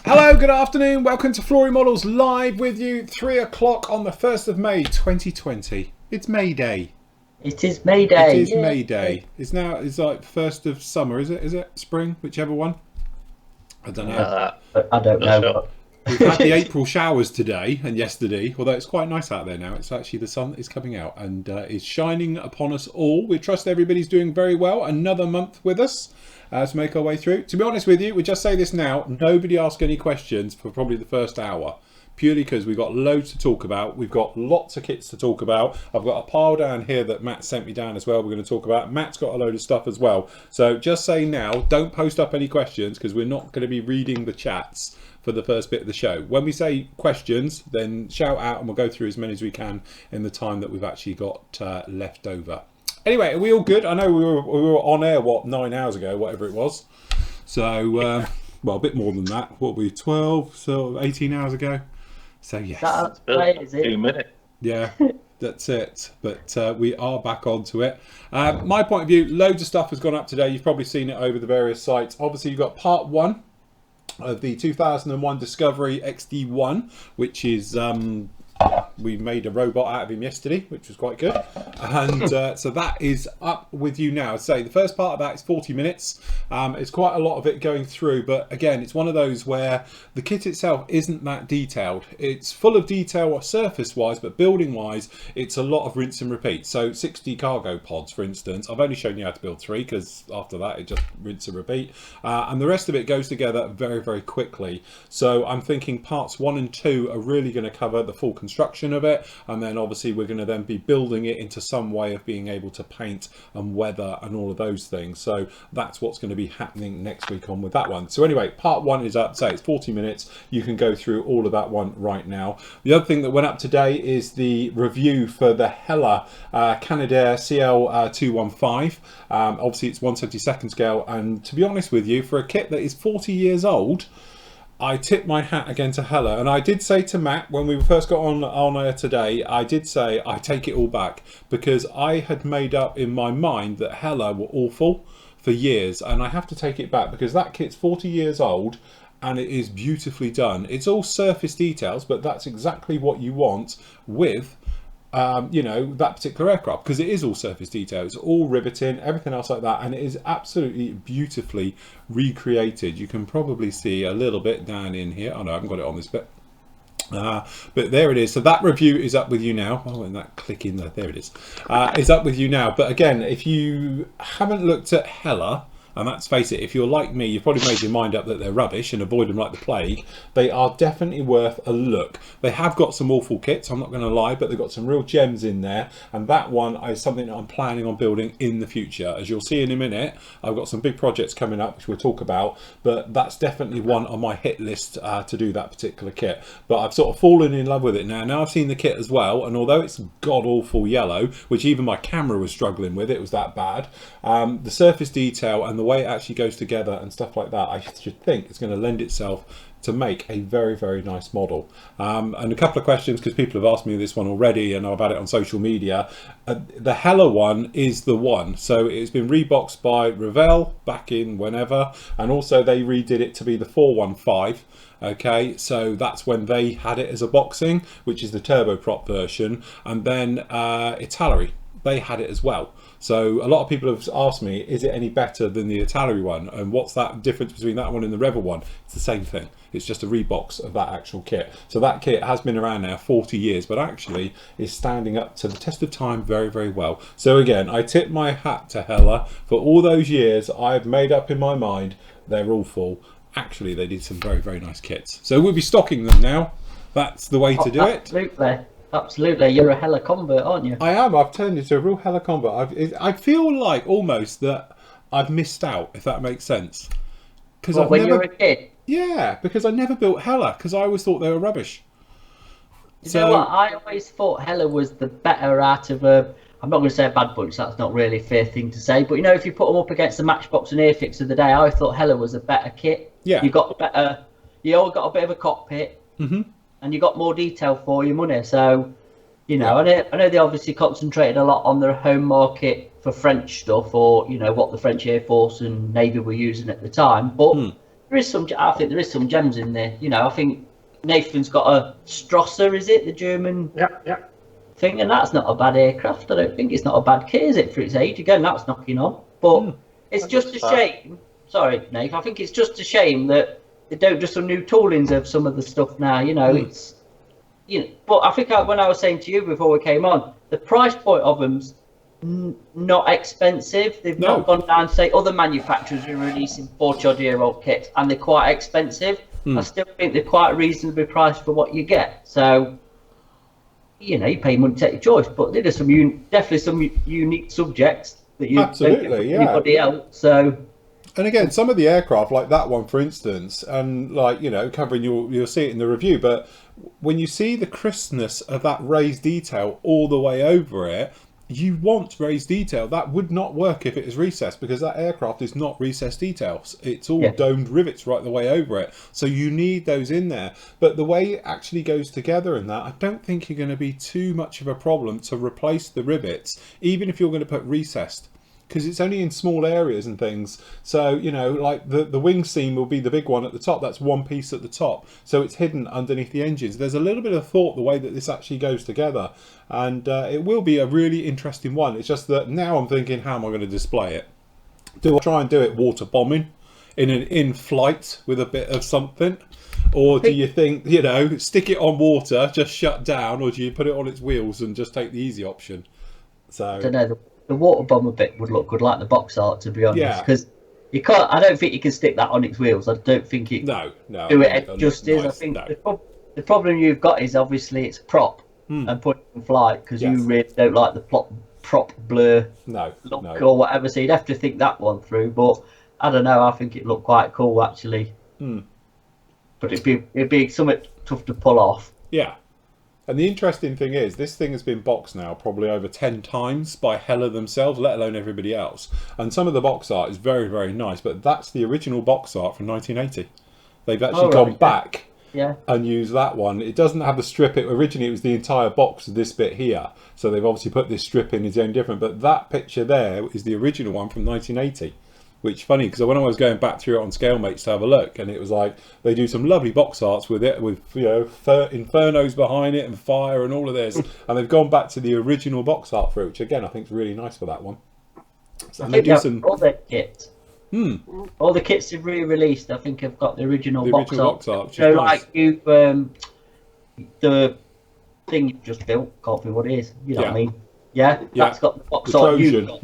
Hello, good afternoon. Welcome to Flory Models live with you, 3 o'clock on the 1st of May 2020. It's May Day. It is May Day. It is May Day. It's like 1st of summer, is it? Is it spring? Whichever one. I don't know. I don't know. Sure. We've had the April showers today and yesterday, although it's quite nice out there now. It's actually the sun is coming out and is shining upon us all. We trust everybody's doing very well. Another month with us to make our way through. To be honest with you, we just say this now. Nobody ask any questions for probably the first hour. Purely because we've got loads to talk about. We've got lots of kits to talk about. I've got a pile down here that Matt sent me down as well. We're going to talk about. Matt's got a load of stuff as well. So just say now, don't post up any questions because we're not going to be reading the chats for the first bit of the show. When we say questions, then shout out and we'll go through as many as we can in the time that we've actually got left over. Anyway, are we all good? I know we were on air, 9 hours ago, whatever it was. So, well, a bit more than that. What were we, 12, so 18 hours ago? So, yes. That's right, is it? 2 minutes. Yeah, that's it. But we are back onto it. My point of view, loads of stuff has gone up today. You've probably seen it over the various sites. Obviously, you've got part 1 of the 2001 Discovery XD1, which is... we made a robot out of him yesterday, which was quite good, and so that is up with you now. So the first part of that is 40 minutes. It's quite a lot of it going through, but again, it's one of those where the kit itself isn't that detailed. It's full of detail surface wise, but building wise it's a lot of rinse and repeat. So 60 cargo pods, for instance, I've only shown you how to build 3 because after that it just rinse and repeat, and the rest of it goes together very, very quickly. So I'm thinking parts 1 and 2 are really going to cover the full construction of it, and then obviously we're going to then be building it into some way of being able to paint and weather and all of those things. So that's what's going to be happening next week on with that one. So anyway, part 1 is up, say it's 40 minutes. You can go through all of that one right now. The other thing that went up today is the review for the Hella Canadair CL215. Obviously it's 1/72 scale, and to be honest with you, for a kit that is 40 years old, I tip my hat again to Hella, and I did say to Matt when we first got on air today, I did say I take it all back because I had made up in my mind that Hella were awful for years, and I have to take it back because that kit's 40 years old and it is beautifully done. It's all surface details, but that's exactly what you want with you know, that particular aircraft, because it is all surface detail, it's all riveting, everything else like that, and it is absolutely beautifully recreated. You can probably see a little bit down in here. Oh no, I haven't got it on this bit. But there it is. So that review is up with you now. Oh, and that click in there it is. It's up with you now. But again, if you haven't looked at Hella, and let's face it, if you're like me, you've probably made your mind up that they're rubbish and avoid them like the plague. They are definitely worth a look. They have got some awful kits, I'm not going to lie, but they've got some real gems in there. And that one is something that I'm planning on building in the future. As you'll see in a minute, I've got some big projects coming up, which we'll talk about. But that's definitely one on my hit list to do that particular kit. But I've sort of fallen in love with it now. Now I've seen the kit as well. And although it's god-awful yellow, which even my camera was struggling with, it was that bad. The surface detail and the way it actually goes together and stuff like that, I should think it's going to lend itself to make a very, very nice model. And a couple of questions, because people have asked me this one already and I've had it on social media. The Hella one is the one. So it's been reboxed by Revell back in whenever, and also they redid it to be the 415. Okay, so that's when they had it as a boxing, which is the turboprop version, and then Italeri, they had it as well. So a lot of people have asked me, is it any better than the Italeri one? And what's that difference between that one and the Rebel one? It's the same thing. It's just a rebox of that actual kit. So that kit has been around now 40 years, but actually is standing up to the test of time very, very well. So again, I tip my hat to Hella. For all those years, I've made up in my mind they're awful. Actually, they did some very, very nice kits. So we'll be stocking them now. That's the way to do it. Absolutely. Absolutely, you're a Hella convert, aren't you? I am. I've turned into a real Hella convert. I feel like almost that I've missed out, if that makes sense. Because when you were a kid? Yeah, because I never built Hella because I always thought they were rubbish. You know what? I always thought Hella was the better out of a. I'm not going to say a bad bunch. That's not really a fair thing to say. But you know, if you put them up against the Matchbox and Airfix of the day, I thought Hella was a better kit. Yeah. You got better. You all got a bit of a cockpit. Mm-hmm. And you got more detail for your money. So, you know, I know they obviously concentrated a lot on their home market for French stuff, or you know what the French Air Force and Navy were using at the time. But there is some. I think there is some gems in there. You know, I think Nathan's got a Strosser, is it the German? Yeah. Thing, and that's not a bad aircraft. I don't think it's not a bad kit, is it, for its age? Again, that's knocking on. But it's just a shame. Sorry, Nate. I think it's just a shame that they don't do some new toolings of some of the stuff now. You know, it's But I think when I was saying to you before we came on, the price point of them's not expensive. They've not gone down. Say other manufacturers are releasing 40-odd-year-old kits, and they're quite expensive. I still think they're quite reasonably priced for what you get. So. You know, you pay money to take your choice, but there's some definitely some unique subjects that you don't get from anybody else. So, and again, some of the aircraft, like that one, for instance, and like covering you'll see it in the review. But when you see the crispness of that raised detail all the way over it, you want raised detail. That would not work if it is recessed, because that aircraft is not recessed details. It's all domed rivets right the way over it. So you need those in there. But the way it actually goes together in that, I don't think you're going to be too much of a problem to replace the rivets, even if you're going to put recessed, because it's only in small areas and things. So, like the wing seam will be the big one at the top. That's one piece at the top. So it's hidden underneath the engines. There's a little bit of thought the way that this actually goes together. And it will be a really interesting one. It's just that now I'm thinking, how am I going to display it? Do I try and do it water bombing in flight with a bit of something? Or do you think, stick it on water, just shut down? Or do you put it on its wheels and just take the easy option? So I don't know. The water bomber bit would look good, like the box art, to be honest. Because you can't. I don't think you can stick that on its wheels. I don't think it. No. Do it justice. Nice. I think the problem you've got is obviously it's a prop and put it in flight, because you really don't like the prop blur look or whatever. So you'd have to think that one through. But I don't know. I think it looked quite cool actually. But it'd be something tough to pull off. Yeah. And the interesting thing is, this thing has been boxed now probably over 10 times by Hella themselves, let alone everybody else. And some of the box art is very, very nice, but that's the original box art from 1980. They've actually gone back and used that one. It doesn't have the strip. Originally, it was the entire box of this bit here. So they've obviously put this strip in, its own different. But that picture there is the original one from 1980. Which funny, because when I was going back through it on ScaleMates to have a look, and it was like they do some lovely box arts with it, with infernos behind it and fire and all of this, and they've gone back to the original box art for it, which again I think is really nice for that one. So, and they do some all their kits. All the kits they've re-released, I think, have got the original box art. So nice. Like you, the thing you've just built, can't think what it is. You know what I mean? Yeah, that's got the box art. Trojan,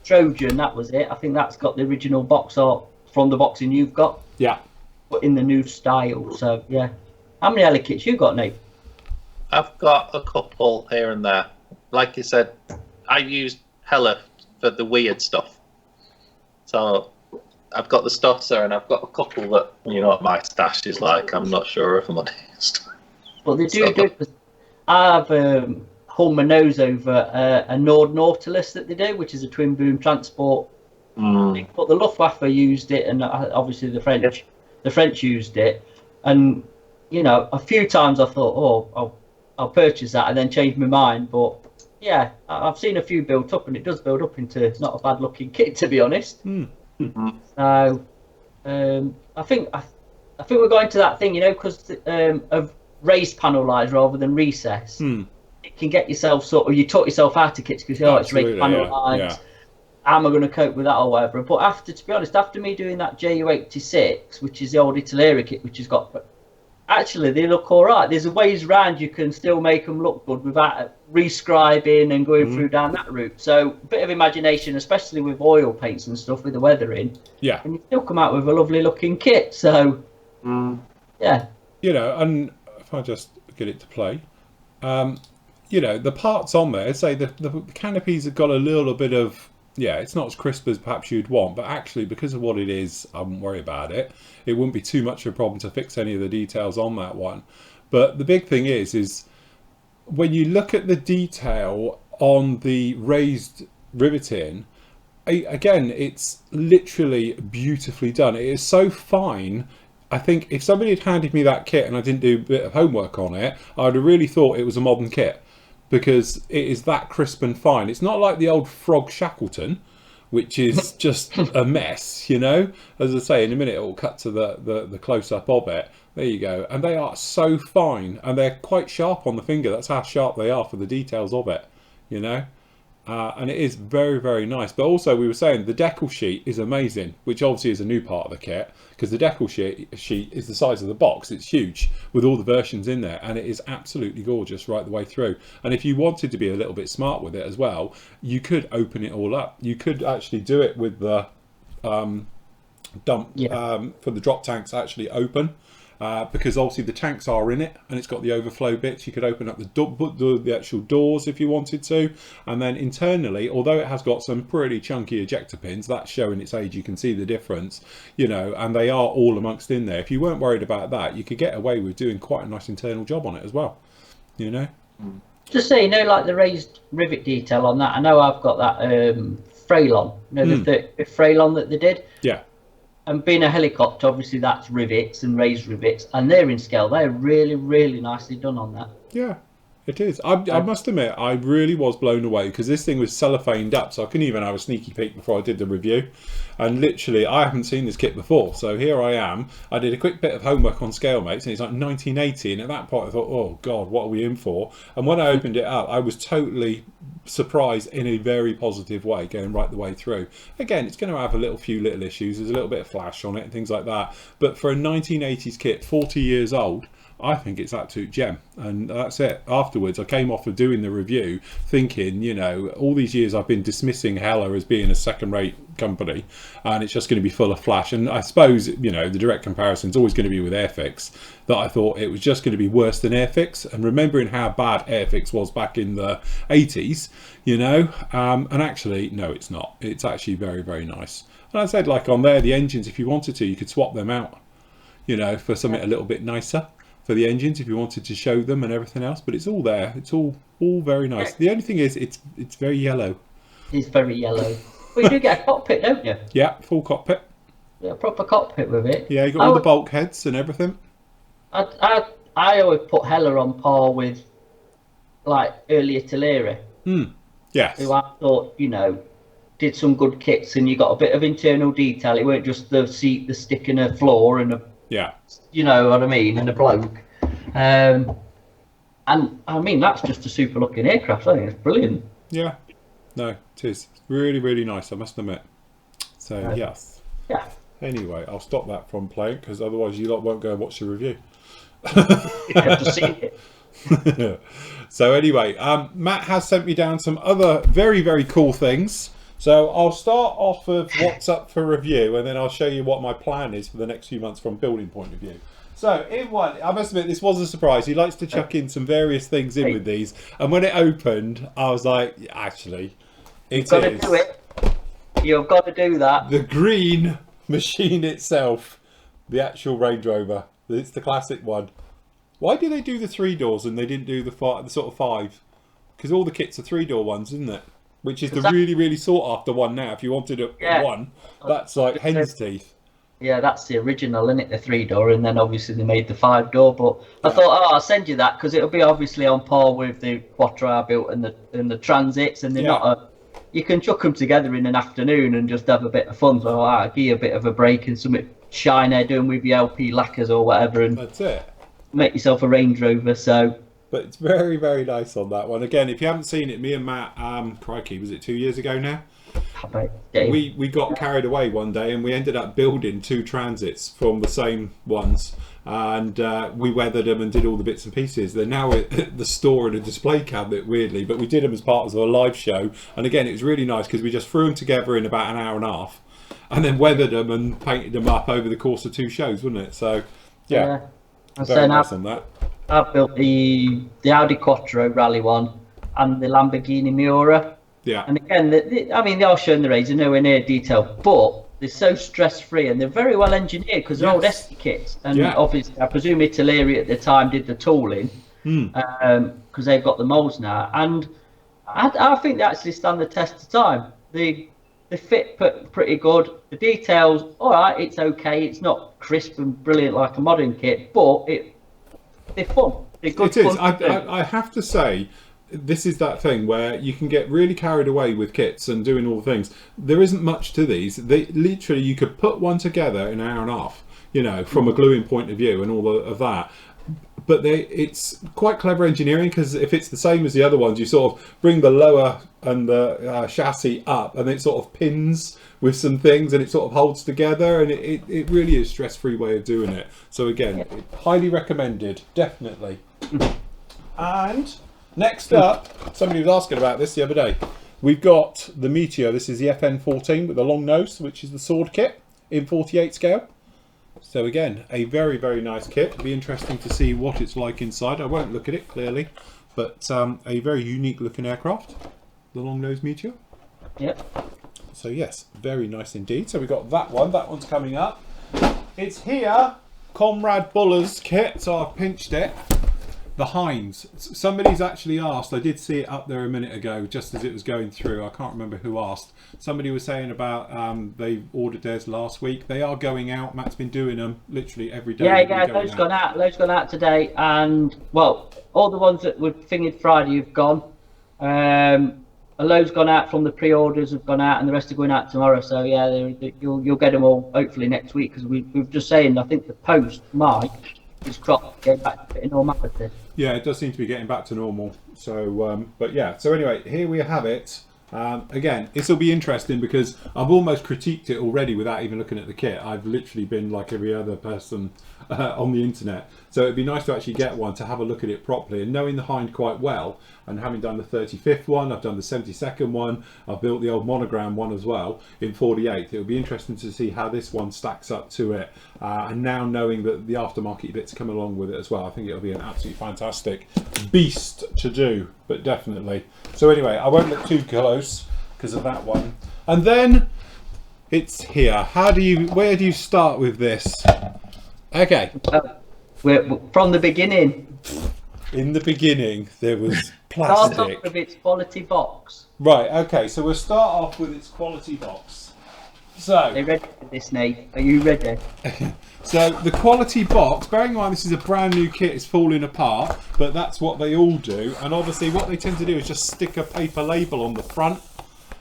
Trojan, that was it. I think that's got the original box art from the boxing you've got. Yeah. But in the new style. So, yeah. How many Hella kits you got, Nate? I've got a couple here and there. Like you said, I used Hella for the weird stuff. So, I've got the Stosser and I've got a couple that, what my stash is like. I'm not sure if I'm honest. Well, they do. I have hung my nose over a Nord Nautilus that they do, which is a twin boom transport. But the Luftwaffe used it, and obviously the French used it. And a few times I thought, I'll purchase that, and then changed my mind. But yeah, I've seen a few built up, and it does build up into not a bad looking kit, to be honest. So I think we're going to that thing, because of raised panel lines rather than recess. It can get yourself you talk yourself out of kits because it's raised panel lines. How am I going to cope with that or whatever? But to be honest, after me doing that JU86, which is the old Italeri kit, which has got, actually they look all right. There's ways around you can still make them look good without rescribing and going through down that route. So a bit of imagination, especially with oil paints and stuff with the weathering. Yeah. And you still come out with a lovely looking kit. So yeah. And if I just get it to play. The parts on there, say the canopies have got a little bit of, it's not as crisp as perhaps you'd want, but actually because of what it is, I wouldn't worry about it. It wouldn't be too much of a problem to fix any of the details on that one. But the big thing is when you look at the detail on the raised riveting, again, it's literally beautifully done. It is so fine. I think if somebody had handed me that kit and I didn't do a bit of homework on it, I'd have really thought it was a modern kit, because it is that crisp and fine. It's not like the old Frog Shackleton, which is just a mess, you know. As I say, in a minute it will cut to the close-up of it. There you go. And they are so fine, and they're quite sharp on the finger. That's how sharp they are for the details of it, you know. And it is very, very nice. But also, we were saying the decal sheet is amazing, which obviously is a new part of the kit, because the decal sheet is the size of the box. It's huge with all the versions in there, and it is absolutely gorgeous right the way through. And if you wanted to be a little bit smart with it as well, you could open it all up. You could actually do it with the dump for the drop tanks actually open. Because obviously the tanks are in it, and it's got the overflow bits. You could open up the actual doors if you wanted to, and then internally, although it has got some pretty chunky ejector pins, that's showing its age, you can see the difference, you know, and they are all amongst in there. If you weren't worried about that, you could get away with doing quite a nice internal job on it as well, you know. Just so you know, like the raised rivet detail on that, I know I've got that Fraylon, you know, the Fraylon that they did. Yeah. And being a helicopter, obviously that's rivets and raised rivets, and they're in scale. They're really, really nicely done on that. Yeah, it is. I must admit, I really was blown away, because this thing was cellophaned up, so I couldn't even have a sneaky peek before I did the review. And literally, I haven't seen this kit before, so here I am. I did a quick bit of homework on scale mates, and it's like 1980, and at that point I thought, oh God, what are we in for? And when I opened it up, I was totally surprised in a very positive way, going right the way through. Again, it's going to have a few little issues. There's a little bit of flash on it and things like that, but for a 1980s kit, 40 years old, I think it's absolute gem. And that's it. Afterwards, I came off of doing the review thinking, you know, all these years I've been dismissing Hella as being a second-rate company, and it's just going to be full of flash. And I suppose, you know, the direct comparison is always going to be with Airfix, that I thought it was just going to be worse than Airfix. And remembering how bad Airfix was back in the 80s, you know, and actually, no, it's not. It's actually very, very nice. And I said, like on there, the engines, if you wanted to, you could swap them out, you know, for something a little bit nicer for the engines if you wanted to show them and everything else. But it's all there. It's all very nice. The only thing is, it's very yellow. It's very yellow. Well, you do get a cockpit, don't you? Yeah, full cockpit. Yeah, proper cockpit with it. Yeah, you got all the bulkheads and everything. I always put Hella on par with like earlier Teleri. Yes. Who I thought, you know, did some good kits, and you got a bit of internal detail. It weren't just the seat, the stick, and a floor, and a, yeah, you know what I mean, and a bloke. And I mean, that's just a super looking aircraft. I think it's brilliant. Yeah, no, it is really, really nice, I must admit. So yes. Yeah. Anyway, I'll stop that from playing, because otherwise you lot won't go and watch the review. You have to see it. So anyway, Matt has sent me down some other very, very cool things. So I'll start off with what's up for review, and then I'll show you what my plan is for the next few months from building point of view. So in one, I must admit, this was a surprise. He likes to chuck in some various things in with these, and when it opened, I was like, actually, You've got to do it. You've got to do that. The green machine itself, the actual Range Rover. It's the classic one. Why do they do the 3 doors and they didn't do the sort of 5? Because all the kits are 3-door ones, isn't it? Which is the really, really sought after one now. If you wanted a one, that's like hen's teeth. Yeah, that's the original, isn't it? The 3-door, and then obviously they made the 5-door. But I thought, I'll send you that, because it'll be obviously on par with the Quattro I built and the Transits, and they're not you can chuck them together in an afternoon and just have a bit of fun. So I'll give you a bit of a break and something shiny doing with your LP lacquers or whatever, and that's it. Make yourself a Range Rover. So. But it's very, very nice on that one. Again, if you haven't seen it, me and Matt, crikey, was it 2 years ago now? We got carried away one day, and we ended up building 2 Transits from the same ones, and we weathered them and did all the bits and pieces. They're now at the store in a display cabinet, weirdly, but we did them as part of a live show. And again, it was really nice because we just threw them together in about an hour and a half, and then weathered them and painted them up over the course of 2 shows, wasn't it? So yeah. Very nice on that. I've built the Audi Quattro Rally one and the Lamborghini Miura. Yeah. And again, I mean, they are showing the range, they're nowhere near detail, but they're so stress-free and they're very well engineered because they're old Esky kits. And obviously, I presume Italeri at the time did the tooling because they've got the molds now. And I think they actually stand the test of time. They fit pretty good. The details, all right, it's okay. It's not crisp and brilliant like a modern kit, but they're fun. They're good fun. I have to say, this is that thing where you can get really carried away with kits and doing all the things. There isn't much to these. They literally, you could put one together in an hour and a half, you know, from a gluing point of view and all of that. But it's quite clever engineering, because if it's the same as the other ones, you sort of bring the lower and the chassis up, and it sort of pins with some things, and it sort of holds together, and it really is stress-free way of doing it. So again, highly recommended, definitely. And next up, somebody was asking about this the other day. We've got the Meteor. This is the FN14 with the long nose, which is the sword kit in 48 scale. So again, a very, very nice kit. It'll be interesting to see what it's like inside. I won't look at it clearly, but a very unique looking aircraft, the long nose Meteor. Yep. So yes, very nice indeed. So we got that one. That one's coming up. It's here, Comrade Buller's kit. So I've pinched it. The Heinz. Somebody's actually asked. I did see it up there a minute ago, just as it was going through. I can't remember who asked. Somebody was saying about they ordered theirs last week. They are going out. Matt's been doing them literally every day. Yeah, loads gone out. Loads gone out today, and well, all the ones that were fingered Friday have gone. A load's gone out from the pre-orders have gone out, and the rest are going out tomorrow. So yeah, you'll get them all hopefully next week, because we've just saying I think the post might just drop, get back to normality. Yeah, it does seem to be getting back to normal. So, but yeah. So anyway, here we have it. Again, this will be interesting because I've almost critiqued it already without even looking at the kit. I've literally been like every other person on the internet. So it'd be nice to actually get one to have a look at it properly. And knowing the Hind quite well, and having done the 35th one, I've done the 72nd one, I've built the old monogram one as well in 48. It'll be interesting to see how this one stacks up to it. And now knowing that the aftermarket bits come along with it as well, I think it'll be an absolutely fantastic beast to do, but definitely. So anyway, I won't look too close because of that one. And then it's here. Where do you start with this? Okay. We're from the beginning. In the beginning, there was Start plastic. off with its quality box. Right, okay, so we'll start off with its quality box. So, Are you ready for this, Nate? Are you ready? so the quality box, bearing in mind this is a brand new kit, it's falling apart, but that's what they all do. And obviously what they tend to do is just stick a paper label on the front.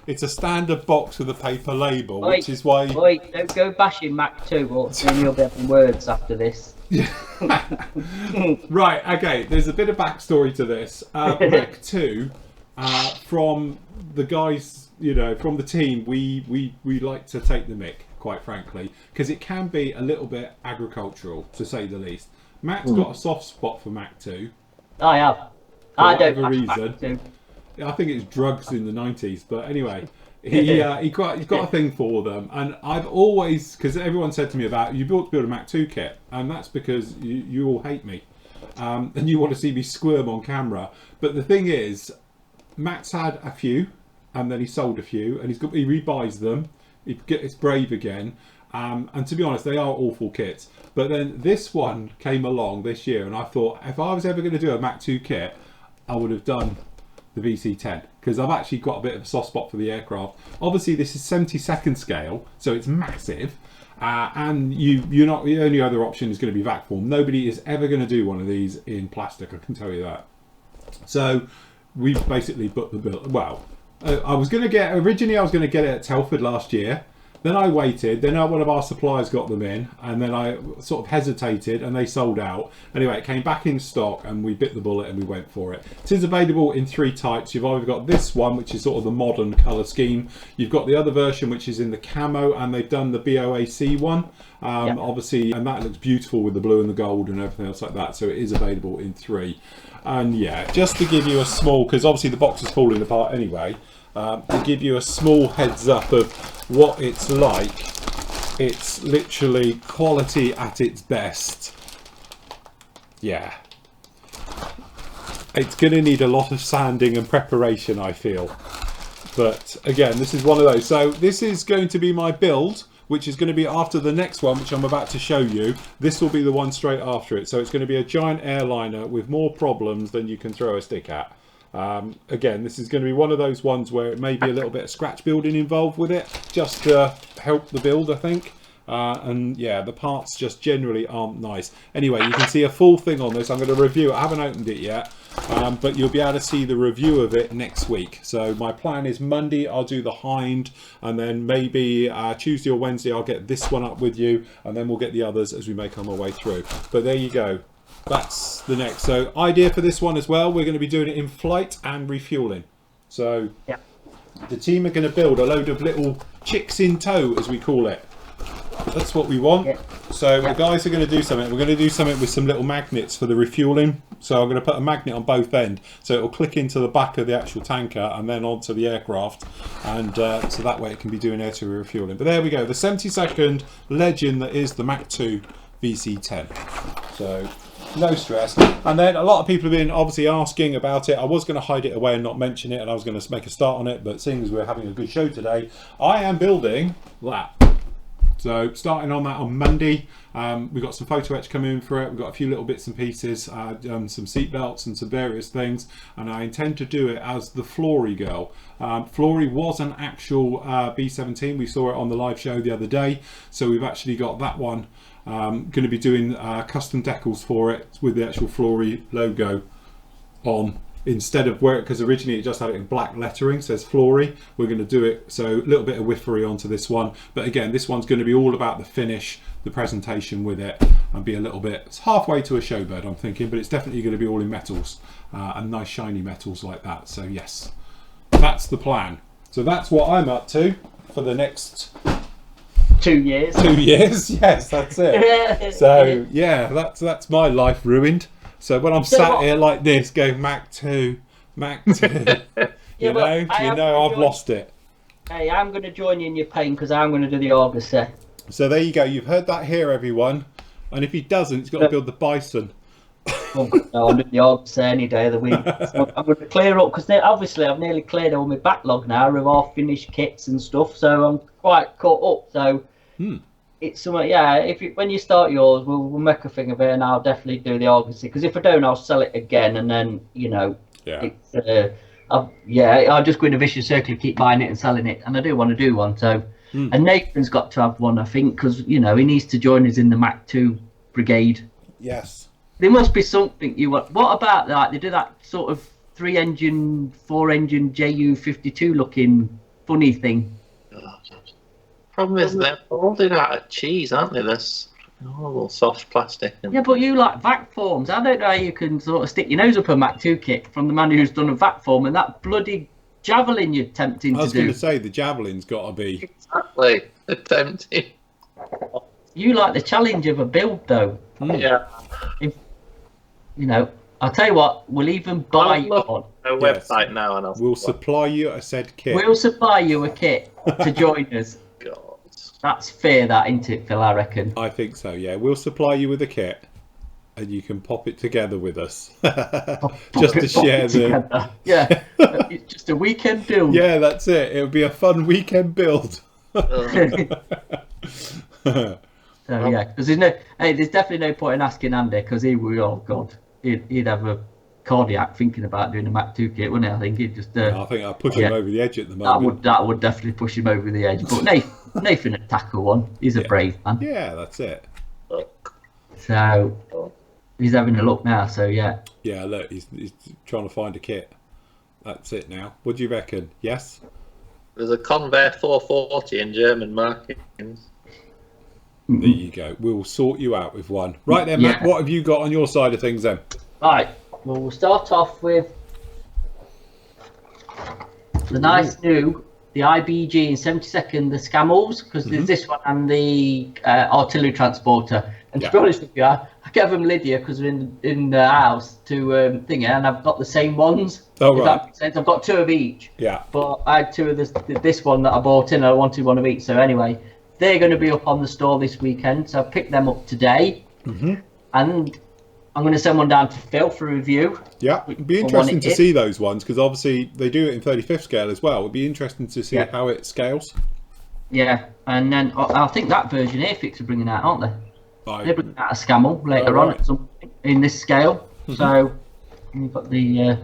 It's a standard box with a paper label, which is why... Wait, don't go bashing Mac 2, or then you'll be having words after this. Right, okay, there's a bit of backstory to this. Mac 2, from the guys, you know, from the team, we like to take the mick, quite frankly, because it can be a little bit agricultural, to say the least. Mac's got a soft spot for Mac 2. I have. I don't whatever bash reason. Mac 2. I think it's drugs in the 90s, but anyway, he's got a thing for them. And I've always, because everyone said to me about, you ought to build a Mac 2 kit, and that's because you all hate me, and you want to see me squirm on camera. But the thing is, Mac's had a few, and then he sold a few, and he rebuys them. It's brave again, and to be honest, they are awful kits. But then this one came along this year, and I thought if I was ever going to do a Mac 2 kit, I would have done the VC10, because I've actually got a bit of a soft spot for the aircraft. Obviously this is 72nd scale, so it's massive, and the only other option is going to be vac form. Nobody is ever going to do one of these in plastic, I can tell you that. So we basically put the bill. Well, originally I was going to get it at Telford last year. Then I waited, then one of our suppliers got them in, and then I sort of hesitated and they sold out. Anyway, it came back in stock and we bit the bullet and we went for it. It is available in 3 types. You've either got this one, which is sort of the modern colour scheme. You've got the other version, which is in the camo, and they've done the BOAC one, obviously, and that looks beautiful with the blue and the gold and everything else like that. So it is available in 3. And yeah, just to give you a small, because obviously the box is falling apart anyway, to give you a small heads up of what it's like, it's literally quality at its best. Yeah, it's going to need a lot of sanding and preparation, I feel, but again, this is one of those. So this is going to be my build, which is going to be after the next one, which I'm about to show you. This will be the one straight after it. So it's going to be a giant airliner with more problems than you can throw a stick at. Again, this is going to be one of those ones where it may be a little bit of scratch building involved with it, just to help the build, I think. And yeah, the parts just generally aren't nice. Anyway, you can see a full thing on this. I'm going to review it. I haven't opened it yet, but you'll be able to see the review of it next week. So my plan is Monday I'll do the Hind, and then maybe Tuesday or Wednesday I'll get this one up with you, and then we'll get the others as we make our way through. But there you go. That's the next. So idea for this one as well, we're going to be doing it in flight and refueling. So Yeah. the team are going to build a load of little chicks in tow, as we call it. That's what we want. Yeah. So the guys are going to do something. We're going to do something with some little magnets for the refueling. So I'm going to put a magnet on both ends, so it'll click into the back of the actual tanker and then onto the aircraft, and so that way it can be doing air to refueling. But there we go, the 72nd legend that is the Mach 2 VC10. So no stress. And then a lot of people have been obviously asking about it. I was going to hide it away and not mention it, and I was going to make a start on it, but seeing as we're having a good show today, I am building that. So starting on that on Monday, we've got some photo etch coming in for it. We've got a few little bits and pieces, some seat belts and some various things, and I intend to do it as the Flory girl. Flory was an actual B17. We saw it on the live show the other day, so we've actually got that one. Going to be doing custom decals for it with the actual Flory logo on, instead of where, because originally it just had it in black lettering, says Flory. We're going to do it so a little bit of whiffery onto this one, but again this one's going to be all about the finish, the presentation with it, and be a little bit, it's halfway to a showbird I'm thinking, but it's definitely going to be all in metals and nice shiny metals like that. So yes, that's the plan. So that's what I'm up to for the next 2 years. 2 years. Yes, that's it. So yeah, that's my life ruined. So when I'm sat here like this going Mach 2, Mach 2, you know I've lost it. Hey, I'm going to join you in your pain, because I'm going to do the Argosy. So there you go, you've heard that here everyone, and if he doesn't, he's got to build the Bison. Oh, no, I'm doing the Argosy any day of the week. So I'm going to clear up, because obviously I've nearly cleared all my backlog now of all finished kits and stuff, so I'm quite caught up. So it's something, yeah, when you start yours, we'll make a thing of it, and I'll definitely do the Argosy, because if I don't, I'll sell it again, and then, you know, it's, I'll just go in a vicious circle, keep buying it and selling it, and I do want to do one. So, and Nathan's got to have one, I think, because, you know, he needs to join us in the Mach 2 brigade. Yes. There must be something you want. What about that? They do that sort of 3-engine, 4-engine JU-52 looking funny thing. Problem is they're molded out of cheese, aren't they? This horrible soft plastic. Yeah, but you like vac forms. I don't know how you can sort of stick your nose up a Mach 2 kit from the man who's done a vac form, and that bloody javelin you're tempting to do. I was going to say, the javelin's got to be... Exactly. Tempting. You like the challenge of a build, though. Yeah. If, you know, I'll tell you what, we'll even buy you one. A website now, and we'll supply you a said kit. We'll supply you a kit to join us. God. That's fair, that, isn't it, Phil? I reckon. I think so, yeah. We'll supply you with a kit, and you can pop it together with us. Just to share the... Yeah, it's just a weekend build. Yeah, that's it. It'll be a fun weekend build. So yeah, because there's definitely no point in asking Andy, because he would, oh god, he'd have a cardiac thinking about doing a Mach 2 kit, wouldn't he? I think he'd just. I think I'll push him over the edge at the moment. That would definitely push him over the edge. But Nathan would tackle one. He's a brave man. Yeah, that's it. So he's having a look now. So yeah. Yeah, look, he's trying to find a kit. That's it now. What do you reckon? Yes. There's a Convair 440 in German markings. There you go. We'll sort you out with one. Right then, Matt, what have you got on your side of things then? Right. Well, we'll start off with the nice new, the IBG in 72nd, the Scammels, because there's this one and the artillery transporter. And to be honest with you, I gave them Lydia because we're in the house to thing, and I've got the same ones. Oh, if right. that makes sense. I've got 2 of each. Yeah. But I had 2 of this one that I bought in. I wanted one of each. So anyway, they're going to be up on the store this weekend. So I picked them up today. And I'm going to send one down to Phil for review. Yeah, it'd be interesting to see those ones, because obviously they do it in 35th scale as well. It'd be interesting to see how it scales. Yeah, and then I think that version Airfix are bringing out, aren't they? They're bringing out a Scammel later on at some point in this scale. So you've got the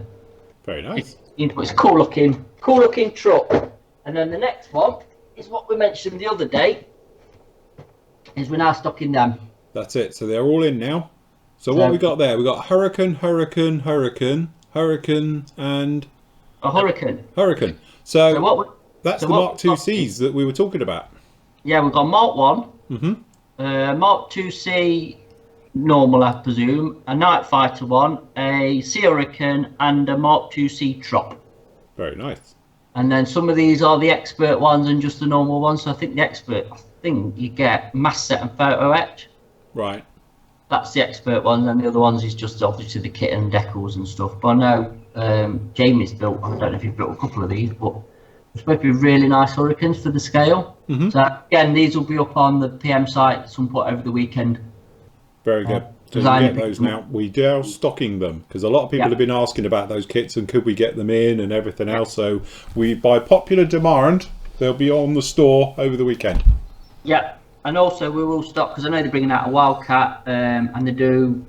very nice. It's cool looking truck. And then the next one is what we mentioned the other day. Is we're now stocking them. That's it. So they're all in now. So what we got there? We got Hurricane, Hurricane, and A Hurricane. Hurricane. So So what? that's so the what Mark we've II got Cs that we were talking about. Yeah, we've got Mark 1, Mark 2C normal, I presume, a Night Fighter 1, a Sea Hurricane, and a Mark 2C Trop. Very nice. And then some of these are the expert ones and just the normal ones. So I think the expert, you get mass set and photo etch. Right. That's the expert one, and the other ones is just obviously the kit and decals and stuff. But I know Jamie's built, I don't know if you've built a couple of these, but it's supposed to be really nice Hurricanes for the scale. So again, these will be up on the PM site at some point over the weekend. Very good. So you get those now. We are stocking them because a lot of people have been asking about those kits and could we get them in and everything else. So we, by popular demand, they'll be on the store over the weekend. Yeah, and also we will stock, because I know they're bringing out a Wildcat and they do,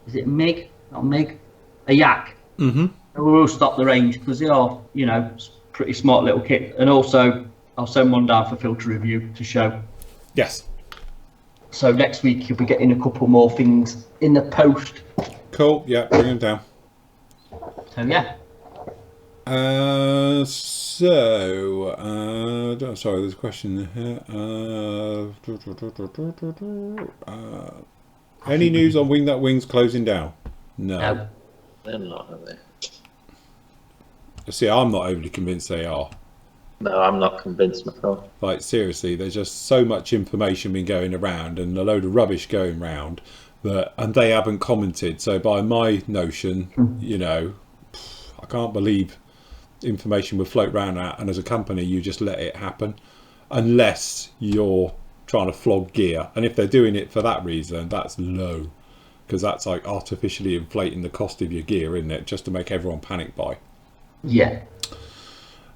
is it MiG? Not MiG, a Yak. And we will stock the range because they are, pretty smart little kit. And also I'll send one down for filter review to show. Yes. So next week you'll be getting a couple more things in the post. Cool. Yeah, bring them down. So yeah. Sorry, there's a question here. Any news on Wing That Wing's closing down? No. They're not, are they? See, I'm not overly convinced they are. No, I'm not convinced myself. Like, seriously, there's just so much information been going around and a load of rubbish going around and they haven't commented. So by my notion, I can't believe information would float around that, and as a company you just let it happen unless you're trying to flog gear, and if they're doing it for that reason, that's low, because that's like artificially inflating the cost of your gear, isn't it, just to make everyone panic buy.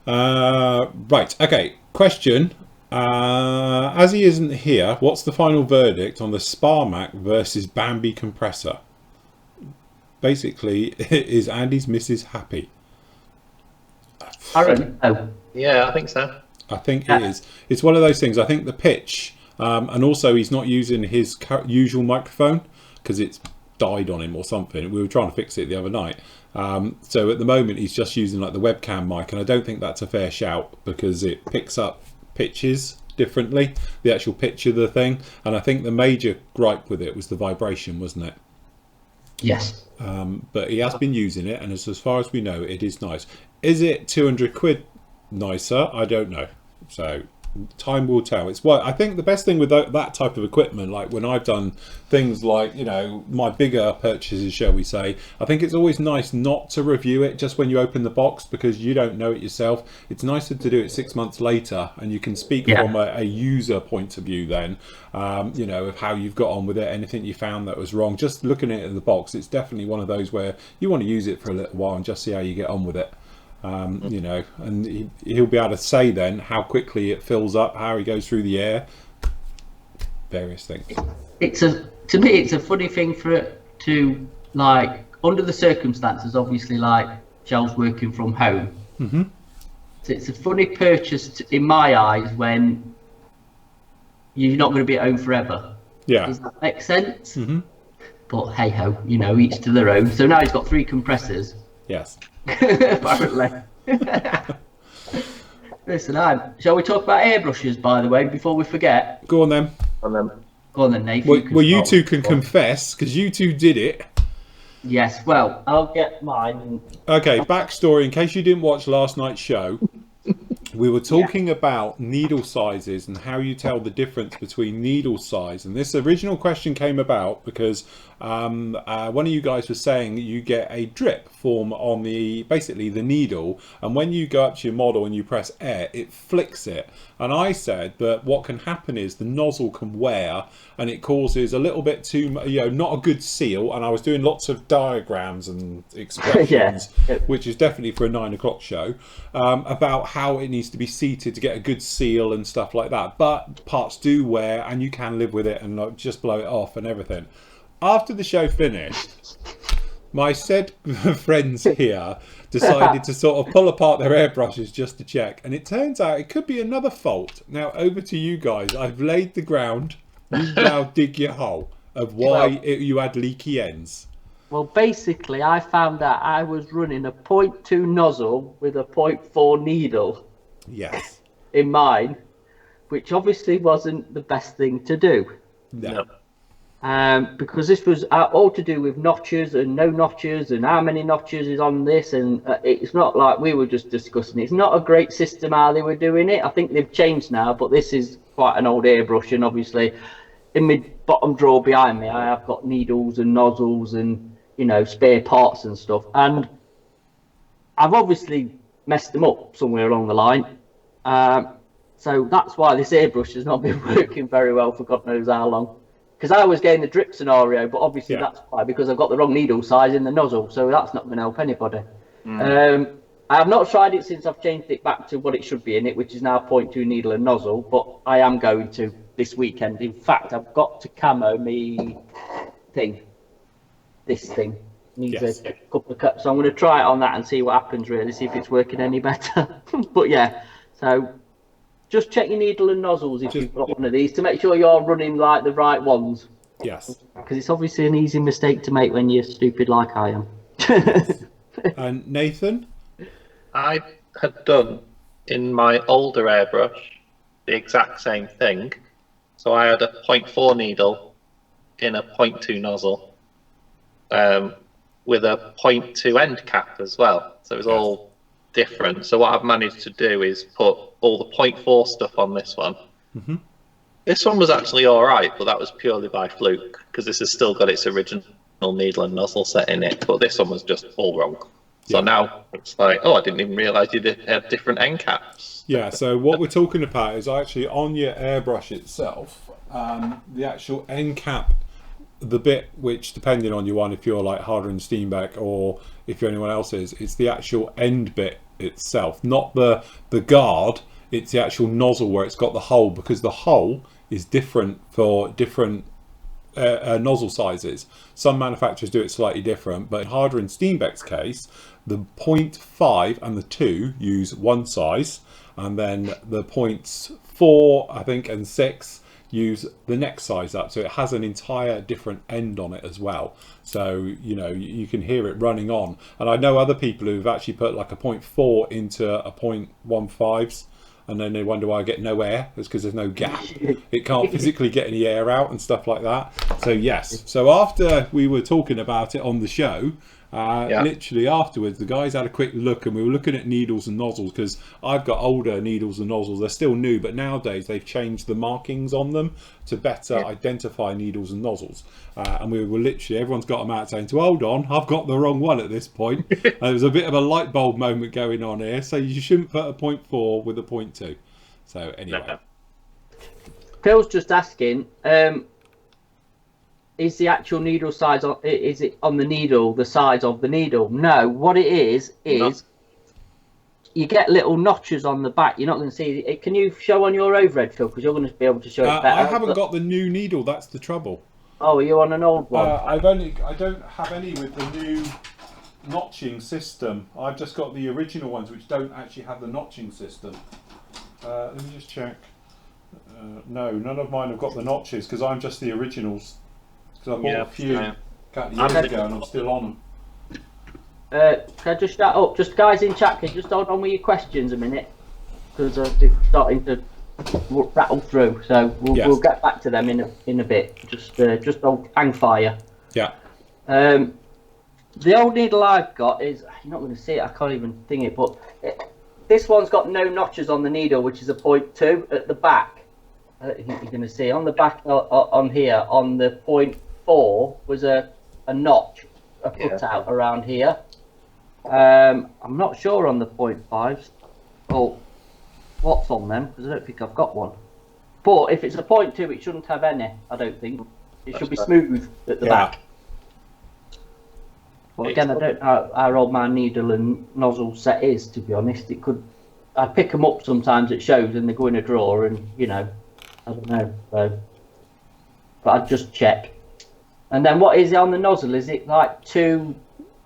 Right, okay, question. As he isn't here, what's the final verdict on the Sparmac versus Bambi compressor? Basically, is Andy's missus happy? I don't know. Yeah, I think so. I think it is. It's one of those things. I think the pitch, and also he's not using his usual microphone because it's died on him or something. We were trying to fix it the other night. So at the moment he's just using like the webcam mic, and I don't think that's a fair shout because it picks up pitches differently, the actual pitch of the thing. And I think the major gripe with it was the vibration, wasn't it? Yes. But he has been using it, and as far as we know, it is nice. Is it 200 quid nicer? I don't know. So time will tell. It's what I think the best thing with that type of equipment, like when I've done things like, my bigger purchases, shall we say, I think it's always nice not to review it just when you open the box, because you don't know it yourself. It's nicer to do it 6 months later, and you can speak from a user point of view then, of how you've got on with it, anything you found that was wrong. Just looking at it in the box, it's definitely one of those where you want to use it for a little while and just see how you get on with it. And he'll be able to say then how quickly it fills up, how he goes through the air, various things. To me it's a funny thing for it to, like, under the circumstances, obviously, like Shell's working from home. So it's a funny purchase in my eyes when you're not going to be at home forever. Does that make sense? But hey ho, each to their own. So now he's got 3 compressors. Yes. Apparently. Listen, shall we talk about airbrushes, by the way, before we forget? Go on then. Go on then, Nate. Well, you two can confess, because you two did it. Yes, well, I'll get mine. Okay, backstory, in case you didn't watch last night's show, we were talking about needle sizes and how you tell the difference between needle size. And this original question came about because one of you guys was saying you get a drip form on basically the needle, and when you go up to your model and you press air, it flicks it. And I said that what can happen is the nozzle can wear and it causes a little bit too, not a good seal. And I was doing lots of diagrams and expressions, which is definitely for a 9 o'clock show, about how it needs to be seated to get a good seal and stuff like that. But parts do wear, and you can live with it and just blow it off and everything. After the show finished, my said friends here decided to sort of pull apart their airbrushes just to check, and it turns out it could be another fault. Now over to you guys. I've laid the ground, you now dig your hole of why you had leaky ends. Well, basically, I found out I was running a 0.2 nozzle with a 0.4 needle Yes. in mine, which obviously wasn't the best thing to do. No. Because this was all to do with notches and no notches and how many notches is on this, and it's not like we were just discussing. It's not a great system how they were doing it. I think they've changed now, but this is quite an old airbrush, and obviously in my bottom drawer behind me I have got needles and nozzles and spare parts and stuff, and I've obviously messed them up somewhere along the line. So that's why this airbrush has not been working very well for God knows how long. Because I was getting the drip scenario, but obviously that's why, because I've got the wrong needle size in the nozzle, so that's not going to help anybody. I have not tried it since I've changed it back to what it should be in it, which is now 0.2 needle and nozzle, but I am going to this weekend. In fact, I've got to camo me thing. This thing needs a couple of cuts, so I'm going to try it on that and see what happens, really, see if it's working any better. But yeah, so just check your needle and nozzles if you've got one of these to make sure you're running like the right ones. Yes. Because it's obviously an easy mistake to make when you're stupid like I am. And Nathan? I had done in my older airbrush the exact same thing. So I had a 0.4 needle in a 0.2 nozzle with a 0.2 end cap as well. So it was all different. So what I've managed to do is put all the 0.4 stuff on this one. This one was actually all right, but that was purely by fluke because this has still got its original needle and nozzle set in it, but this one was just all wrong. So now it's like, oh, I didn't even realise you had different end caps. Yeah, so what we're talking about is actually on your airbrush itself, the actual end cap, the bit which, depending on your one, if you're like Harder and Steenbeck or if you're anyone else is, it's the actual end bit itself, not the guard. It's the actual nozzle where it's got the hole, because the hole is different for different nozzle sizes. Some manufacturers do it slightly different, but in Harder and Steenbeck's case, the 0.5 and the 2 use one size, and then the 0.4, I think, and 6 use the next size up, so it has an entire different end on it as well. So you can hear it running on, and I know other people who've actually put like a 0.4 into a 0.15s, and then they wonder why I get no air. It's because there's no gap. It can't physically get any air out and stuff like that. So yes, so after we were talking about it on the show, literally afterwards, the guys had a quick look, and we were looking at needles and nozzles, because I've got older needles and nozzles. They're still new, but nowadays they've changed the markings on them to better identify needles and nozzles. And we were literally, everyone's got them out saying, to hold on, I've got the wrong one at this point. There was a bit of a light bulb moment going on here, so you shouldn't put a 0.4 with a 0.2. So anyway. Phil's just asking, is the actual needle size on, is it on the needle the size of the needle? No, what it is you get little notches on the back. You're not going to see it. Can you show on your overhead, Phil? Because you're going to be able to show it better. I haven't got the new needle. That's the trouble. Oh, are you on an old one? I don't have any with the new notching system. I've just got the original ones which don't actually have the notching system. Let me just check. No, none of mine have got the notches, because I'm just the originals. Because I bought a few a couple of years ago and I'm still on them. Can I just shut up? Just guys in chat, can you just hold on with your questions a minute? Because they're starting to rattle through. So we'll get back to them in a bit. Just hang fire. Yeah. The old needle I've got is, you're not going to see it, I can't even think it, but this one's got no notches on the needle, which is a 0.2 at the back. I don't think you're going to see on the back on here, on the 0.4 was a notch, a cutout around here. I'm not sure on the 0.5s or what's on them, because I don't think I've got one. But if it's a 0.2, it shouldn't have any, I don't think. It should be smooth at the back. Well, again, I don't know how old my needle and nozzle set is, to be honest. I pick them up sometimes at shows and they go in a drawer, and I don't know. So, but I'd just check. And then what is it on the nozzle? Is it like two?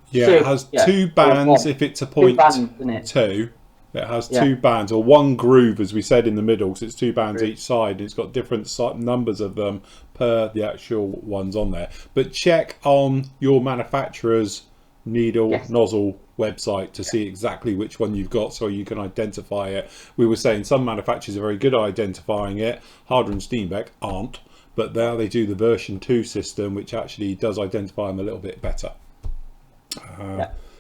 Yeah, it has two bands if it's a 0.2, It has two bands, or one groove, as we said, in the middle, because it's two bands each side, and it's got different numbers of them per the actual ones on there. But check on your manufacturer's needle nozzle website to see exactly which one you've got, so you can identify it. We were saying some manufacturers are very good at identifying it. Harder and Steenbeck aren't, but now they do the version 2 system, which actually does identify them a little bit better.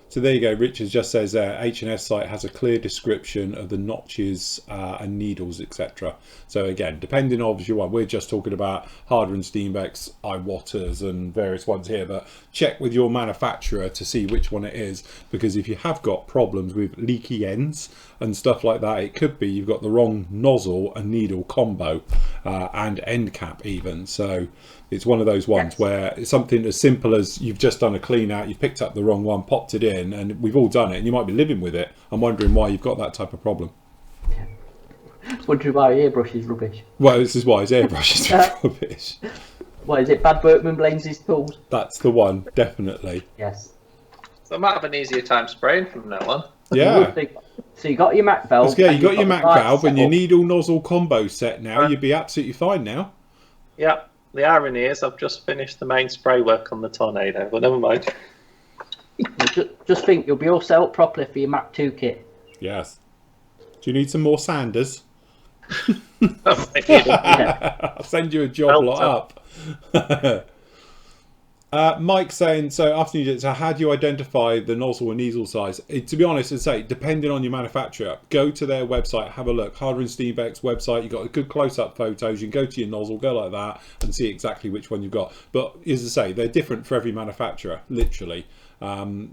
So there you go. Richard just says H&S site has a clear description of the notches and needles, etc. So again, depending on obviously what we're just talking about, Harder and Steenbeck's, Iwata's and various ones here, but check with your manufacturer to see which one it is, because if you have got problems with leaky ends and stuff like that, it could be you've got the wrong nozzle and needle combo and end cap even. So it's one of those ones where it's something as simple as you've just done a clean out, you've picked up the wrong one, popped it in, and we've all done it, and you might be living with it. I'm wondering why you've got that type of problem. I was wondering why your airbrush is rubbish. Well, this is why his airbrush is rubbish. What is it? Bad workman blames his tools. That's the one, definitely. Yes. So I might have an easier time spraying from now on. Yeah. So you got your Mac valve. Yeah, you got your Mac valve and your needle nozzle combo set now. You'd be absolutely fine now. Yeah. The irony is I've just finished the main spray work on the Tornado, but never mind. Just think you'll be all set up properly for your Mac 2 kit. Yes. Do you need some more sanders? Yeah. I'll send you a job lot up. Mike saying, so after you did, so how do you identify the nozzle and needle size? To be honest, I'd say depending on your manufacturer, go to their website, have a look. Harder and Steenbeck's website, you've got good close-up photos. You can go to your nozzle, go like that, and see exactly which one you've got. But as I say, they're different for every manufacturer, literally.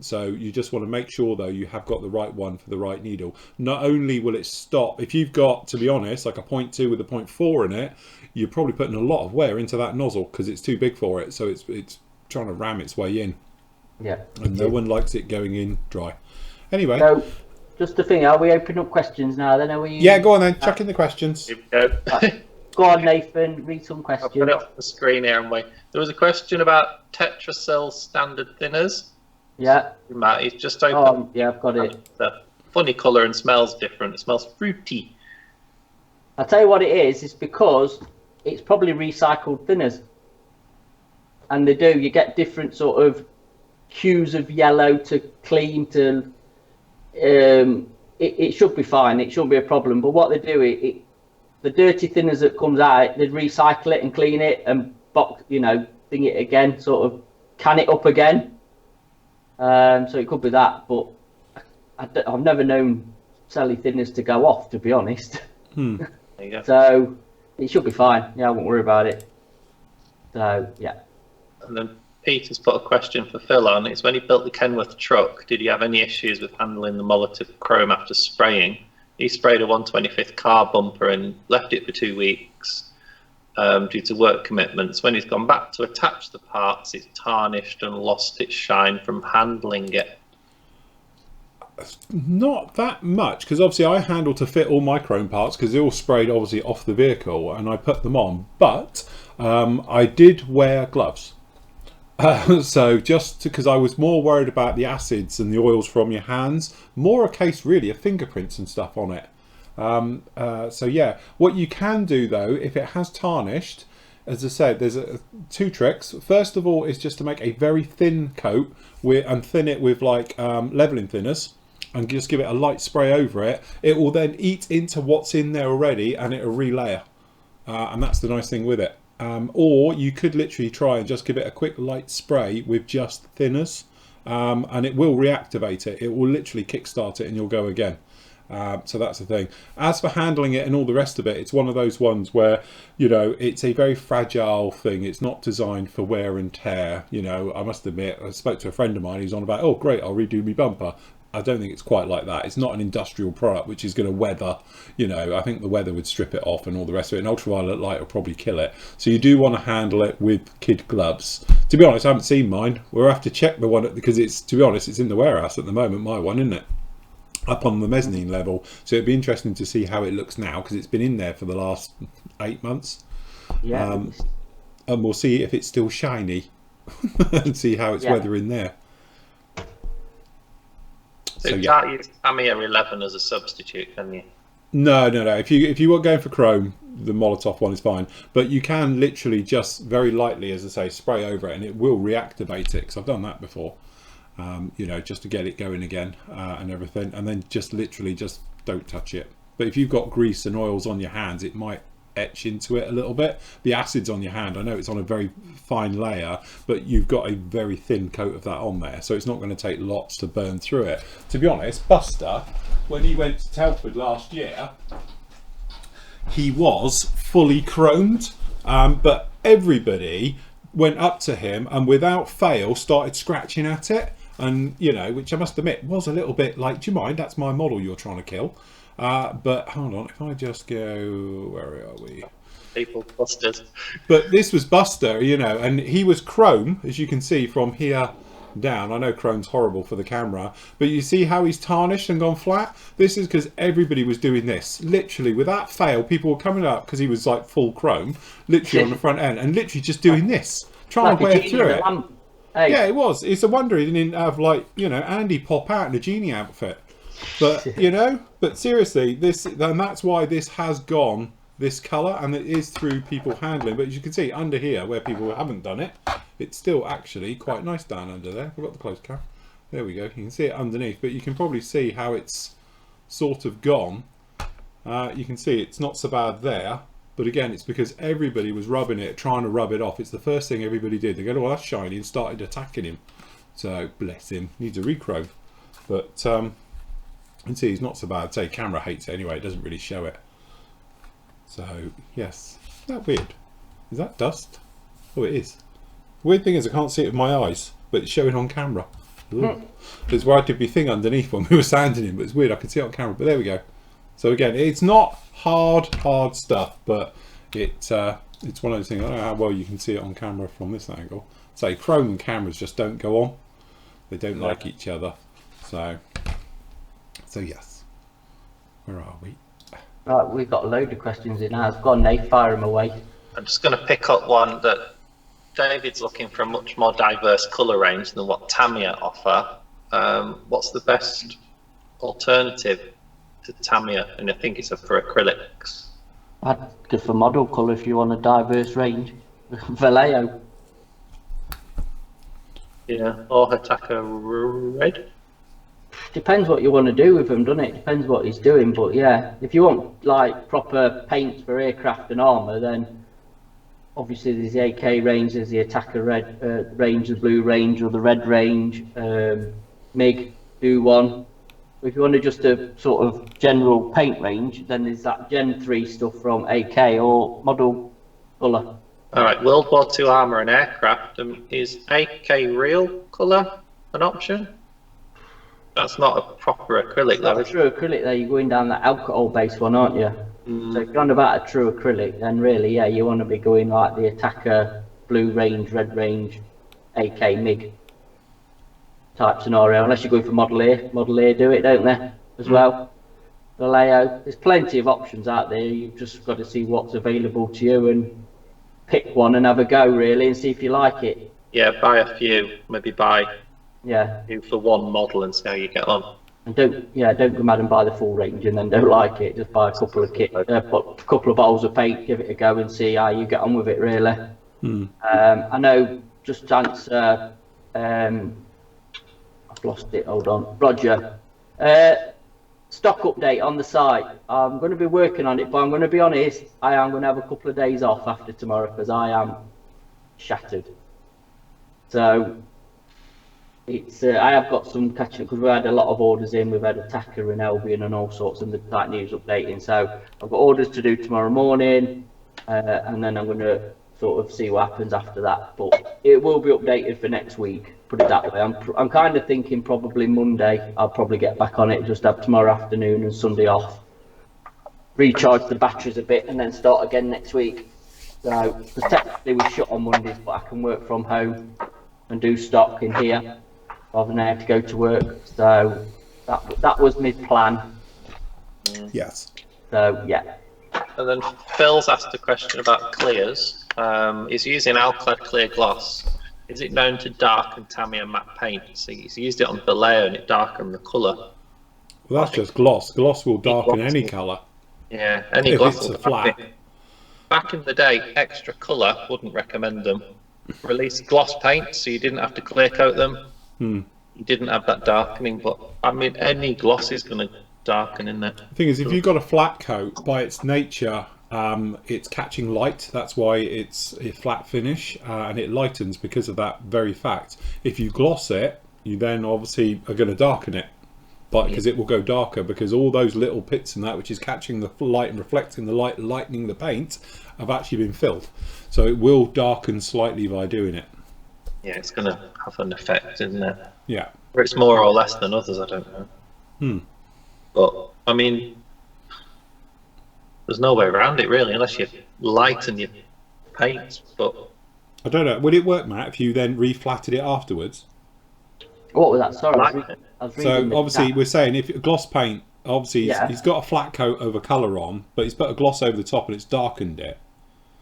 So you just want to make sure though you have got the right one for the right needle. Not only will it stop, if you've got, to be honest, like a 0.2 with a 0.4 in it, you're probably putting a lot of wear into that nozzle because it's too big for it. So it's trying to ram its way in. Yeah. And no one likes it going in dry. Anyway. So just the thing, are we opening up questions now then? Are we? Yeah, go on then. Chuck in the questions. Here we go. Go on, Nathan, read some I'll questions. put it on the screen here and wait. There was a question about Tetracell standard thinners. Yeah. Matt, he's just opened. Yeah, I've got it. It's a funny colour and smells different. It smells fruity. I'll tell you what it is. It's because it's probably recycled thinners. And they do. You get different sort of hues of yellow to clean to... it should be fine. It shouldn't be a problem. But what they do, the dirty thinners that comes out, they recycle it and clean it and thing it again, sort of can it up again. So it could be that, but I've never known celly thinners to go off, to be honest. There you go. So it should be fine. Yeah, I won't worry about it. So yeah. And then Peter's put a question for Phil on. It's when he built the Kenworth truck, did he have any issues with handling the Molotov chrome after spraying? He sprayed a 125th car bumper and left it for 2 weeks due to work commitments. When he's gone back to attach the parts, it's tarnished and lost its shine from handling it. Not that much, because obviously I handle to fit all my chrome parts because they're all sprayed obviously off the vehicle and I put them on, but I did wear gloves. So just because I was more worried about the acids and the oils from your hands, more a case really of fingerprints and stuff on it. So yeah, what you can do though, if it has tarnished, as I said, there's two tricks. First of all is just to make a very thin coat and thin it with like leveling thinners and just give it a light spray over it. It will then eat into what's in there already and it'll relayer. And that's the nice thing with it. Or you could literally try and just give it a quick light spray with just thinners and it will reactivate it. It will literally kickstart it and you'll go again. So that's the thing. As for handling it and all the rest of it, it's one of those ones where, it's a very fragile thing. It's not designed for wear and tear. I must admit, I spoke to a friend of mine who's on about, oh great, I'll redo my bumper. I don't think it's quite like that. It's not an industrial product which is going to weather. I think the weather would strip it off and all the rest of it. And ultraviolet light will probably kill it. So you do want to handle it with kid gloves. To be honest, I haven't seen mine. We'll have to check the one because to be honest, it's in the warehouse at the moment. My one, isn't it? Up on the mezzanine level. So it'd be interesting to see how it looks now because it's been in there for the last 8 months. Yeah. And we'll see if it's still shiny and see how it's weathering there. So So you yeah. can't use Tamiya 11 as a substitute, can you? No. If you were going for chrome, the Molotov one is fine. But you can literally just very lightly, as I say, spray over it, and it will reactivate it. Because I've done that before. You know, just to get it going again and everything, and then just literally just don't touch it. But if you've got grease and oils on your hands, it might etch into it a little bit. The acid's on your hand. I know it's on a very fine layer, but you've got a very thin coat of that on there, so it's not going to take lots to burn through it. To be honest, Buster, when he went to Telford last year, he was fully chromed, but everybody went up to him and without fail started scratching at it, and you know, which I must admit was a little bit like, do you mind, that's my model you're trying to kill. But hold on, if I just go, where are we? People busted. But this was Buster, you know, and he was chrome, as you can see from here down. I know chrome's horrible for the camera, but you see how he's tarnished and gone flat? This is because everybody was doing this. Literally, without fail, people were coming up because he was like full chrome, literally on the front end, and literally just doing this, trying to wear through it. Hey. Yeah, it was. It's a wonder he didn't have, like, you know, Andy pop out in a genie outfit. But, you know, but seriously, and that's why this has gone this colour, and it is through people handling. But as you can see under here, where people haven't done it, it's still actually quite nice down under there. I've got the close cam. There we go. You can see it underneath, but you can probably see how it's sort of gone. You can see it's not so bad there. But again, it's because everybody was rubbing it, trying to rub it off. It's the first thing everybody did. They go, oh, that's shiny, and started attacking him. So, bless him. Needs a rechrome. But, you can see he's not so bad. Say, camera hates it anyway. It doesn't really show it. So, yes. Isn't that weird? Is that dust? Oh, it is. The weird thing is I can't see it with my eyes, but it's showing on camera. There's where I could be thing underneath when we were sanding him, but it's weird. I can see it on camera, but there we go. So again, it's not hard stuff, but it's one of those things. I don't know how well you can see it on camera from this angle. So chrome and cameras just don't go on. They don't like each other. So yes. Where are we? Right, we've got a load of questions in ours. Go on, Nate, fire them away. I'm just going to pick up one that David's looking for a much more diverse colour range than what Tamiya offer. What's the best alternative to Tamiya? And I think it's for acrylics. I'd go for model colour if you want a diverse range. Vallejo. Yeah, or Hataka Red. Depends what you want to do with them, doesn't it? Depends what he's doing, but yeah, if you want like proper paint for aircraft and armour, then obviously there's the AK range, there's the Attacker Red range, the blue range, or the red range. MiG do one. If you want to just a sort of general paint range, then there's that Gen 3 stuff from AK or model colour. All right, World War II armour and aircraft. Is AK real colour an option? That's not a proper acrylic, though. That's a true acrylic there. You're going down that alcohol-based one, aren't you? So if you're on about a true acrylic, then really, yeah, you want to be going like the Attacker, blue range, red range, AK, MiG type scenario. Unless you're going for Model A. Model A do it, don't they, as well? Vallejo. There's plenty of options out there. You've just got to see what's available to you and pick one and have a go, really, and see if you like it. Yeah, buy a few. Maybe buy a few for one model and see how you get on. And don't go mad and buy the full range and then don't like it. Just buy a couple of couple of bottles of paint, give it a go and see how you get on with it, really. I know, just to answer, I've lost it, hold on. Roger. Stock update on the site. I'm going to be working on it, but I'm going to be honest, I am going to have a couple of days off after tomorrow because I am shattered. So it's I have got some catching up because we had a lot of orders in. We've had Attacker and Albion and all sorts of the tight news updating. So I've got orders to do tomorrow morning, and then I'm going to sort of see what happens after that. But it will be updated for next week. Put it that way. I'm kind of thinking probably Monday. I'll probably get back on it. Just have tomorrow afternoon and Sunday off. Recharge the batteries a bit and then start again next week. So technically we're shut on Mondays, but I can work from home and do stock in here rather than I have to go to work. So that was my plan. Yes. So yeah. And then Phil's asked a question about clears. He's using Alclad clear gloss. Is it known to darken Tamiya matte paint? So he's used it on Vallejo and it darkened the colour. Well, that's just gloss. Gloss will darken gloss any will- colour. Yeah, any If gloss it's will a flat. darken it. Back in the day, Extra Colour wouldn't recommend them. Released gloss paints, so you didn't have to clear coat them. You didn't have that darkening, but I mean, any gloss is going to darken in there. The thing is, if you've got a flat coat, by its nature, it's catching light. That's why it's a flat finish, and it lightens because of that very fact. If you gloss it, you then obviously are going to darken it, but because it will go darker, because all those little pits in that, which is catching the light and reflecting the light, lightening the paint, have actually been filled. So it will darken slightly by doing it. Yeah, it's going to have an effect, isn't it? Yeah. Whether it's more or less than others, I don't know. But I mean, there's no way around it really, unless you lighten your paints. But I don't know. Would it work, Matt, if you then reflatted it afterwards? What was that? Sorry, I was reading So the obviously chat. we're saying if gloss paint, obviously Yeah. he's got a flat coat of a colour on, but he's put a gloss over the top and it's darkened it.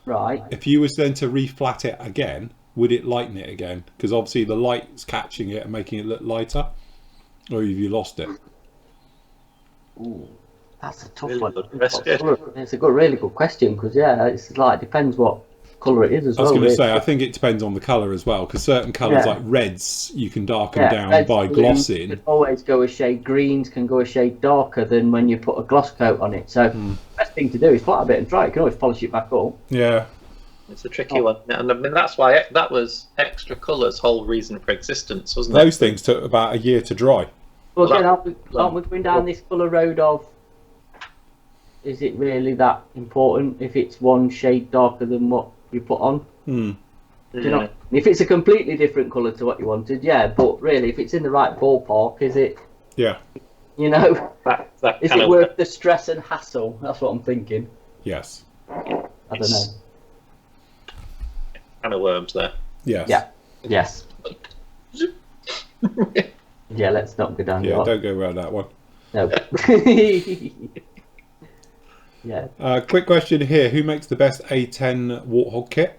Right. If you was then to reflat it again, would it lighten it again? Because obviously the light's catching it and making it look lighter. Or have you lost it? Ooh, that's a tough Really one. good question. It's a really good question because it's like depends what colour it is as I was well. going to say, really. I think it depends on the colour as well, because certain colours Yeah. like reds you can darken Yeah, down reds, by blues glossing. can always go a shade. Greens can go a shade darker than when you put a gloss coat on it. So best thing to do is flat a bit and dry. You can always polish it back up. Yeah, it's a tricky one, and I mean that's why that was Extra Colour's whole reason for existence, wasn't it? those things took about a year to dry. Well, Well, again, aren't we going down this colour road of? Is it really that important if it's one shade darker than what you put on? Do you know? If it's a completely different colour to what you wanted, yeah. But really, if it's in the right ballpark, is it? Yeah. You know, That is kind it of worth the stress and hassle? That's what I'm thinking. Yes. I don't know. kind of worms there. Yes. Yeah. Yes. Yeah. Let's not go down Yeah, that. don't go around that one. No. Yeah. Quick question here. Who makes the best A10 Warthog kit?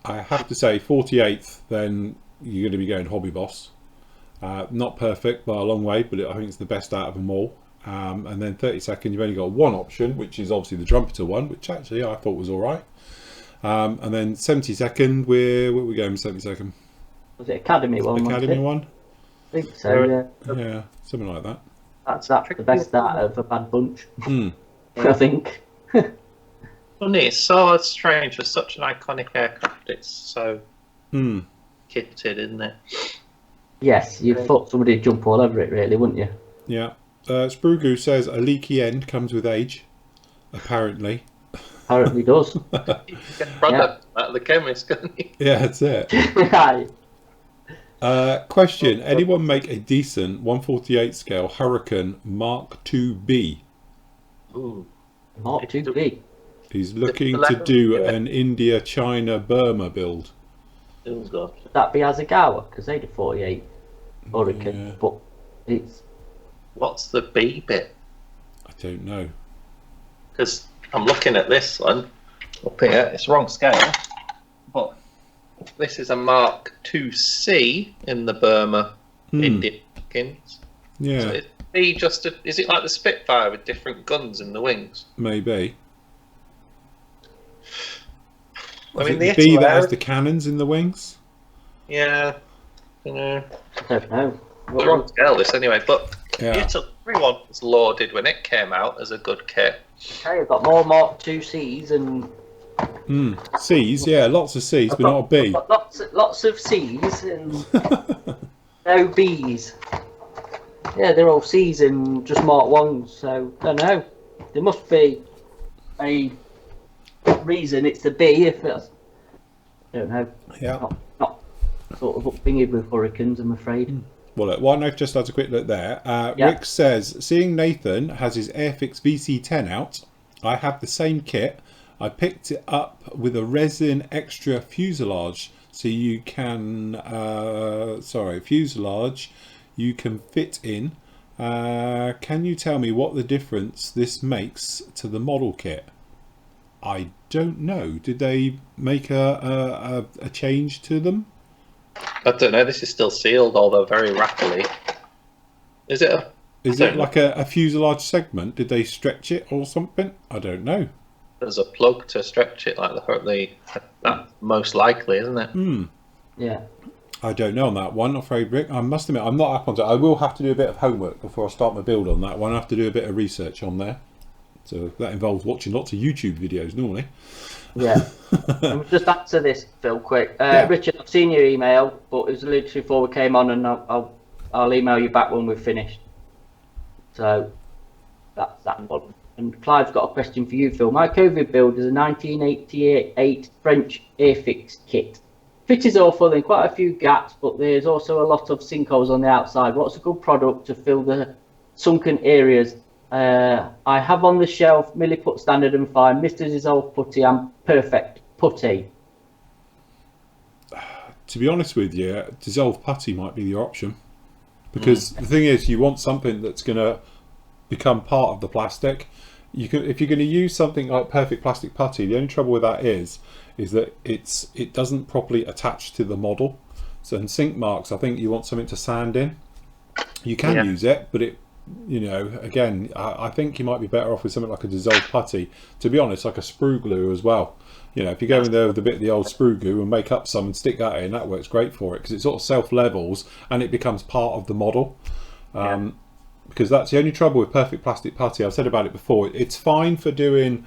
I have to say 48th, then you're going to be going Hobby Boss. Not perfect by a long way, but I think it's the best out of them all. And then 32nd, you've only got one option, which is obviously the Trumpeter one, which actually I thought was all right. And then 72nd, where we going 72nd? Was it Academy one? Academy one? I think so. Yeah. Yeah, something like that. That's the best out of a bad bunch. I think. Funny, it's so strange for such an iconic aircraft. It's so kitted, isn't it? Yes, you'd thought somebody'd jump all over it, really, wouldn't you? Yeah. Sprugoo says a leaky end comes with age, apparently. Apparently does. You can get product out of the chemist, can't you? Yeah, that's it. Right. Question: anyone make a decent 148 scale Hurricane Mark IIB? Ooh. Mark 2B. He's looking to do an India, China, Burma build. Oh god. Would that be Asagawa? Because they did 48 Hurricane. Yeah. But it's. What's the B bit? I don't know. Because I'm looking at this one up here. It's wrong scale, but this is a Mark 2C in the Burma Indian Kings. Yeah, So is B just is it like the Spitfire with different guns in the wings? maybe. I mean, Is the it B that Italy- has the cannons in the wings? Yeah, you know, I don't know. the wrong scale this anyway. But Yeah. everyone was lauded when it came out as a good kit. Okay, I've got more Mark 2Cs and. C's, yeah, lots of C's, but not a B. Got lots of C's and no B's. Yeah, they're all C's and just Mark 1s, so I don't know. There must be a reason it's the B if it's. I don't know. Yeah. Not sort of upbringing with Hurricanes, I'm afraid. Well, look, while I've just had a quick look there, Yeah. Rick says, seeing Nathan has his Airfix VC10 out, I have the same kit. I picked it up with a resin extra fuselage, so you can, fuselage you can fit in. Can you tell me what the difference this makes to the model kit? I don't know. Did they make a change to them? I don't know. This is still sealed, although very rapidly. Is it? Is it like a fuselage segment? Did they stretch it or something? I don't know. There's a plug to stretch it, like that's most likely, isn't it? Yeah. I don't know on that one, I'm afraid, Rick. I must admit, I'm not up on it. I will have to do a bit of homework before I start my build on that one. I have to do a bit of research on there. So that involves watching lots of YouTube videos normally. Yeah. Just answer this, Phil, quick. Richard, I've seen your email, but it was literally before we came on, and I'll email you back when we've finished. So that's that one. And Clive's got a question for you, Phil. My COVID build is a 1988 French Airfix kit. Fit is awful in quite a few gaps, but there's also a lot of sinkholes on the outside. What's a good product to fill the sunken areas? I have on the shelf Milliput Standard and Fine, Mr. Dissolve Putty and Perfect Putty. To be honest with you, Dissolve Putty might be your option. Because the thing is, you want something that's going to become part of the plastic. If you're going to use something like Perfect Plastic Putty, the only trouble with that is that it doesn't properly attach to the model. So in sink marks, I think you want something to sand in. You can use it, but again, I think you might be better off with something like a Dissolve Putty. To be honest, like a sprue glue as well. If you go in there with a bit of the old sprue glue and make up some and stick that in, that works great for it because it sort of self-levels and it becomes part of the model. Because that's the only trouble with Perfect Plastic Putty. I've said about it before. It's fine for doing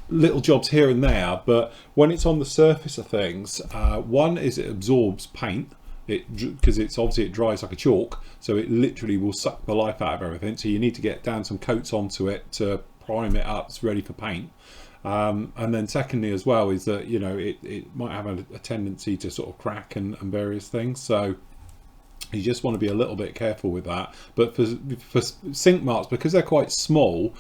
little jobs here and there, but when it's on the surface of things, one is it absorbs paint. Because it dries like a chalk, so it literally will suck the life out of everything. So you need to get down some coats onto it to prime it up. It's ready for paint. And then secondly as well is that it might have a tendency to sort of crack and various things. So you just want to be a little bit careful with that. But for sink marks, because they're quite small,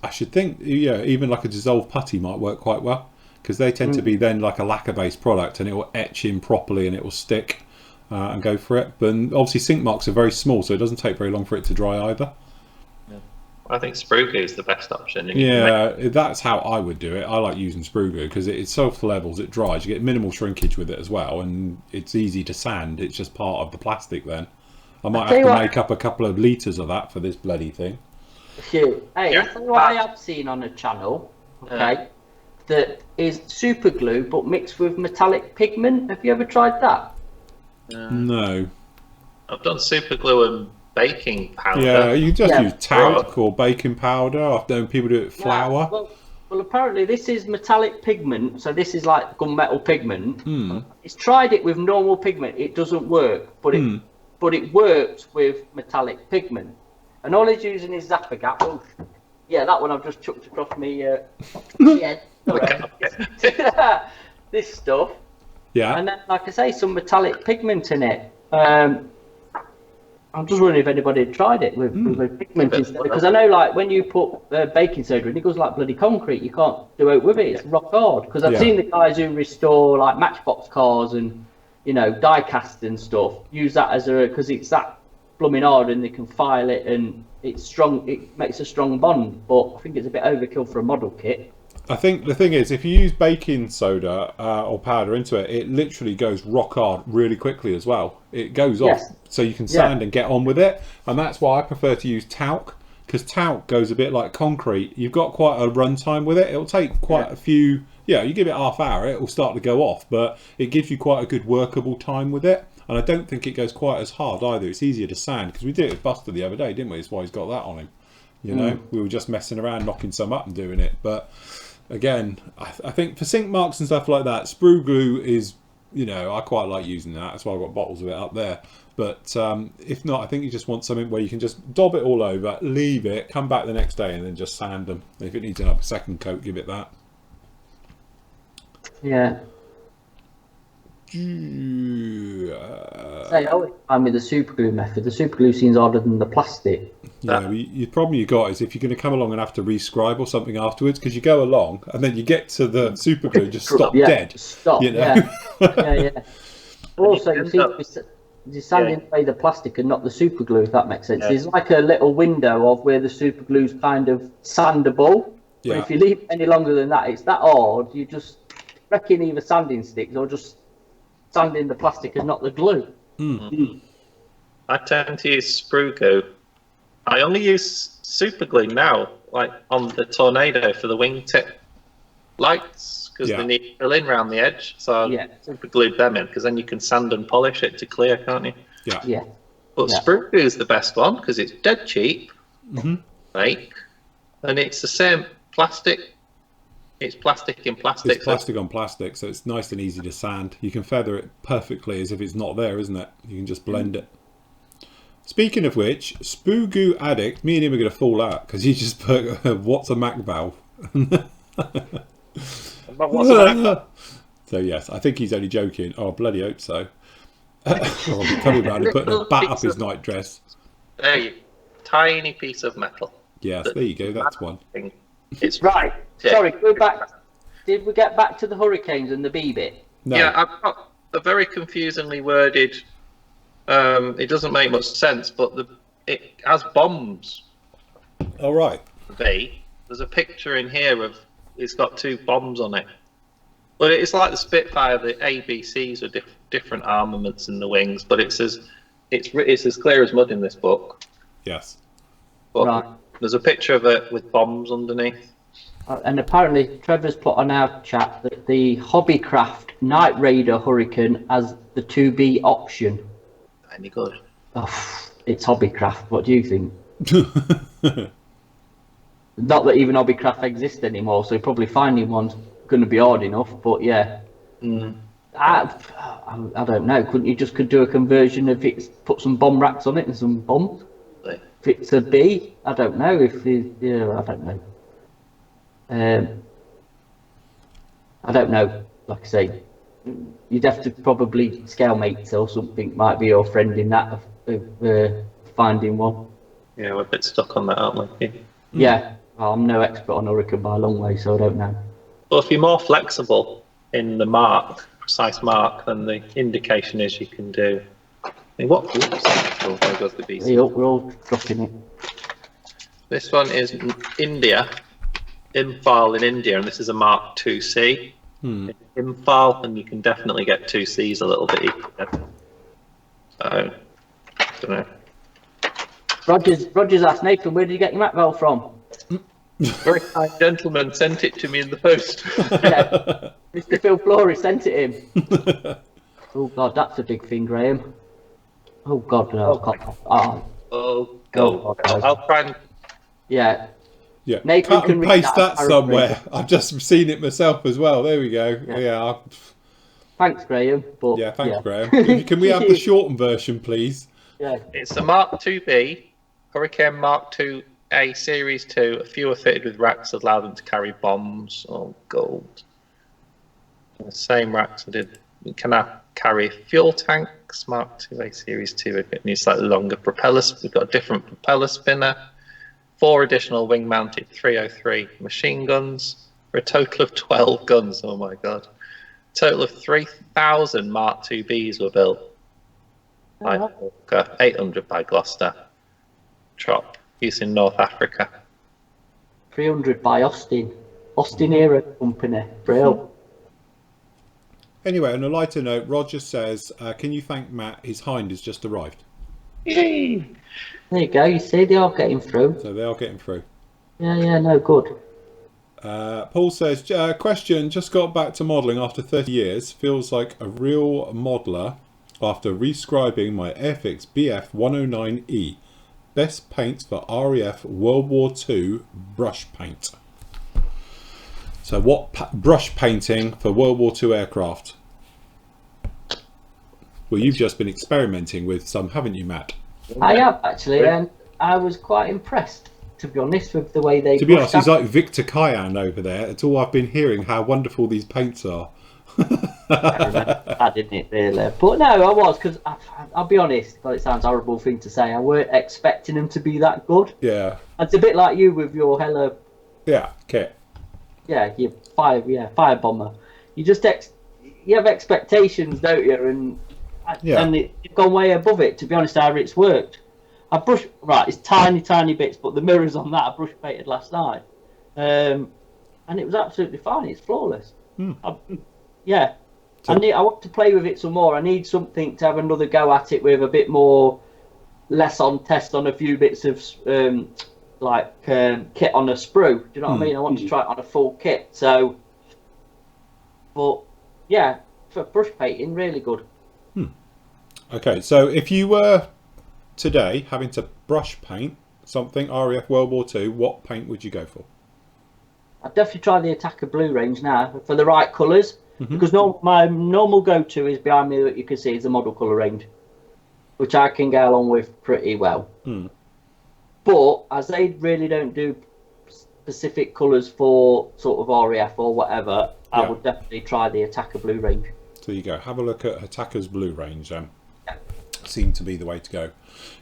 I should think even like a Dissolve Putty might work quite well, because they tend to be then like a lacquer based product and it will etch in properly and it will stick. And go for it. But obviously sink marks are very small, so it doesn't take very long for it to dry either. I think sprue glue is the best option. That's how I would do it. I like using sprue glue because it self-levels, it dries, you get minimal shrinkage with it as well, and it's easy to sand. It's just part of the plastic then. I might have to make up a couple of litres of that for this bloody thing. Hey, I think what I have seen on a channel, that is super glue but mixed with metallic pigment. Have you ever tried that? No. I've done super glue and baking powder. Yeah, you just use talc or baking powder. I've known people do it with flour. Well, apparently this is metallic pigment, so this is like gunmetal pigment. It's tried it with normal pigment, it doesn't work, but it works with metallic pigment. And all he's using is Zappa Gap. Oh, yeah, that one I've just chucked across me. This stuff. Yeah. And then, like I say, some metallic pigment in it. I'm just wondering if anybody had tried it with pigment instead. Because I know, like, when you put baking soda in, it goes like bloody concrete. You can't do it with it. It's rock hard. Because I've seen the guys who restore, like, Matchbox cars and, die cast and stuff, use that as because it's that blooming hard and they can file it and it's strong. It makes a strong bond. But I think it's a bit overkill for a model kit. I think the thing is, if you use baking soda or powder into it, it literally goes rock hard really quickly as well. It goes off, so you can sand and get on with it. And that's why I prefer to use talc, because talc goes a bit like concrete. You've got quite a run time with it. It'll take quite a few, you give it half hour, it will start to go off, but it gives you quite a good workable time with it. And I don't think it goes quite as hard either. It's easier to sand, because we did it with Buster the other day, didn't we? That's why he's got that on him. We were just messing around, knocking some up and doing it. But again, I think for sink marks and stuff like that, sprue glue is, I quite like using that. That's why I've got bottles of it up there. But if not, I think you just want something where you can just dob it all over, leave it, come back the next day and then just sand them. If it needs a second coat, give it that. Yeah. I always find with the super glue method, the super glue seems harder than the plastic. Yeah, the problem you got is if you're going to come along and have to rescribe or something afterwards, because you go along and then you get to the super glue, just stop dead. Stop. Also, you see, you're sanding away the plastic and not the super glue, if that makes sense. There's like a little window of where the super glue's kind of sandable. But if you leave it any longer than that, it's that hard. You just reckon either sanding sticks or just sanding the plastic and not the glue. I tend to use sprue glue. I only use super glue now, like on the Tornado for the wingtip lights, because they need to fill in around the edge. So I super glued them in, because then you can sand and polish it to clear, can't you? Yeah. But sprue glue is the best one because it's dead cheap, make, and it's the same plastic. It's plastic in plastic. It's plastic on plastic, so it's nice and easy to sand. You can feather it perfectly as if it's not there, isn't it? You can just blend it. Speaking of which, Spoogoo Addict, me and him are going to fall out because he just put what's a Mac valve. So yes, I think he's only joking. Oh, bloody hope so. I'll be coming around and putting a bat up his nightdress. There you go. Tiny piece of metal. Yes, there you go. That's one. It's right. Sorry, go back. Did we get back to the hurricanes and the B bit? No. Yeah, I've got a very confusingly worded. It doesn't make much sense, but it has bombs. All right. There's a picture in here of it's got 2 bombs on it. But it's like the Spitfire. The ABCs are different armaments in the wings, but it's as clear as mud in this book. Yes. But there's a picture of it with bombs underneath. And apparently, Trevor's put on our chat that the Hobbycraft Night Raider Hurricane has the 2B option. Any good? Oh, it's Hobbycraft. What do you think? Not that even Hobbycraft exists anymore, so probably finding one's going to be hard enough. But yeah, I don't know. Couldn't you could do a conversion if it's put some bomb racks on it and some bombs? Right. If it's a B, I don't know. I don't know. I don't know. Like I say, you'd have to probably scale mates or something. Might be your friend in that of finding one. Yeah, we're a bit stuck on that, aren't we? Yeah, well, I'm no expert on Hurricane by a long way, so I don't know. Well, if you're more flexible in the precise mark, then the indication is you can do. What? Oops, oh, there goes the beast. We're all dropping it. This one is India, Imphal in India, and this is a Mark 2C. Imphal, and you can definitely get 2Cs a little bit easier. So, I don't know. Rogers asked Nathan, where did you get your Mac valve from? Very kind gentleman sent it to me in the post. Yeah, Mr. Phil Flory sent it him. Oh God, that's a big thing, Graham. Oh God, no. Oh God. I'll try and. Yeah. Yeah. Nathan Cut and paste that somewhere. I've just seen it myself as well. There we go. Yeah. Thanks, Graham. But, yeah, thanks, Graham. Can we have the shortened version, please? Yeah. It's a Mark 2B, Hurricane Mark 2A Series 2. A few are fitted with racks that allow them to carry bombs. Oh, gold. The same racks that can now carry fuel tanks. Mark 2A Series 2. It needs slightly longer propellers. We've got a different propeller spinner. 4 additional wing-mounted 303 machine guns for a total of 12 guns. Oh my God. A total of 3,000 Mark 2Bs were built. By Hawker, 800 by Gloucester. Trop, used in North Africa. 300 by Austin Era Company. Brill. Anyway, on a lighter note, Roger says, can you thank Matt? His hind has just arrived. Yay. There you go. You see, they are getting through. So they are getting through. Yeah, no, good. Paul says, question, just got back to modelling after 30 years. Feels like a real modeller after rescribing my Airfix BF 109E. Best paints for RAF World War II brush paint. So what brush painting for World War II aircraft? Well, you've just been experimenting with some, haven't you, Matt? I have, actually, and I was quite impressed, to be honest, with the way they... To be honest, he's like Victor Kayan over there. It's all I've been hearing, how wonderful these paints are. I didn't really. But no, I was, because I'll be honest, but it sounds a horrible thing to say, I weren't expecting them to be that good. Yeah. It's a bit like you with your Hella... Yeah, kit. Yeah, your fire bomber. You just you have expectations, don't you? And it's gone way above it. To be honest, how it's worked. It's tiny bits, but the mirrors on that I brush painted last night, and it was absolutely fine. It's flawless. Yeah. I want to play with it some more. I need something to have another go at it with, a bit more, less on test on a few bits of kit on a sprue. Do you know what I mean? I want to try it on a full kit. So, but yeah, for brush painting, really good. Okay, so if you were today having to brush paint something RAF World War II, what paint would you go for? I'd definitely try the Attacker Blue range now for the right colours, because my normal go-to is behind me that you can see is the model colour range, which I can get along with pretty well. But as they really don't do specific colours for sort of RAF or whatever, I would definitely try the Attacker Blue range. So you go, have a look at Attacker's Blue range then. Seem to be the way to go.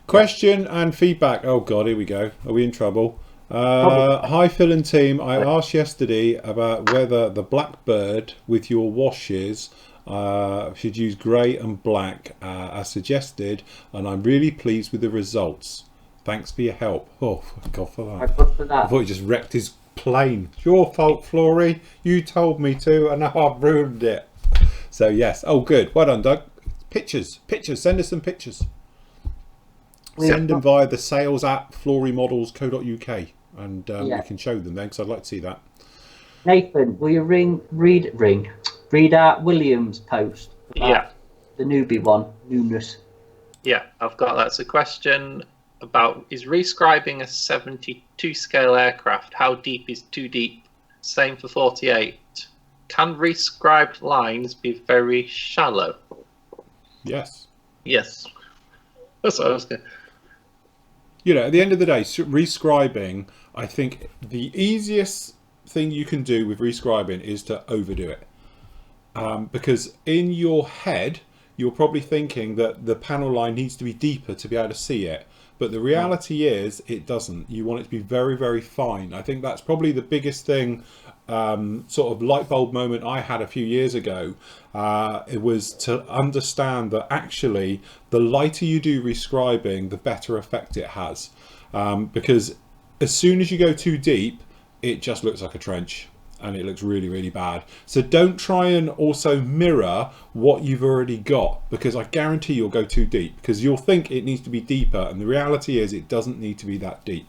Question and feedback. Oh God, here we go. Are we in trouble? Hi Phil and team. I asked yesterday about whether the Blackbird with your washes should use grey and black as suggested, and I'm really pleased with the results. Thanks for your help. Oh God for that. I thought he just wrecked his plane. It's your fault, Flory. You told me to, and now I've ruined it. So yes. Oh good. Well done, Doug. Pictures. Send us some pictures. Send them via the sales app florymodels.co.uk, and we can show them then, because I'd like to see that. Nathan, will you read out William's post? The newbie one, newness. Yeah, I've got that's a question about, is rescribing a 72 scale aircraft, how deep is too deep? Same for 48. Can rescribed lines be very shallow? Yes. That's what I was going to... You know, at the end of the day, rescribing, I think the easiest thing you can do with rescribing is to overdo it. Because in your head, you're probably thinking that the panel line needs to be deeper to be able to see it. But the reality is it doesn't. You want it to be very, very fine. I think that's probably the biggest thing, sort of light bulb moment I had a few years ago. It was to understand that actually the lighter you do rescribing, the better effect it has. Because as soon as you go too deep, it just looks like a trench. And it looks really, really bad. So don't try and also mirror what you've already got, because I guarantee you'll go too deep, because you'll think it needs to be deeper, and the reality is it doesn't need to be that deep,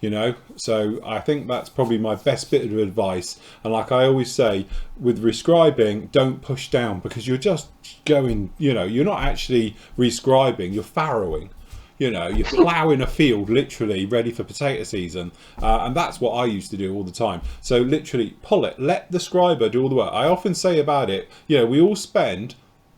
you know. So I think that's probably my best bit of advice. And like I always say, with rescribing, don't push down, because you're just going, you know, you're not actually rescribing, you're farrowing. You know, you're ploughing a field literally ready for potato season, and that's what I used to do all the time. So literally pull it, let the scriber do all the work. I often say about it, you know, we all spend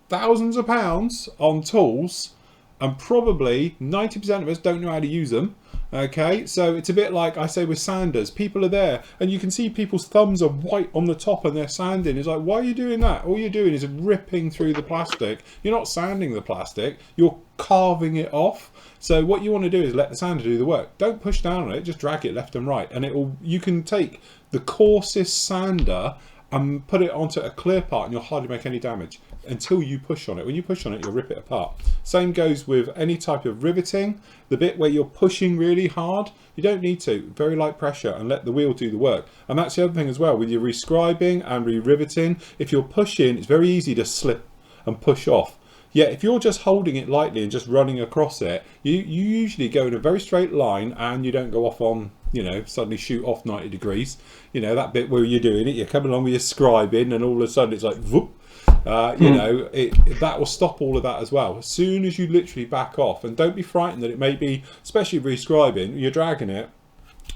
thousands of pounds on tools, and probably 90% of us don't know how to use them. Okay, so it's a bit like I say with sanders. People are there and you can see people's thumbs are white on the top and they're sanding. It's like, why are you doing that? All you're doing is ripping through the plastic. You're not sanding the plastic, you're carving it off. So what you want to do is let the sander do the work. Don't push down on it, just drag it left and right, and you can take the coarsest sander and put it onto a clear part and you'll hardly make any damage until you push on it. When you push on it, you'll rip it apart. Same goes with any type of riveting. The bit where you're pushing really hard, you don't need to. Very light pressure and let the wheel do the work. And that's the other thing as well with your rescribing and re-riveting. If you're pushing, it's very easy to slip and push off. Yet if you're just holding it lightly and just running across it, you usually go in a very straight line and you don't go off on, you know, suddenly shoot off 90 degrees. You know, that bit where you're doing it, you're coming along with your scribing and all of a sudden it's like, whoop. You know, that will stop all of that as well. As soon as you literally back off, and don't be frightened that it may be, especially rescribing, you're dragging it,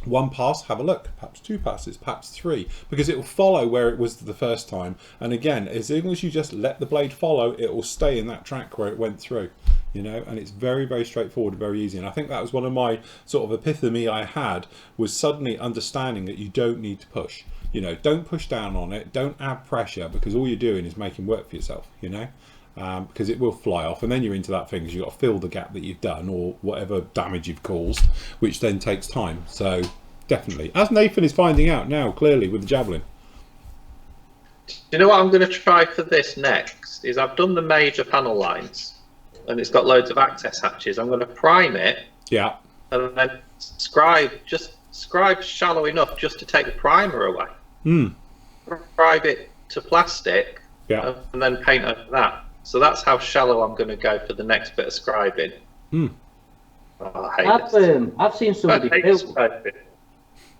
one pass, have a look, perhaps two passes, perhaps three, because it will follow where it was the first time. And again, as long as you just let the blade follow, it will stay in that track where it went through, you know. And it's very, very straightforward and very easy. And I think that was one of my sort of epiphany I had, was suddenly understanding that you don't need to push. You know, don't push down on it, don't add pressure, because all you're doing is making work for yourself, you know. Because it will fly off, and then you're into that thing because you've got to fill the gap that you've done or whatever damage you've caused, which then takes time. So definitely, as Nathan is finding out now clearly with the javelin. Do you know what I'm going to try for this next? Is I've done the major panel lines and it's got loads of access hatches. I'm going to prime it, yeah, and then scribe shallow enough just to take the primer away. Scribe it to plastic. Yeah. and then paint over that. So that's how shallow I'm going to go for the next bit of scribing. Hmm. Oh, I hate this. I've seen somebody I hate scribing.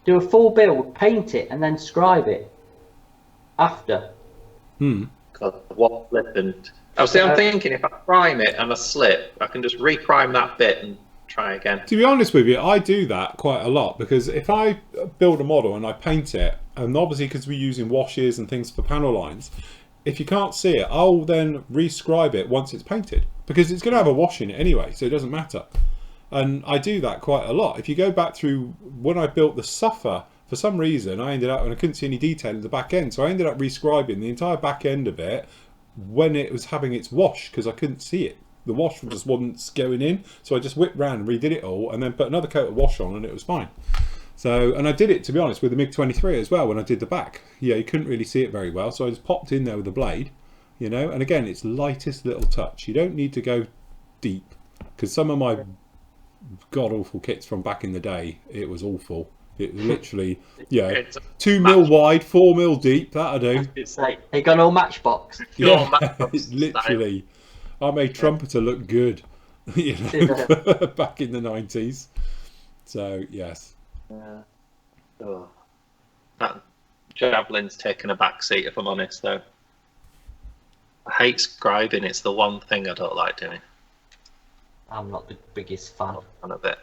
do a full build, paint it, and then scribe it after. Hmm. God, what flippant. I'm thinking if I prime it and I slip, I can just reprime that bit and try again. To be honest with you, I do that quite a lot, because if I build a model and I paint it, and obviously because we're using washes and things for panel lines, if you can't see it, I'll then rescribe it once it's painted, because it's going to have a wash in it anyway, so it doesn't matter. And I do that quite a lot. If you go back through when I built the suffer, for some reason I ended up, and I couldn't see any detail in the back end, so I ended up rescribing the entire back end of it when it was having its wash, because I couldn't see it. The wash just wasn't going in, so I just whipped round and redid it all, and then put another coat of wash on, and it was fine. So, and I did it, to be honest, with the MiG-23 as well when I did the back. Yeah, you couldn't really see it very well, so I just popped in there with the blade, you know. And again, it's lightest little touch. You don't need to go deep, because some of my god-awful kits from back in the day, it was awful. It was literally, yeah, 2 mil wide, 4 mil deep. That'll do. It's like they got no matchbox. Yeah, it's literally. I made Trumpeter look good, you know, back in the 90s. So yes. Yeah. Oh. That Javelin's taken a back seat, if I'm honest, though. I hate scribing. It's the one thing I don't like doing. I'm not the biggest fan of it.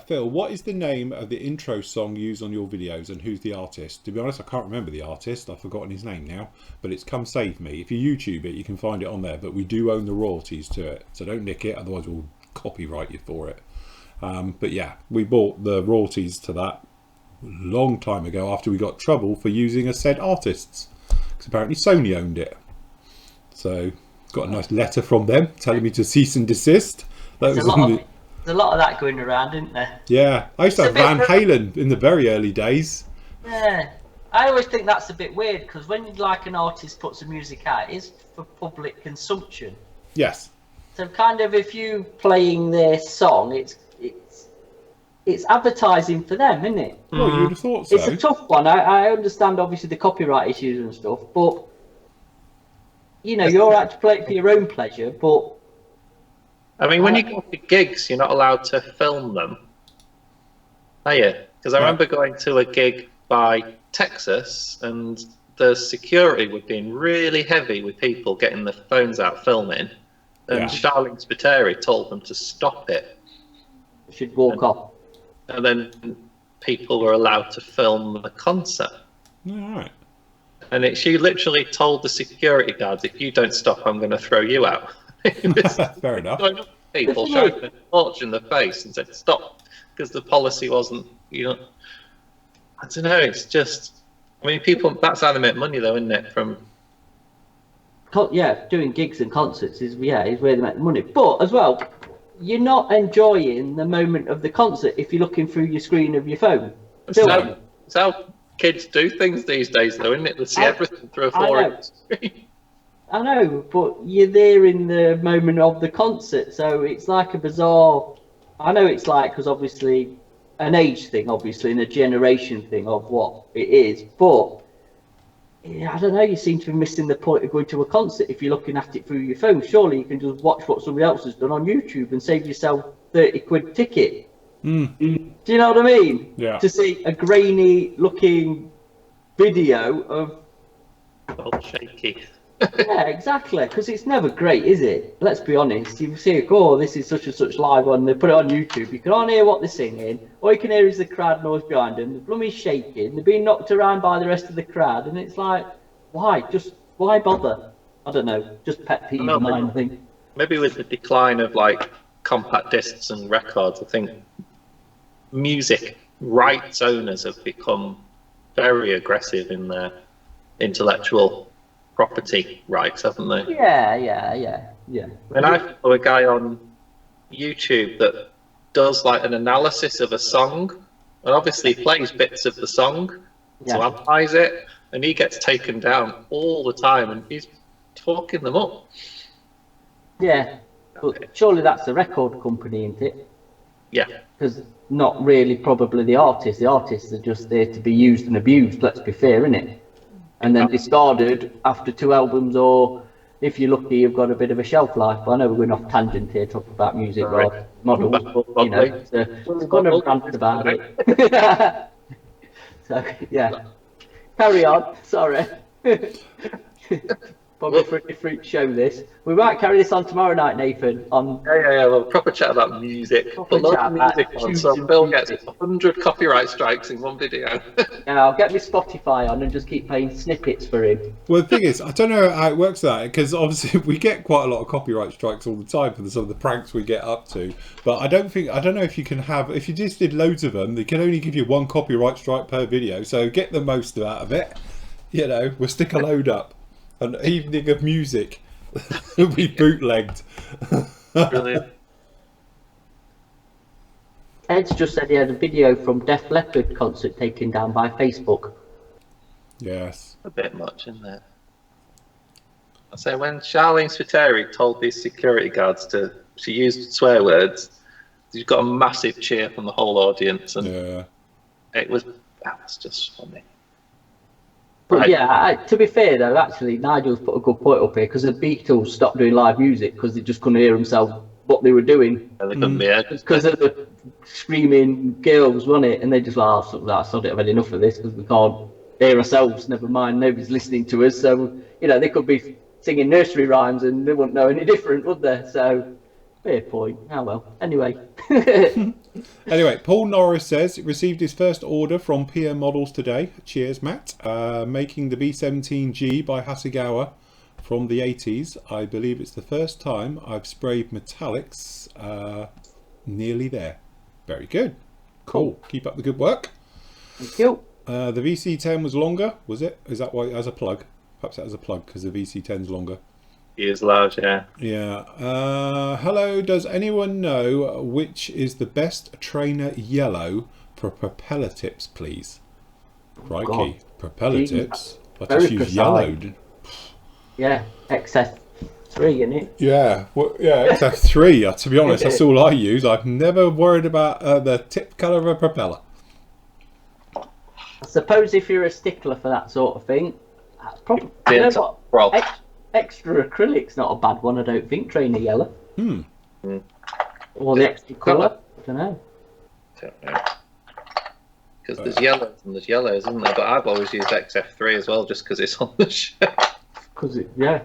Phil, what is the name of the intro song used on your videos, and who's the artist? To be honest, I can't remember the artist. I've forgotten his name now, but it's Come Save Me. If you YouTube it, you can find it on there, but we do own the royalties to it, so don't nick it, otherwise we'll copyright you for it. But yeah, we bought the royalties to that a long time ago after we got trouble for using a said artists, because apparently Sony owned it. So got a nice letter from them telling me to cease and desist. That There's was a lot of that going around, isn't there? Yeah, I used to have Van Halen in the very early days. Yeah, I always think that's a bit weird, because when like an artist puts a music out, it's for public consumption. Yes. So kind of if you playing their song, it's advertising for them, isn't it? Well, you would have thought so. It's a tough one. I understand obviously the copyright issues and stuff, but you know, you're all right to play it for your own pleasure, but I mean, when you go to gigs, you're not allowed to film them, are you? Because I remember going to a gig by Texas, and the security were being really heavy with people getting their phones out filming, and Charlene Spiteri told them to stop it. You should walk off. And then people were allowed to film the concert. All right. And she literally told the security guards, if you don't stop, I'm going to throw you out. Fair enough. People showed a torch in the face and said, stop, because the policy wasn't, you know, I don't know, it's just, I mean, people, that's how they make money though, isn't it? From yeah, doing gigs and concerts is where they make money. But as well, you're not enjoying the moment of the concert if you're looking through your screen of your phone. It's how kids do things these days though, isn't it? They see everything through a 4-inch screen. I know, but you're there in the moment of the concert, so it's like a bizarre. I know it's like, because obviously an age thing, obviously, and a generation thing of what it is, but yeah, I don't know. You seem to be missing the point of going to a concert if you're looking at it through your phone. Surely you can just watch what somebody else has done on YouTube and save yourself 30 quid ticket. Do you know what I mean? Yeah. To see a grainy looking video of. All shaky. Yeah, exactly, because it's never great, is it? Let's be honest. You see, this is such and such live on. They put it on YouTube. You can only hear what they're singing. All you can hear is the crowd noise behind them. The bloomy's shaking. They're being knocked around by the rest of the crowd, and it's like, why? Just why bother? I don't know. Just pet peeve of mine, I think. Maybe with the decline of like compact discs and records, I think music rights owners have become very aggressive in their intellectual property rights, haven't they? Yeah. And I follow a guy on YouTube that does like an analysis of a song, and obviously plays bits of the song to analyze it, and he gets taken down all the time, and he's talking them up. Yeah, but surely that's the record company, isn't it? Yeah. Because not really probably the artist. The artists are just there to be used and abused, let's be fair, innit? And then discarded after 2 albums, or if you're lucky, you've got a bit of a shelf life. I know we're going off tangent here, talking about music models, but you know, it's going to rant about it. So, yeah. Carry on, sorry. Probably for a different show, this. We might carry this on tomorrow night, Nathan. Yeah. Well, proper chat about music. Put loads of music on, so Phil gets 100 copyright strikes in one video. Yeah, I'll get my Spotify on and just keep playing snippets for him. Well, the thing is, I don't know how it works that, because obviously we get quite a lot of copyright strikes all the time for some of the pranks we get up to. But I don't know if you can have, if you just did loads of them, they can only give you 1 copyright strike per video. So get the most out of it. You know, we'll stick a load up. An evening of music we bootlegged. Brilliant. Ed's just said he had a video from Def Leppard concert taken down by Facebook. Yes. A bit much, isn't there? I say, when Charlene Spiteri told these security guards she used swear words, you got a massive cheer from the whole audience, and that was just funny. But yeah, to be fair though, actually, Nigel's put a good point up here, because the Beatles stopped doing live music because they just couldn't hear themselves what they were doing. And they couldn't hear. Because of the screaming girls, wasn't it? And they just like, I sort of had enough of this because we can't hear ourselves, never mind, nobody's listening to us. So, you know, they could be singing nursery rhymes and they wouldn't know any different, would they? So, fair point. Oh well. Anyway. Anyway, Paul Norris says received his first order from PM Models today. Cheers, Matt. Making the B17G by Hasegawa from the 80s. I believe it's the first time I've sprayed metallics. Nearly there. Very good. Cool. Keep up the good work. Thank you. The VC10 was longer, was it? Is that why, as a plug? Perhaps that as a plug because the VC10's longer. He is large, yeah. Yeah. Hello, does anyone know which is the best trainer yellow for propeller tips, please? Crikey. Propeller tips? I just use yellow. Yeah, XF3, isn't it? Yeah, well, yeah, XF3. To be honest, that's all I use. I've never worried about the tip colour of a propeller. I suppose if you're a stickler for that sort of thing, that's probably... You know what? Extra acrylic's not a bad one, I don't think. Trainer yellow. Or the extra colour. I don't know. Because there's yellows and there's yellows, isn't there? But I've always used XF3 as well, just because it's on the shelf. Yeah.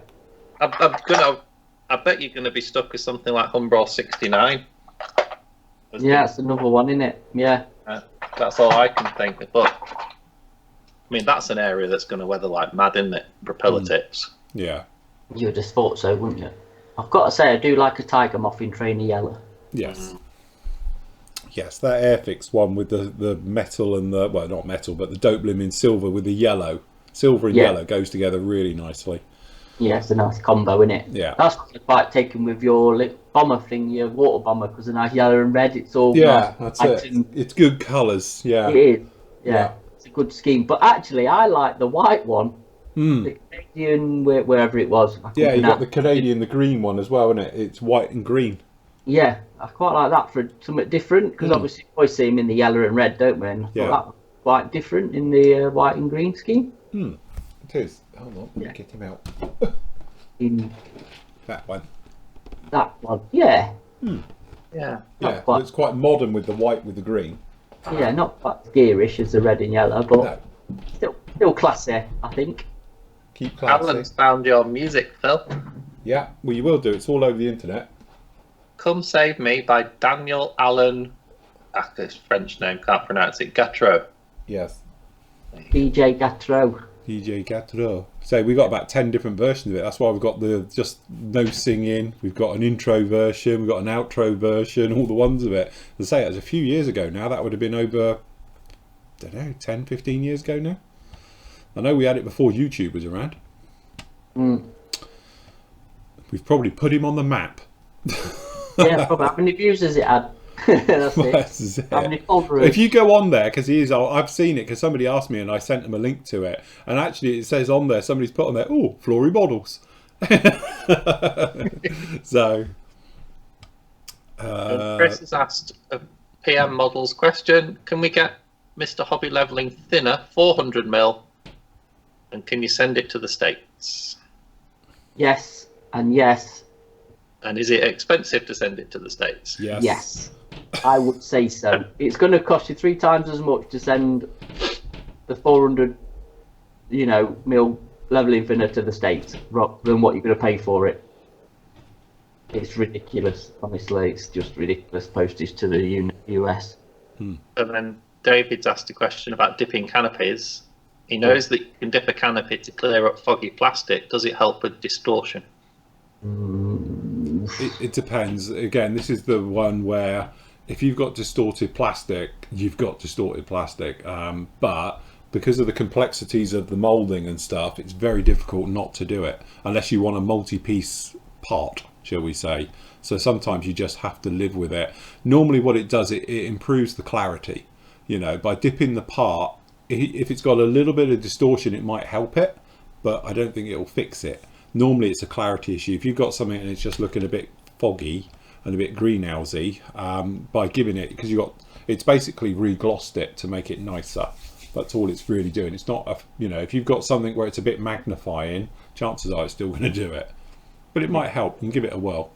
I bet you're gonna be stuck with something like Humbrol 69. Yeah, that's another one, isn't it? Yeah. That's all I can think of. But I mean, that's an area that's going to weather like mad, isn't it? Propeller tips. Yeah. You would have thought so, wouldn't you? I've got to say, I do like a Tiger Moth in trainer yellow. Yes. Yes, that Airfix one with the metal and the, well, not metal, but the dope limb in silver with the yellow. Silver and yellow goes together really nicely. Yeah, it's a nice combo, isn't it? Yeah. That's quite taken with your bomber thing, your water bomber, because it's nice yellow and red. It's all that's it. It's good colours. Yeah. It is. Yeah. It's a good scheme. But actually, I like the white one. The Canadian, wherever it was. Yeah, you got the Canadian, the green one as well, isn't it? It's white and green. Yeah, I quite like that for something different, because obviously we always see them in the yellow and red, don't we? And I thought that was quite different in the white and green scheme. It is. Hold on, let me get him out. In that one. That one, yeah. Yeah. Yeah, it's quite modern with the white with the green. Yeah, not quite gearish as the red and yellow, but still classy, I think. Keep classy. Alan's found your music, Phil. Yeah, well, you will do. It's all over the internet. Come Save Me by Daniel Allen. His French name, can't pronounce it. Gatreau. Yes. DJ Gatreau. DJ Gatreau. So we got about 10 different versions of it. That's why we've got the just no singing. We've got an intro version. We've got an outro version. All the ones of it. As I say, it was a few years ago now. That would have been over, I don't know, 10, 15 years ago now. I know we had it before YouTube was around. We've probably put him on the map. Yeah, probably. How many views has it had? That's it. How many followers? If you go on there, because I've seen it, because somebody asked me and I sent them a link to it, and actually it says on there, somebody's put on there, oh, Flory models. So Chris has asked, PM Models question. Can we get Mr. Hobby Leveling thinner, 400mm, and can you send it to the States? Yes, and yes. And is it expensive to send it to the States? Yes. Yes. I would say so. It's going to cost you 3 times as much to send the 400, mil leveling thinner to the States than what you're going to pay for it. It's ridiculous, honestly. It's just ridiculous postage to the US. And then David's asked a question about dipping canopies. He knows that you can dip a canopy to clear up foggy plastic. Does it help with distortion? It depends. Again, this is the one where if you've got distorted plastic, you've got distorted plastic. But because of the complexities of the moulding and stuff, it's very difficult not to do it unless you want a multi-piece part, shall we say. So sometimes you just have to live with it. Normally what it does, it improves the clarity. By dipping the part, if it's got a little bit of distortion, it might help it, but I don't think it'll fix it. Normally it's a clarity issue. If you've got something and it's just looking a bit foggy and a bit greenhousey, by giving it, because it's basically re-glossed it to make it nicer. That's all it's really doing. It's not if you've got something where it's a bit magnifying, chances are it's still going to do it. But it might help. You can give it a whirl.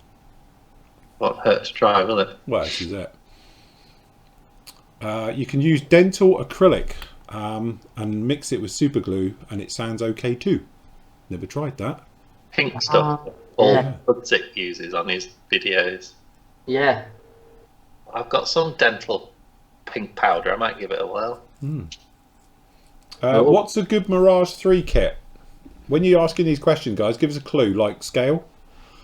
What hurts try, will it? Well, this is it. You can use dental acrylic and mix it with super glue, and it sounds okay too. Never tried that. Pink stuff. Paul Budzik uses on his videos. Yeah. I've got some dental pink powder. I might give it a whirl. What's a good Mirage 3 kit? When you're asking these questions, guys, give us a clue, like scale.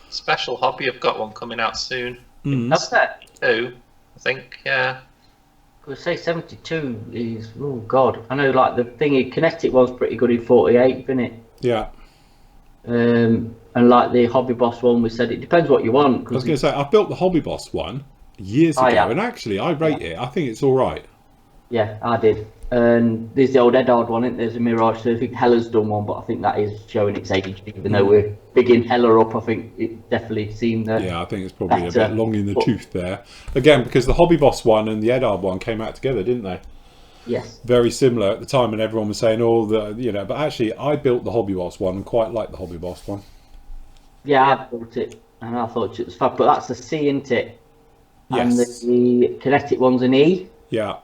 Special Hobby have got one coming out soon. That's that. 2, I think, yeah. I would say 72 is, oh God. I know, like, the thingy kinetic one's pretty good in 48, isn't it? Yeah. And like the Hobby Boss one, we said it depends what you want. I was going to say, I built the Hobby Boss one years ago, and actually I rate it. I think it's all right. Yeah, I did. And there's the old Eddard one, isn't there? There's a Mirage. So I think Hella's done one, but I think that is showing its age. Even though we're bigging Hella up, I think it definitely seemed yeah, I think it's probably a bit long in the tooth there. Again, because the Hobby Boss one and the Eddard one came out together, didn't they? Yes. Very similar at the time, and everyone was saying, but actually I built the Hobby Boss one and quite like the Hobby Boss one. Yeah, I built it, and I thought it was fab, but that's a C, isn't it? Yes. And the kinetic one's an E. Yeah.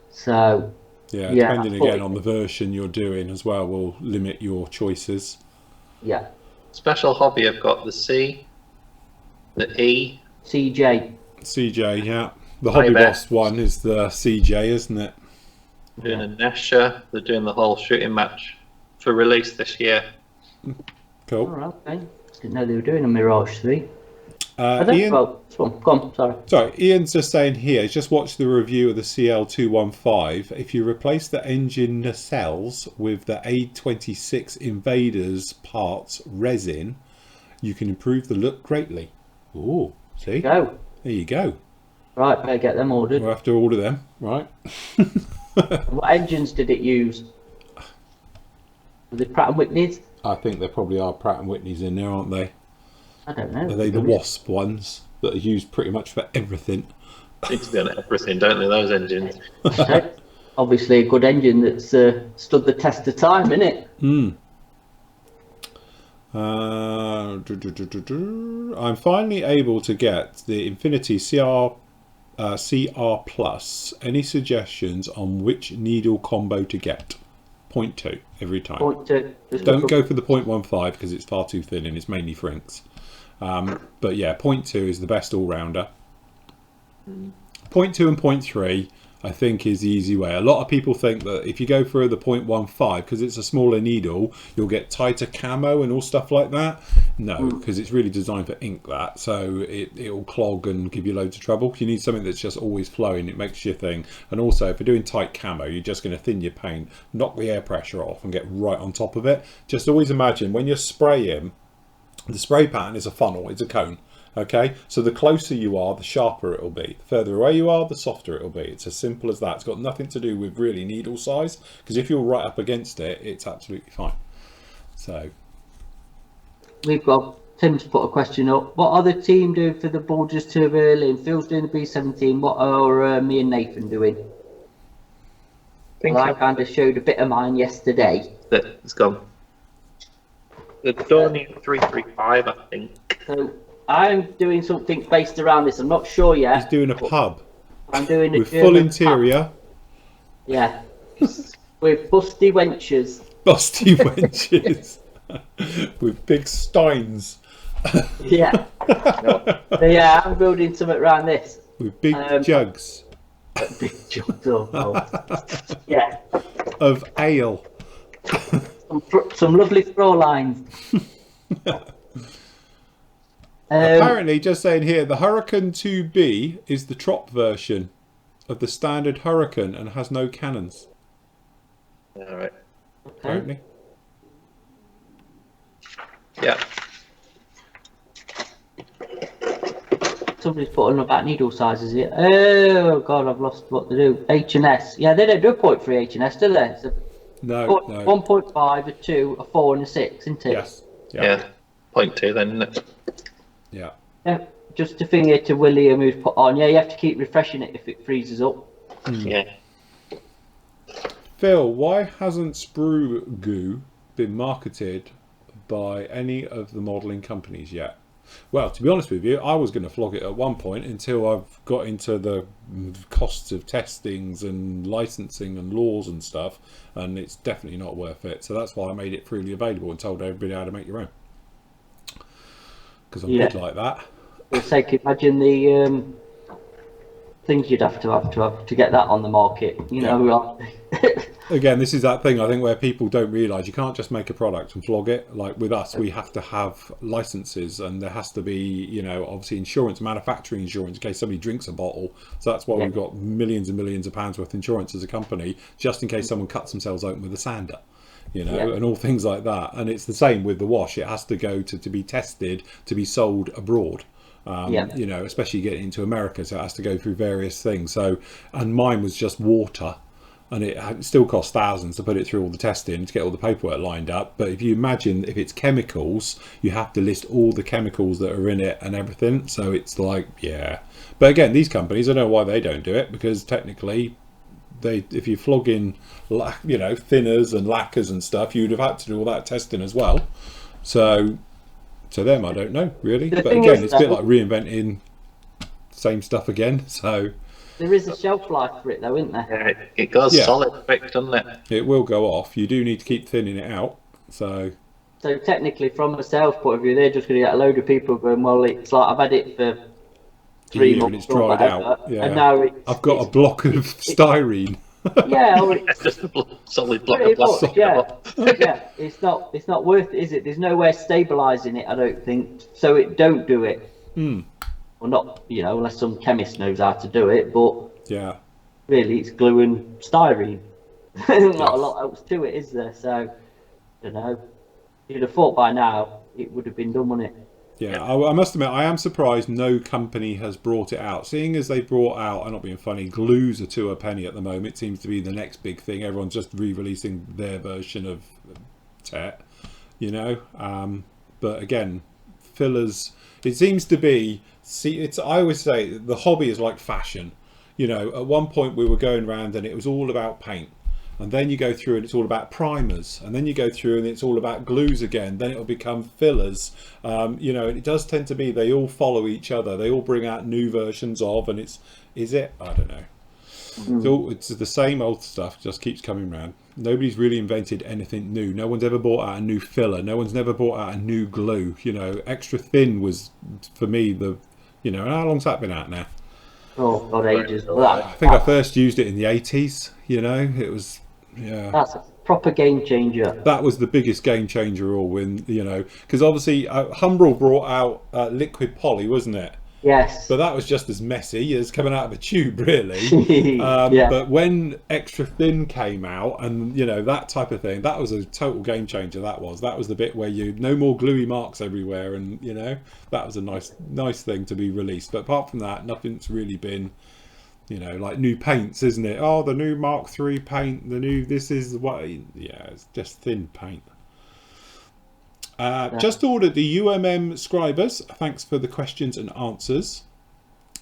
So. Yeah, depending again on the version you're doing as well, will limit your choices. Yeah. Special Hobby have got the C, the E, CJ, yeah. The Hobby Boss one is the CJ, isn't it? Doing a Nesha. They're doing the whole shooting match for release this year. Cool. All right, okay. Didn't know they were doing a Mirage 3. Ian, well, this one. Go on, sorry, Ian's just saying here, he's just watched the review of the CL215. If you replace the engine nacelles with the A26 Invaders parts resin, you can improve the look greatly. Oh, see? There you go. Right, better get them ordered. We'll have to order them, right? What engines did it use? Were they Pratt & Whitney's? I think there probably are Pratt & Whitney's in there, aren't they? I don't know. Are they the Wasp ones that are used pretty much for everything? Seem to be on everything, don't they, those engines? Obviously a good engine that's stood the test of time, isn't it? I'm finally able to get the Infinity CR Plus. Any suggestions on which needle combo to get? 0.2 every time. 0.2. Don't go for the 0.15 because it's far too thin and it's mainly for inks. But yeah, 0.2 is the best all-rounder. 0.2 and 0.3 I think is the easy way. A lot of people think that if you go for the 0.15 because it's a smaller needle, you'll get tighter camo and all stuff like that. No, because it's really designed for ink, that, so it'll clog and give you loads of trouble. You need something that's just always flowing. It makes your thing. And also, if you're doing tight camo, you're just going to thin your paint, knock the air pressure off and get right on top of it. Just always imagine when you're spraying, the spray pattern is a funnel, it's a cone. Okay, so the closer you are, the sharper it'll be. The further away you are, the softer it'll be. It's as simple as that. It's got nothing to do with really needle size, because if you're right up against it, it's absolutely fine. So we've got Tim's put a question up. What are the team doing for the Bulgers to Berlin? Phil's doing the B17. What are me and Nathan doing? Well, I kind of showed a bit of mine yesterday. It's gone. It's only 335, I think. So I'm doing something based around this. I'm not sure yet. He's doing a pub. I'm doing a with full interior. Pub. Yeah. With busty wenches. Busty wenches. With big steins. Yeah. So yeah, I'm building something around this. With big jugs. Big jugs yeah. Of ale. Some lovely throw lines. Apparently, just saying here, the Hurricane 2B is the Trop version of the standard Hurricane and has no cannons. All right. Apparently. Yeah. Somebody's put on about needle sizes here. Oh God, I've lost what to do. H&S. Yeah, they don't do a 0.3 H&S, do they? It's No. 1.5, a 2, a 4, and a 6, isn't it? Yes. Yeah. 0.2 then, isn't it? Yeah. Yeah. Just a thing here to William who's put on. Yeah, you have to keep refreshing it if it freezes up. Yeah. Phil, why hasn't Sprue Goo been marketed by any of the modelling companies yet? Well, to be honest with you, I was going to flog it at one point until I've got into the costs of testings and licensing and laws and stuff, and it's definitely not worth it. So that's why I made it freely available and told everybody how to make your own. Because I'm good like that. For the sake, imagine the things you'd have to get that on the market. You know. Again, this is that thing I think where people don't realise you can't just make a product and flog it. Like with us, we have to have licenses, and there has to be, you know, obviously insurance, manufacturing insurance in case somebody drinks a bottle. So that's why we've got millions and millions of pounds worth of insurance as a company, just in case someone cuts themselves open with a sander, you know, and all things like that. And it's the same with the wash. It has to go to be tested to be sold abroad. You know, especially getting into America, so it has to go through various things. So, and mine was just water. And it still costs thousands to put it through all the testing to get all the paperwork lined up. But if you imagine if it's chemicals, you have to list all the chemicals that are in it and everything. So it's like, yeah. But again, these companies, I don't know why they don't do it, because technically, if you flog in, you know, thinners and lacquers and stuff, you'd have had to do all that testing as well. So to them, I don't know really. But again, it's a bit like reinventing same stuff again. So. There is a shelf life for it though, isn't there? Yeah, it goes solid quick, doesn't it? It will go off. You do need to keep thinning it out. So technically, from a sales point of view, they're just going to get a load of people going, well, it's like I've had it for 3 months and it's dried out. Yeah. And now I've got a block of styrene. It's just a solid block of plastic. Yeah, it's not worth it, is it? There's nowhere stabilising it, I don't think. So it don't do it. Well, not, you know, unless some chemist knows how to do it, but really it's glue and styrene. Not a lot else to it, is there? So, I don't know. You'd have thought by now it would have been done, wouldn't it? Yeah, I must admit, I am surprised no company has brought it out. Seeing as they brought out, I'm not being funny, glues are 2 a penny at the moment. It seems to be the next big thing. Everyone's just re-releasing their version of TET, you know. But again, fillers, it seems to be, I always say the hobby is like fashion. You know, at one point we were going around and it was all about paint. And then you go through and it's all about primers, and then you go through and it's all about glues again. Then it'll become fillers. You know, and it does tend to be they all follow each other. They all bring out new versions of, and I don't know. It's the same old stuff, just keeps coming around. Nobody's really invented anything new. No one's ever brought out a new filler. No one's never brought out a new glue. You know, extra thin was for me you know, how long's that been out now? Oh God, ages. I think I first used it in the 80s. You know, it was. Yeah, that's a proper game changer. That was the biggest game changer, all when, you know, because obviously Humbrol brought out liquid poly, wasn't it? Yes. But that was just as messy as coming out of a tube, really. But when extra thin came out, and you know, that type of thing, that was a total game changer. That was the bit where no more gluey marks everywhere, and you know, that was a nice thing to be released. But apart from that, nothing's really been. You know, like new paints, isn't it? Oh, the new Mark III paint, this is what, it's just thin paint. Just ordered the UMM Scribers. Thanks for the questions and answers.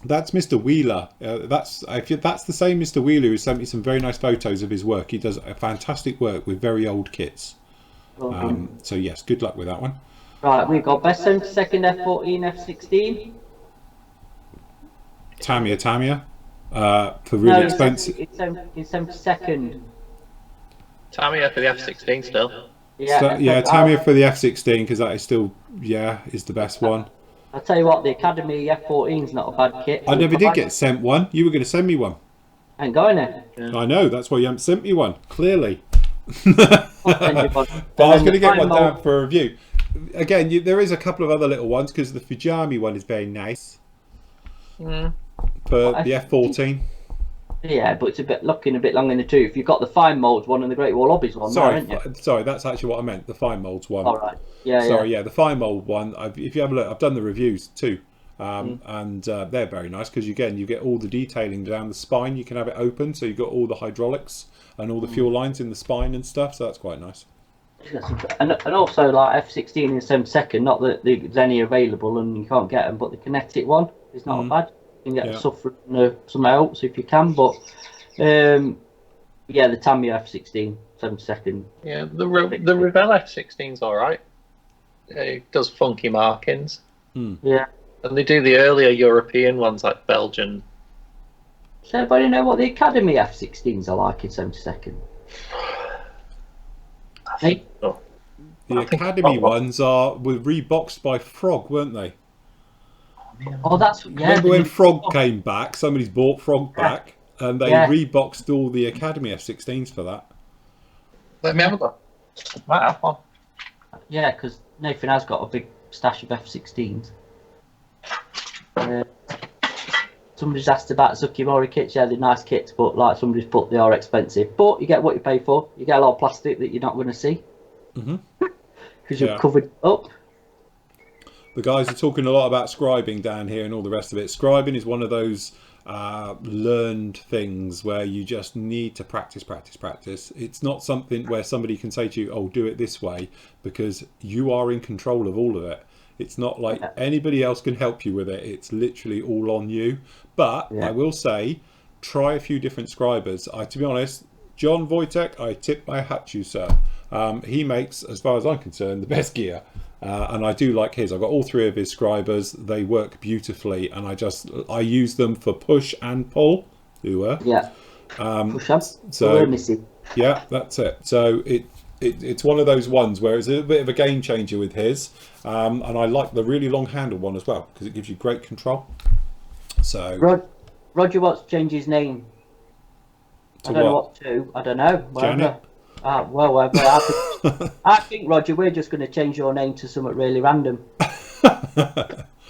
That's Mr. Wheeler. That's the same Mr. Wheeler who sent me some very nice photos of his work. He does a fantastic work with very old kits. So yes, good luck with that one. Right, we've got best 72nd F14, F16. Tamiya. For really expensive. It's 72nd. Tamiya for the F16 still. Yeah, Tamiya for the F16 because that is still is the best one. I'll tell you what, the Academy F14 is not a bad kit. I never did get sent one. You were going to send me one. I ain't going there. Yeah. I know, that's why you haven't sent me one, clearly. But I was going to get one down for a review. Again, there is a couple of other little ones because the Fujami one is very nice. For the F14. Yeah, but it's looking a bit long in the tooth. You've got the fine molds one and the Great Wall Hobbies one. Sorry, that's actually what I meant. The fine molds one. All right. The fine mold one. If you have a look, I've done the reviews too, and they're very nice because you get all the detailing down the spine. You can have it open, so you've got all the hydraulics and all the fuel lines in the spine and stuff. So that's quite nice. And also like F16 and 72nd. Not that there's any available and you can't get them, but the kinetic one is not bad. You can get stuff from somewhere else if you can, but the Tamiya F16 72nd. Yeah, the Revell F16's all right. It does funky markings. Yeah, and they do the earlier European ones like Belgian. Does anybody know what the Academy F16s are like in 72nd? Hey? The Academy ones were reboxed by Frog, weren't they? Oh, that's Remember when Frog came back? Somebody's bought Frog back, and they reboxed all the Academy F16s for that. Let me have a look. Might have one. Yeah, because Nathan has got a big stash of F16s. Somebody's asked about Tsukimori kits. Yeah, they're nice kits, but like somebody's put, they are expensive. But you get what you pay for. You get a lot of plastic that you're not going to see because you've covered it up. The guys are talking a lot about scribing down here and all the rest of it. Scribing is one of those learned things where you just need to practice. It's not something where somebody can say to you, oh, do it this way, because you are in control of all of it. It's not like anybody else can help you with it. It's literally all on you. But I will say, try a few different scribers. To be honest, John Wojtek, I tip my hat to you, sir. He makes, as far as I'm concerned, the best gear. And I do like his. I've got all three of his scribers. They work beautifully, and I use them for push and pull. Push up. So yeah, that's it. So it's one of those ones where it's a bit of a game changer with his, and I like the really long handle one as well because it gives you great control. So Roger Watts changed his name. I don't know what to. I don't know. Janet. I think, Roger, we're just going to change your name to something really random.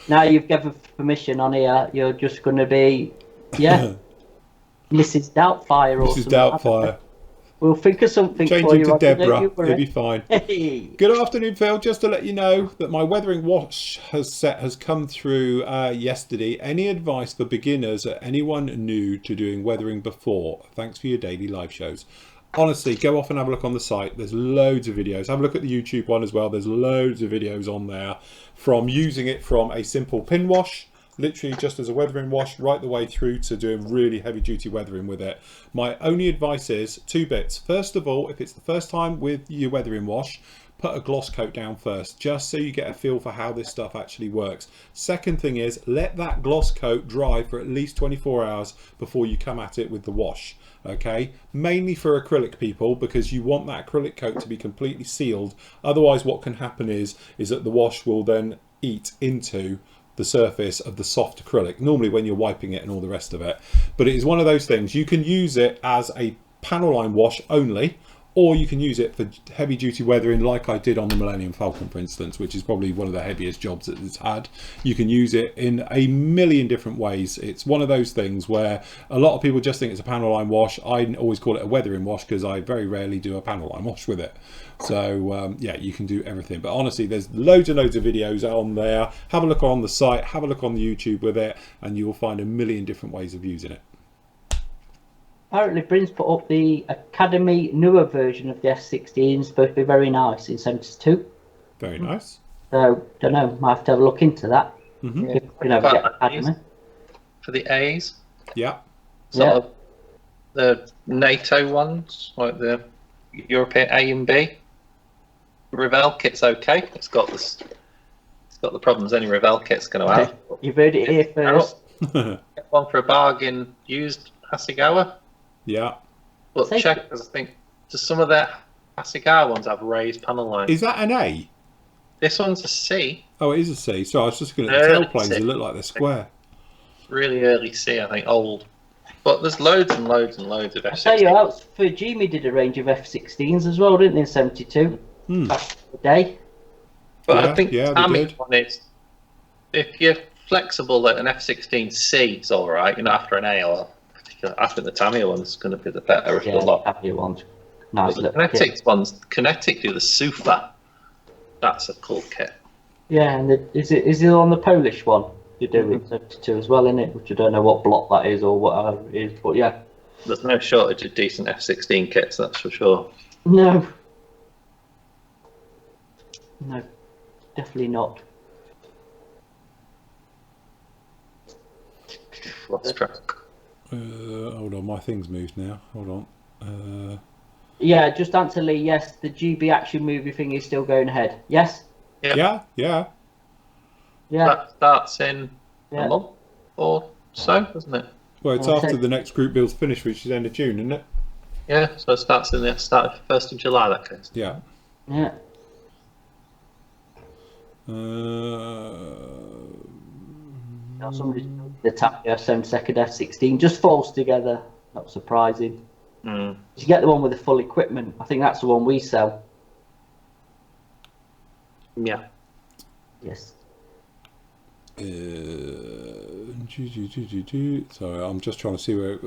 Now you've given permission on here, you're just going to be, Mrs. Doubtfire or Mrs. Doubtfire. We'll think of something Change for it you, to Roger, Deborah. It'll be fine. Hey. Good afternoon, Phil. Just to let you know that my weathering wash has come through yesterday. Any advice for beginners or anyone new to doing weathering before? Thanks for your daily live shows. Honestly, go off and have a look on the site. There's loads of videos. Have a look at the YouTube one as well. There's loads of videos on there from using it from a simple pin wash, literally just as a weathering wash, right the way through to doing really heavy duty weathering with it. My only advice is 2 bits. First of all, if it's the first time with your weathering wash, put a gloss coat down first, just so you get a feel for how this stuff actually works. Second thing is, let that gloss coat dry for at least 24 hours before you come at it with the wash. Okay, mainly for acrylic people, because you want that acrylic coat to be completely sealed. Otherwise what can happen is that the wash will then eat into the surface of the soft acrylic, normally when you're wiping it and all the rest of it. But it is one of those things, you can use it as a panel line wash only, or you can use it for heavy duty weathering like I did on the Millennium Falcon, for instance, which is probably one of the heaviest jobs that it's had. You can use it in a million different ways. It's one of those things where a lot of people just think it's a panel line wash. I always call it a weathering wash because I very rarely do a panel line wash with it. So yeah, you can do everything. But honestly, there's loads and loads of videos on there. Have a look on the site, have a look on the YouTube with it, and you will find a million different ways of using it. Apparently, Bryn's put up the Academy newer version of the F16. Supposed to be very nice in 72. Very nice. So, don't know, might have to have a look into that. Mm-hmm. If we can ever get Academy. For the A's, Yeah. sort of the NATO ones, like the European A and B. Revell kit's okay. It's got the problems any Revell kit's going to have. You've heard it here first. Get one for a bargain used Hasegawa. Yeah. But check, because I think some of their Hasegawa ones have raised panel lines. Is that an A? This one's a C. Oh, it is a C. So I was just looking at the tailplanes. They look like they're square. Really early C, I think, old. But there's loads and loads and loads of F-16. I tell you what, Fujimi did a range of F-16s as well, didn't they, in 72? Back in the day. But I think Tammy's one is, if you're flexible that an F-16C is all right, you're not after an A or particular. I think the Tamiya one's going to be the better of the lot. Tamiya one's nice. The Kinetic ones, Kinetic do the Sufa. That's a cool kit. Yeah, and is it on the Polish one? You do with 72 as well, innit? Which I don't know what block that is or whatever it is, but yeah. There's no shortage of decent F-16 kits, that's for sure. No. No, definitely not. Lost track. Hold on, my thing's moved now. Hold on. Yeah, just answer Lee. Yes, the GB action movie thing is still going ahead. Yes. Yeah. That starts in a month or so, doesn't it? Well, it's after the next group build's finished, which is end of June, isn't it? Yeah, so it starts in the start of 1st of July, that case. Yeah. Yeah. Somebody's the Tamiya 72nd F-16 just falls together. Not surprising. You get the one with the full equipment. I think that's the one we sell. Yeah. Yes. Sorry, I'm just trying to see where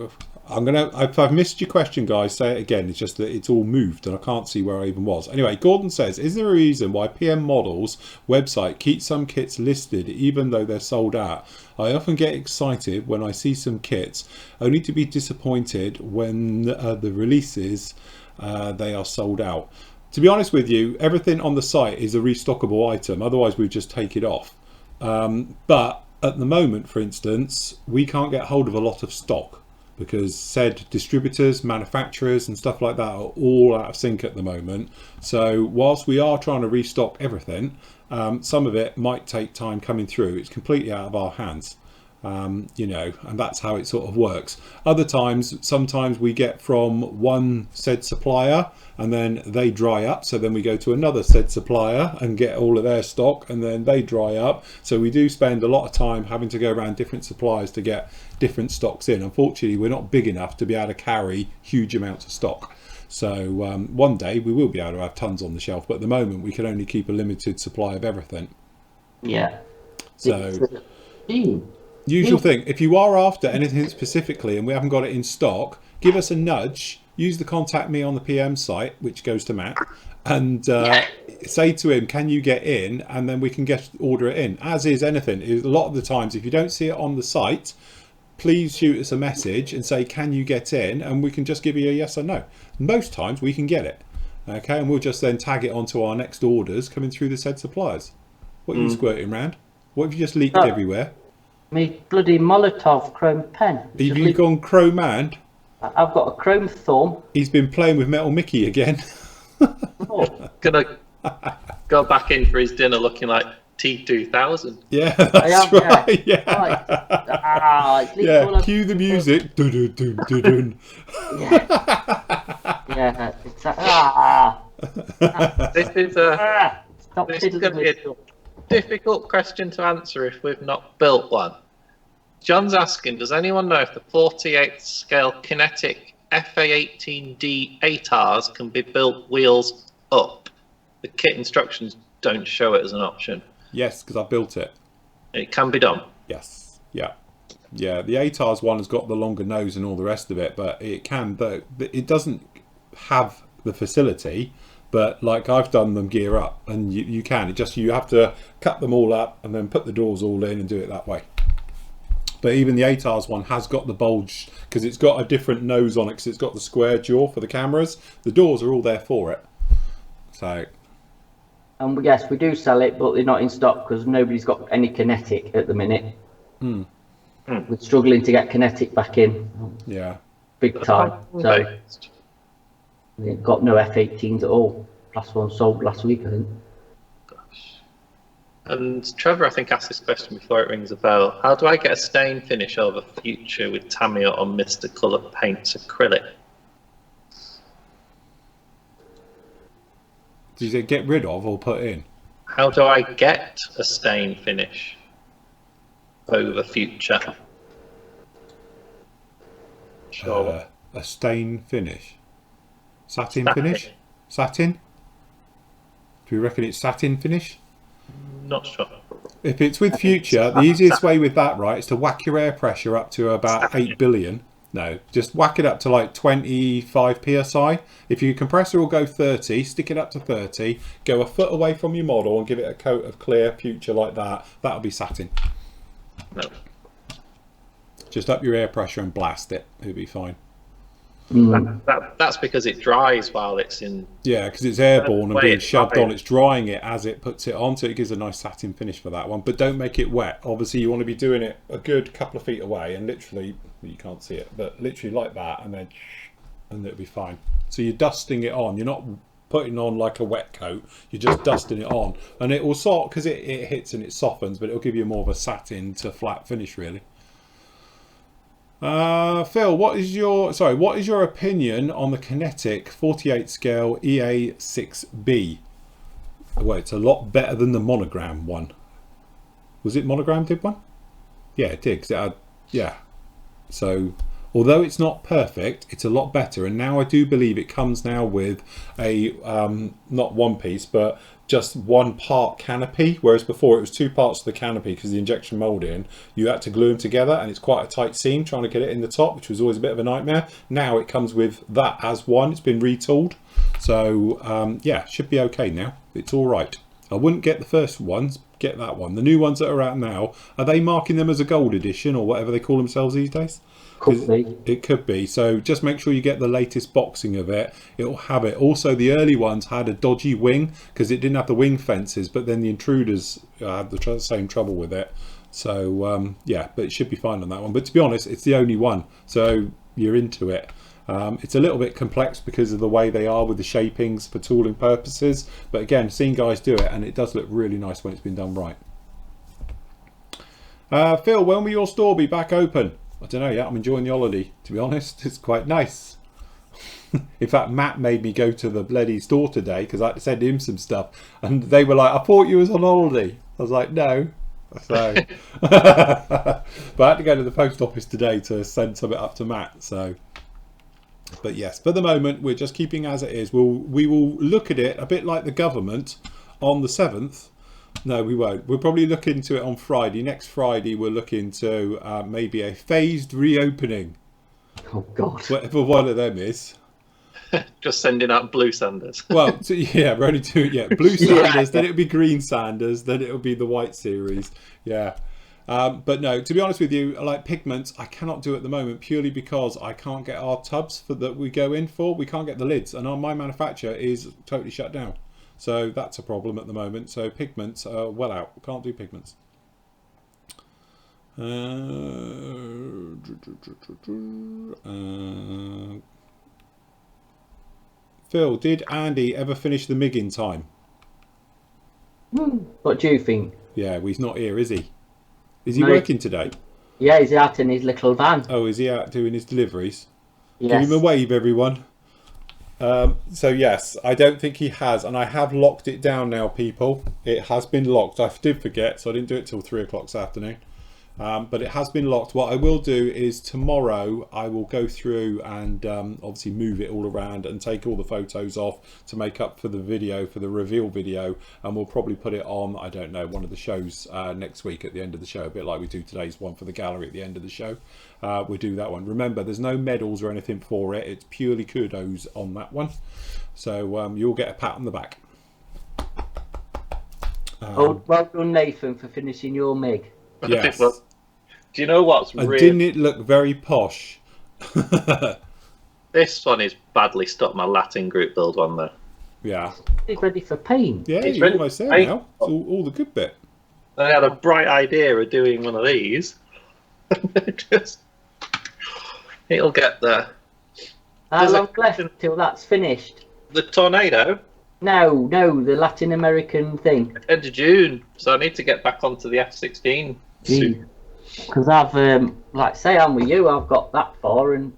if I've missed your question, guys, say it again. It's just that it's all moved and I can't see where I even was. Anyway, Gordon says, is there a reason why PM Models website keeps some kits listed even though they're sold out? I often get excited when I see some kits, only to be disappointed when the releases they are sold out. To be honest with you, everything on the site is a restockable item, otherwise we'd just take it off. But at the moment, for instance, we can't get hold of a lot of stock because said distributors, manufacturers and stuff like that are all out of sync at the moment. So whilst we are trying to restock everything, some of it might take time coming through. It's completely out of our hands. You know, and that's how it sort of works. Other times, sometimes we get from one said supplier and then they dry up, so then we go to another said supplier and get all of their stock and then they dry up. So we do spend a lot of time having to go around different suppliers to get different stocks in. Unfortunately, we're not big enough to be able to carry huge amounts of stock. So one day we will be able to have tons on the shelf, but at the moment we can only keep a limited supply of everything. Yeah. So usual thing, if you are after anything specifically and we haven't got it in stock, give us a nudge, use the contact me on the PM site, which goes to Matt, and say to him, can you get in, and then we can order it in. As is anything, a lot of the times if you don't see it on the site, please shoot us a message and say, can you get in, and we can just give you a yes or no. Most times we can get it, okay, and we'll just then tag it onto our next orders coming through the said suppliers. What are you squirting around? What have you just leaked everywhere? Me bloody Molotov chrome pen. Have you gone chrome and? I've got a chrome thumb. He's been playing with Metal Mickey again. Gonna go back in for his dinner looking like T2000. Yeah, that's right. Yeah. Yeah. Cue the music. Dun, dun, dun, dun, dun. Yeah. This is going to be a difficult question to answer if we've not built one. John's asking, does anyone know if the 48th scale Kinetic FA18D 8Rs can be built wheels up? The kit instructions don't show it as an option. Yes, because I built it. It can be done. Yes. Yeah. Yeah. The 8Rs one has got the longer nose and all the rest of it, but it can. It doesn't have the facility. But like I've done them gear up, and you can. You have to cut them all up and then put the doors all in and do it that way. But even the 8Rs one has got the bulge because it's got a different nose on it because it's got the square jaw for the cameras. The doors are all there for it. So And yes, we do sell it, but they're not in stock because nobody's got any kinetic at the minute. We're struggling to get kinetic back in. Yeah. Big time. So we've got no F18s at all. Last one sold last week, I think. Gosh. And Trevor, I think, asked this question before it rings a bell. How do I get a stain finish over Future with Tamiya or Mr. Colour Paints acrylic? Did you say get rid of or put in? How do I get a stain finish over Future? Sure. A stain finish? Satin finish? Satin? Do we reckon it's satin finish? Not sure. If it's with Future, the easiest way with that, right, is to whack your air pressure up to about 8 billion. No, just whack it up to like 25 psi. If your compressor will go 30, stick it up to 30, go a foot away from your model and give it a coat of clear Future like that. That'll be satin. No. Just up your air pressure and blast it. It'll be fine. That's because it dries while it's in. Yeah, because it's airborne and being shoved on. It's drying it as it puts it on, so it gives a nice satin finish for that one. But don't make it wet. Obviously, you want to be doing it a good couple of feet away, and literally, you can't see it, but literally like that, and it'll be fine. So you're dusting it on. You're not putting on like a wet coat. You're just dusting it on, and it will sort because it hits and it softens, but it'll give you more of a satin to flat finish, really. Phil, what is your opinion on the Kinetic 48 scale EA6B? Well, it's a lot better than the Monogram one. Was it Monogram did one? Yeah, it did. 'Cause it had, yeah. So, although it's not perfect, it's a lot better. And now I do believe it comes now with a not one piece, but just one part canopy, whereas before it was two parts of the canopy because the injection molding, you had to glue them together, and it's quite a tight seam trying to get it in the top, which was always a bit of a nightmare. Now it comes with that as one. It's been retooled, so yeah, should be okay now. It's all right. I wouldn't get the first ones, get that one. The new ones that are out now, are they marking them as a gold edition or whatever they call themselves these days? Could be. It could be. So just make sure you get the latest boxing of it. It'll have it. Also, the early ones had a dodgy wing because it didn't have the wing fences, but then the intruders had the same trouble with it. So yeah, but it should be fine on that one. But to be honest, it's the only one, so you're into it. It's a little bit complex because of the way they are with the shapings for tooling purposes. But again, seen guys do it, and it does look really nice when it's been done right. Phil, when will your store be back open? I don't know yet. I'm enjoying the holiday, to be honest. It's quite nice. In fact, Matt made me go to the bloody store today because I had to send him some stuff, and they were like, I thought you was on holiday. I was like, no. So but I had to go to the post office today to send something up to Matt. So but yes, for the moment we're just keeping as it is. We will look at it a bit like the government on the 7th. No, we won't. We'll probably look into it on Friday. Next Friday, we'll look into maybe a phased reopening. Oh, God. Whatever one of them is. Just sending out blue sanders. Well, so, yeah, we're only doing, yeah, blue sanders, then it'll be green sanders, then it'll be the white series. Yeah. But no, to be honest with you, like pigments, I cannot do at the moment purely because I can't get our tubs that we go in for. We can't get the lids, and my manufacturer is totally shut down. So that's a problem at the moment. So pigments are well out. Can't do pigments. Phil, did Andy ever finish the MIG in time? What do you think? Yeah, well, he's not here, is he? Is he No. working today? Yeah, he's out in his little van. Oh, is he out doing his deliveries? Yes. Give him a wave, everyone. So yes, I don't think he has, and I have locked it down now, people. It has been locked. I did forget, so I didn't do it till 3 o'clock this afternoon. But it has been locked. What I will do is tomorrow I will go through and obviously move it all around and take all the photos off to make up for the video, for the reveal video, and we'll probably put it on, I don't know, one of the shows next week at the end of the show, a bit like we do today's one for the gallery at the end of the show. We'll do that one. Remember, there's no medals or anything for it. It's purely kudos on that one. So you'll get a pat on the back. Well done, Nathan, for finishing your MIG. Yes. Do you know what's And really... didn't it look very posh? This one is badly stuck, my Latin group build one though. Yeah. It's ready for paint. Yeah, It's you're ready almost for there paint. now. It's all the good bit. I had a bright idea of doing one of these. Just, it'll get there. How There's a long left question- till that's finished? The tornado, No, the Latin American thing. end of June, so I need to get back onto the F-16 soon. Because I've, like say I'm with you, I've got that far, and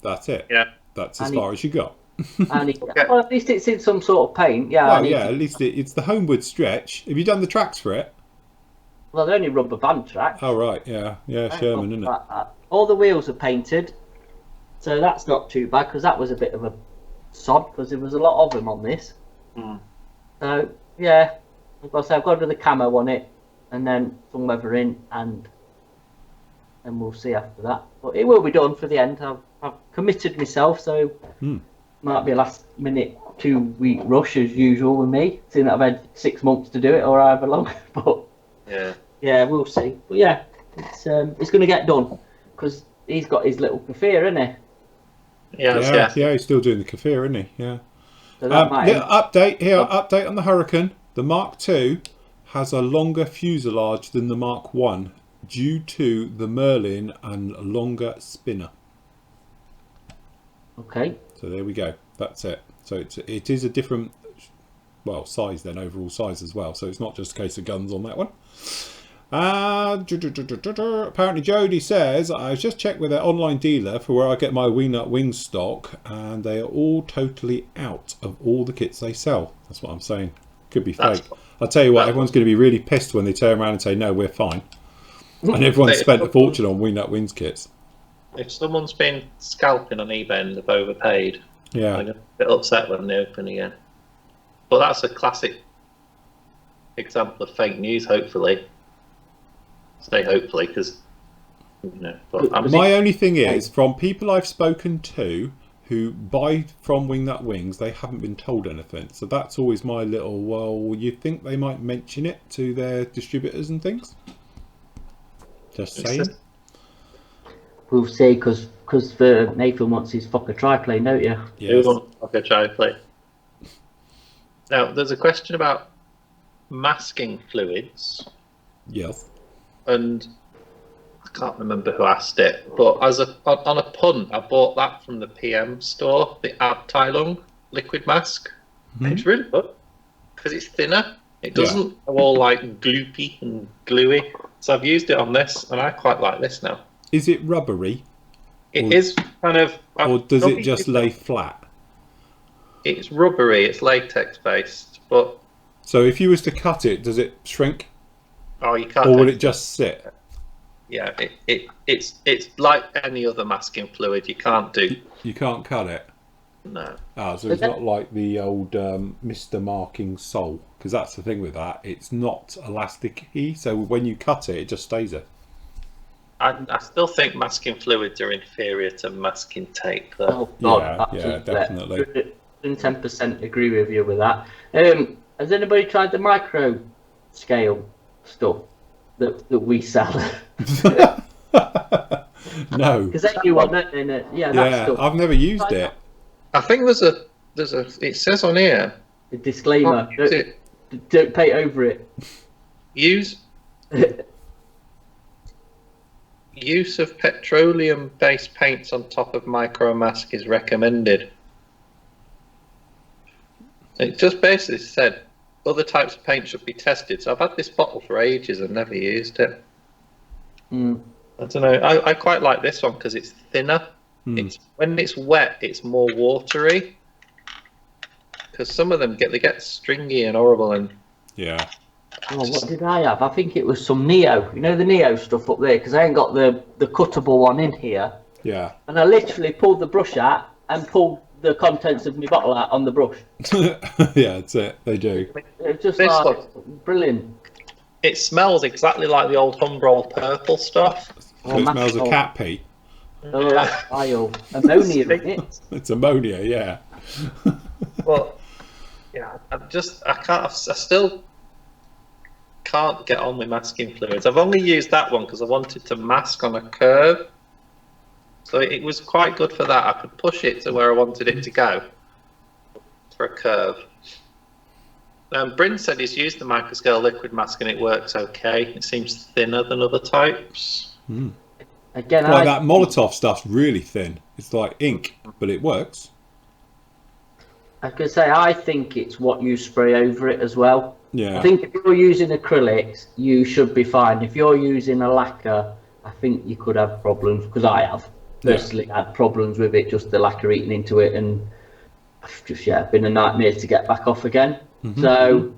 That's it. Yeah. That's as far as you got. well, at least it's in some sort of paint. Yeah. Well, yeah, at least it's the homeward stretch. Have you done the tracks for it? Well, they're only rubber band tracks. Oh, right, yeah. Yeah, Sherman, isn't it? All the wheels are painted, so that's not too bad, because that was a bit of a sod, because there was a lot of them on this. So, yeah, I've got to do the camo on it, and then some weathering, and we'll see after that. But it will be done for the end. I've committed myself, so might be a last minute 2-week rush as usual with me, seeing that I've had 6 months to do it, or however long. But yeah, we'll see. But yeah, it's going to get done, because he's got his little Kafir, isn't he? Yeah, he's still doing the Kafir, isn't he? Yeah. So that Little update here. Update on the Hurricane. The Mark II has a longer fuselage than the Mark 1 due to the Merlin and longer spinner. Okay. So there we go. That's it. So it is a different, well, size then, overall size as well. So it's not just a case of guns on that one. Apparently Jody says, I've just checked with their online dealer for where I get my Wingnut Wings stock, and they are all totally out of all the kits they sell. That's what I'm saying. Could be fake. I'll tell you what, everyone's going to be really pissed when they turn around and say, no, we're fine. And everyone's spent a fortune on Wingnut Wings kits. If someone's been scalping on eBay and they've overpaid, Yeah. I'm a bit upset when they open again. But that's a classic example of fake news, hopefully. Say hopefully, because, you know. But My only thing is, from people I've spoken to who buy from Wingnut Wings, they haven't been told anything. So that's always my little, well, you think they might mention it to their distributors and things? Just saying. We'll see, because Nathan wants his Fokker triplane, don't you? Yes. Okay, try and play. Now, there's a question about masking fluids. Yes. And I can't remember who asked it, but on a punt, I bought that from the PM store, the Untitled liquid mask. It's really good because it's thinner. It doesn't go all like gloopy and gluey. So I've used it on this, and I quite like this now. Is it rubbery? It is kind of. Or does it just lay flat? It's rubbery. It's latex based, but. So if you was to cut it, does it shrink? Oh, you can't. Or will it just sit? Yeah, it's like any other masking fluid. You can't do. You can't cut it. No. Ah, so it's not like the old Mr. Marking Sole, because that's the thing with that. It's not elasticy, so when you cut it, it just stays there. I still think masking fluids are inferior to masking tape, though. Oh, God, Yeah, definitely. 110% agree with you with that. Has anybody tried the micro scale stuff that we sell? No. Because they do one, don't they? Yeah, that stuff. I've never used it. I think there's a. It says on here. A disclaimer: Use it. don't pay over it. Use of petroleum-based paints on top of micro mask is recommended. It just basically said other types of paint should be tested. So I've had this bottle for ages and never used it. I don't know. I quite like this one because it's thinner. It's when it's wet, it's more watery. Because some of them get stringy and horrible and. Yeah. Oh, what did I have? I think it was some Neo. You know the Neo stuff up there, because I ain't got the cuttable one in here. Yeah. And I literally pulled the brush out and pulled the contents of my bottle out on the brush. Yeah, that's it. They do. It's just This like one. brilliant. It smells exactly like the old Humbrol purple stuff. So it smells of cat pee. Oh, that's vile. Ammonia, isn't it? It's ammonia, yeah. Well, yeah, I still can't get on with masking fluids. I've only used that one because I wanted to mask on a curve. So it was quite good for that. I could push it to where I wanted it to go. for a curve. Bryn said he's used the microscale liquid mask and it works okay. It seems thinner than other types. Again, Like that Molotov stuff's really thin. It's like ink, but it works. I could say I think it's what you spray over it as well. Yeah. I think if you're using acrylics, you should be fine. If you're using a lacquer, I think you could have problems, because I have personally had problems with it, just the lacquer eating into it, and just been a nightmare to get back off again. So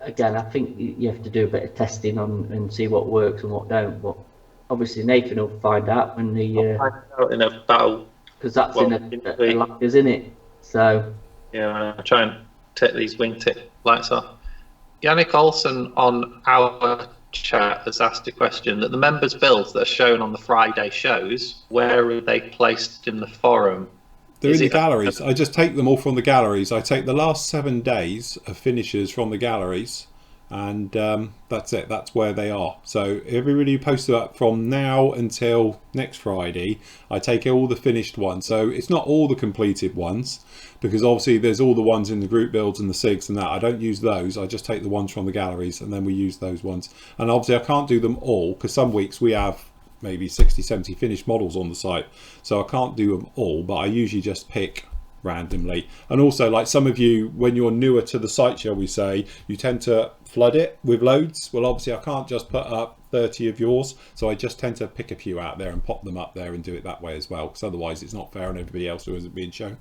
again, I think you have to do a bit of testing on and see what works and what don't. But obviously Nathan will find out when I'll find out in a battle, because that's in a lacquer, isn't it? So yeah, I'll try and take these wingtip lights off. Yannick Olsen on our chat has asked a question that the members' builds that are shown on the Friday shows, where are they placed in the forum? They're in the galleries. I just take them all from the galleries. I take the last 7 days of finishes from the galleries, and that's it. That's where they are. So everybody who posts up from now until next Friday, I take all the finished ones. So it's not all the completed ones, because obviously there's all the ones in the group builds and the SIGs and that. I don't use those. I just take the ones from the galleries, and then we use those ones. And obviously I can't do them all, because some weeks we have maybe 60-70 finished models on the site, so I can't do them all, but I usually just pick randomly. And also, like some of you, when you're newer to the site, shall we say, you tend to flood it with loads. Well, obviously I can't just put up 30 of yours, so I just tend to pick a few out there and pop them up there and do it that way as well, because otherwise it's not fair on everybody else who isn't being shown.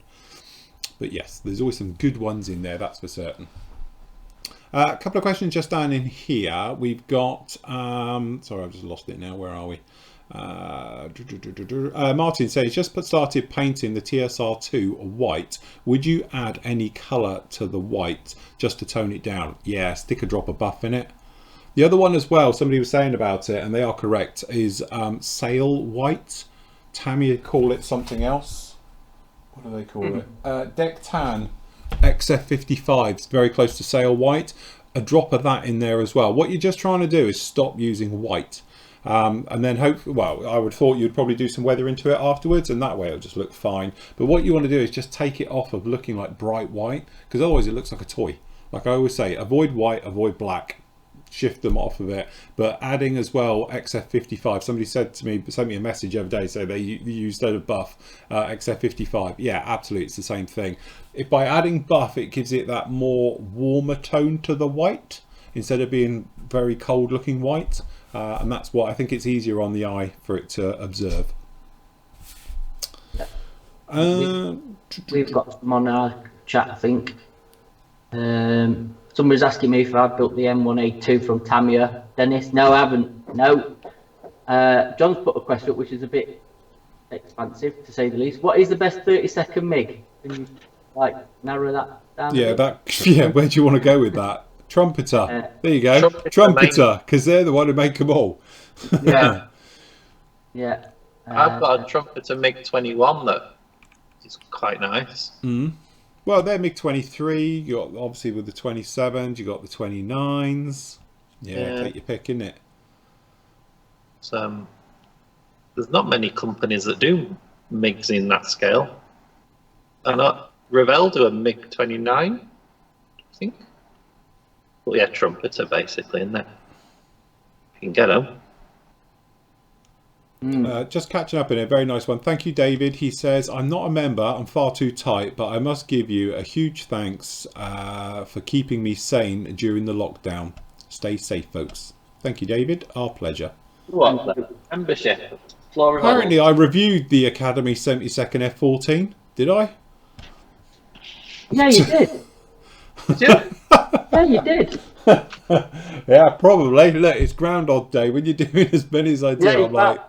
But yes, there's always some good ones in there, that's for certain. A couple of questions just down in here. We've got sorry, I've just lost it now. Where are we? Martin says, just started painting the TSR2 white. Would you add any colour to the white just to tone it down? Yeah, stick a drop of buff in it. The other one as well, somebody was saying about it, and they are correct, is sail white. Tammy call it something else. What do they call it? Deck Tan XF55. It's very close to sail white. A drop of that in there as well. What you're just trying to do is stop using white. And then I would thought you'd probably do some weather into it afterwards, and that way it'll just look fine. But what you want to do is just take it off of looking like bright white, because otherwise it looks like a toy. Like I always say, avoid white, avoid black, shift them off of it. But adding as well XF55, somebody said to me, sent me a message the other day, say they used a buff XF55. Yeah, absolutely, it's the same thing. If by adding buff it gives it that more warmer tone to the white instead of being very cold looking white. And that's what I think, it's easier on the eye for it to observe. We've got some on our chat, I think. Somebody's asking me if I've built the M1A2 from Tamiya. Dennis, no, I haven't. No. John's put a question up which is a bit expansive, to say the least. What is the best 30-second MIG? Can you narrow that down? Yeah, where do you want to go with that? Trumpeter. There you go. Trumpeter, because they're the one who make them all. Yeah. I've got a Trumpeter MiG-21 that is quite nice. Well, they're MiG-23. You got obviously with the 27s. You got the 29s. Yeah, take your pick, innit? There's not many companies that do MiGs in that scale. Revell do a MiG-29, I think. Well, yeah, Trumpeter basically, isn't it? You can get them. Just catching up in a very nice one. Thank you, David. He says, I'm not a member, I'm far too tight, but I must give you a huge thanks for keeping me sane during the lockdown. Stay safe, folks. Thank you, David. Our pleasure. What? Membership? Flory. Apparently, I reviewed the Academy 72nd F14. Did I? Yeah, you did. Did you? Yeah, you did. Yeah, probably. Look, it's Groundhog Day. When you're doing as many as I do, I'm like...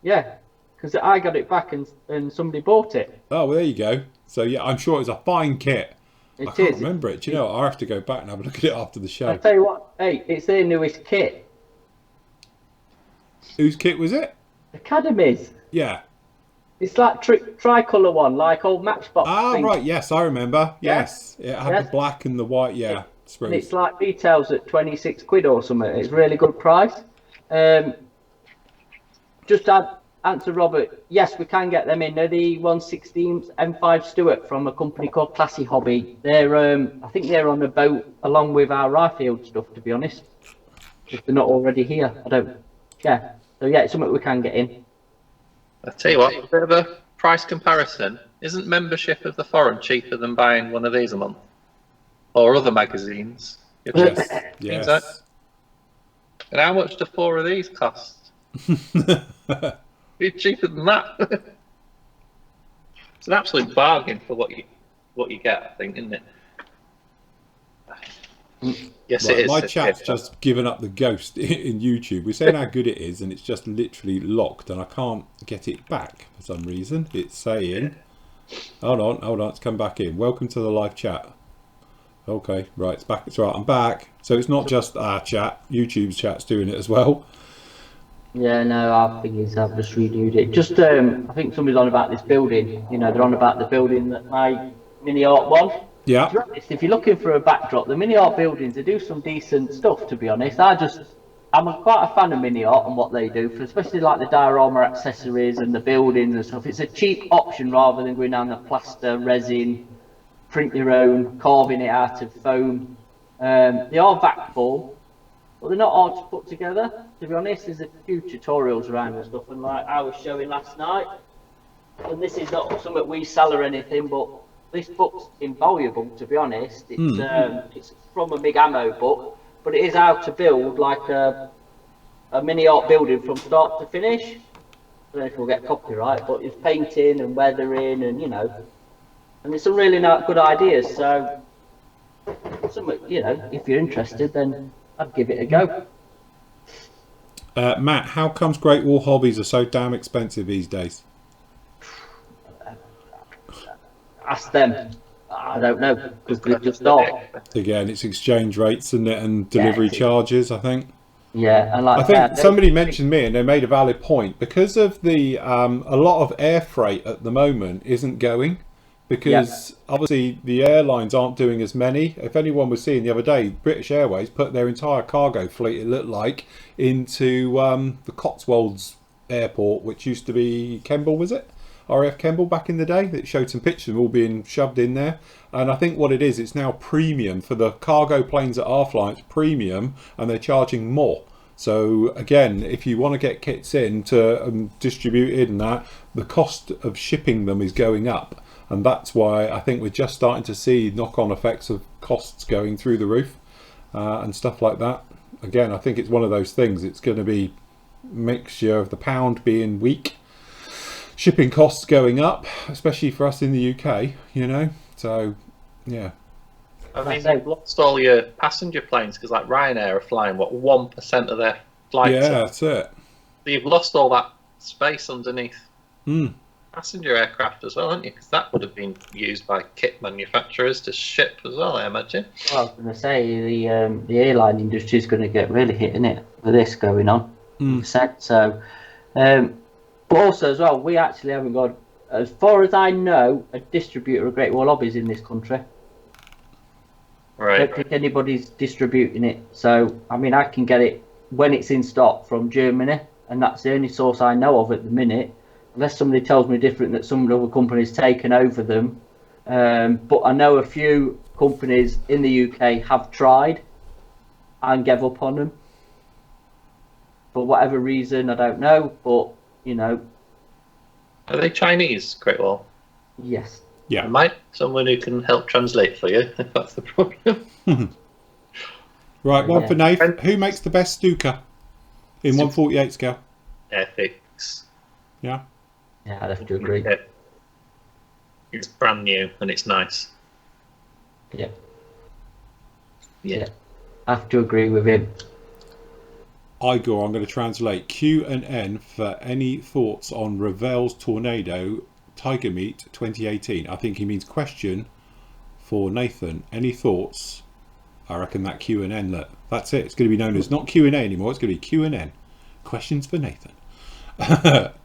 Yeah, because I got it back and somebody bought it. Oh, well, there you go. So, yeah, I'm sure it's a fine kit. I can't remember it. Do you know, I'll have to go back and have a look at it after the show. I'll tell you what, hey, it's their newest kit. Whose kit was it? Academy's. Yeah. It's like tricolour one, like old Matchbox. Right, yes, I remember. Yes, it had the black and the white, and it's like retails at 26 quid or something. It's really good price. Just had answer Robert, yes, we can get them in. They're the 116 M5 Stuart from a company called Classy Hobby. They're, I think they're on the boat along with our Ryfield stuff, to be honest. If they're not already here, I don't. Yeah. So yeah, it's something we can get in. I tell you what, a bit of a price comparison. Isn't membership of the forum cheaper than buying one of these a month, or other magazines? Yes. Yes. And how much do 4 of these cost? It's cheaper than that. It's an absolute bargain for what you get, I think, isn't it? Yes, right, it is. My chat's just given up the ghost in YouTube. We're saying how good it is, and it's just literally locked, and I can't get it back for some reason. It's saying, hold on, it's come back in. Welcome to the live chat. Okay, right, it's back. It's right, I'm back. So it's not just our chat, YouTube's chat's doing it as well. Yeah, no, our thing is I've just renewed it. Just, I think somebody's on about this building. You know, they're on about the building that my mini art won. Yeah. To be honest, if you're looking for a backdrop, the mini art buildings, they do some decent stuff, to be honest. I'm quite a fan of mini art and what they do, for especially like the diorama accessories and the buildings and stuff. It's a cheap option rather than going down the plaster, resin, print your own, carving it out of foam. They are vac form, but they're not hard to put together, to be honest. There's a few tutorials around and stuff, and like I was showing last night, and this is not something we sell or anything, but this book's invaluable, to be honest. It's from a big ammo book, but it is how to build like a mini art building from start to finish. I don't know if we'll get copyright, but it's painting and weathering and, you know, and it's some really good ideas. So, you know, if you're interested, then I'd give it a go. Matt, how comes Great Wall hobbies are so damn expensive these days? Ask them. I don't know, because they just are. Again, it's exchange rates, isn't it, and delivery charges, I think. Yeah, and like I think somebody mentioned me, and they made a valid point, because of the a lot of air freight at the moment isn't going, because obviously the airlines aren't doing as many. If anyone was seeing the other day, British Airways put their entire cargo fleet, it looked like, into the Cotswolds airport, which used to be Kemble, was it? RAF Kemble back in the day. It showed some pictures of all being shoved in there, and I think what it is, it's now premium for the cargo planes that are flying. It's premium, and they're charging more. So again, if you want to get kits in to distributed and that, the cost of shipping them is going up, and that's why I think we're just starting to see knock-on effects of costs going through the roof and stuff like that. Again, I think it's one of those things. It's going to be mixture of the pound being weak, shipping costs going up, especially for us in the UK, you know. So yeah, I mean, you've lost all your passenger planes, because like Ryanair are flying 1% of their flights. Yeah, that's it. So you've lost all that space underneath passenger aircraft as well, haven't you? Because that would have been used by kit manufacturers to ship as well, I imagine. Well, I was going to say the airline industry is going to get really hit, isn't it, with this going on? So, but also as well, we actually haven't got, as far as I know, a distributor of Great Wall Hobbies in this country. Right. I don't think anybody's distributing it. So, I mean, I can get it when it's in stock from Germany, and that's the only source I know of at the minute, unless somebody tells me different, that some other company's taken over them. But I know a few companies in the UK have tried and gave up on them. For whatever reason, I don't know, but, you know. Are they Chinese, Great Wall? Yes. Yeah. I might someone who can help translate for you, if that's the problem. Right, one for Nath. Who makes the best Stuka in 1/48 scale? Ethics. Yeah. Yeah, I'd have to agree. It's brand new and it's nice. Yeah. Yeah. I have to agree with him. Igor, I'm going to translate Q and N for any thoughts on Ravel's Tornado Tiger Meat 2018. I think he means question for Nathan. Any thoughts? I reckon that Q and N, look, that's it. It's going to be known as not Q and A anymore. It's going to be Q and N. Questions for Nathan.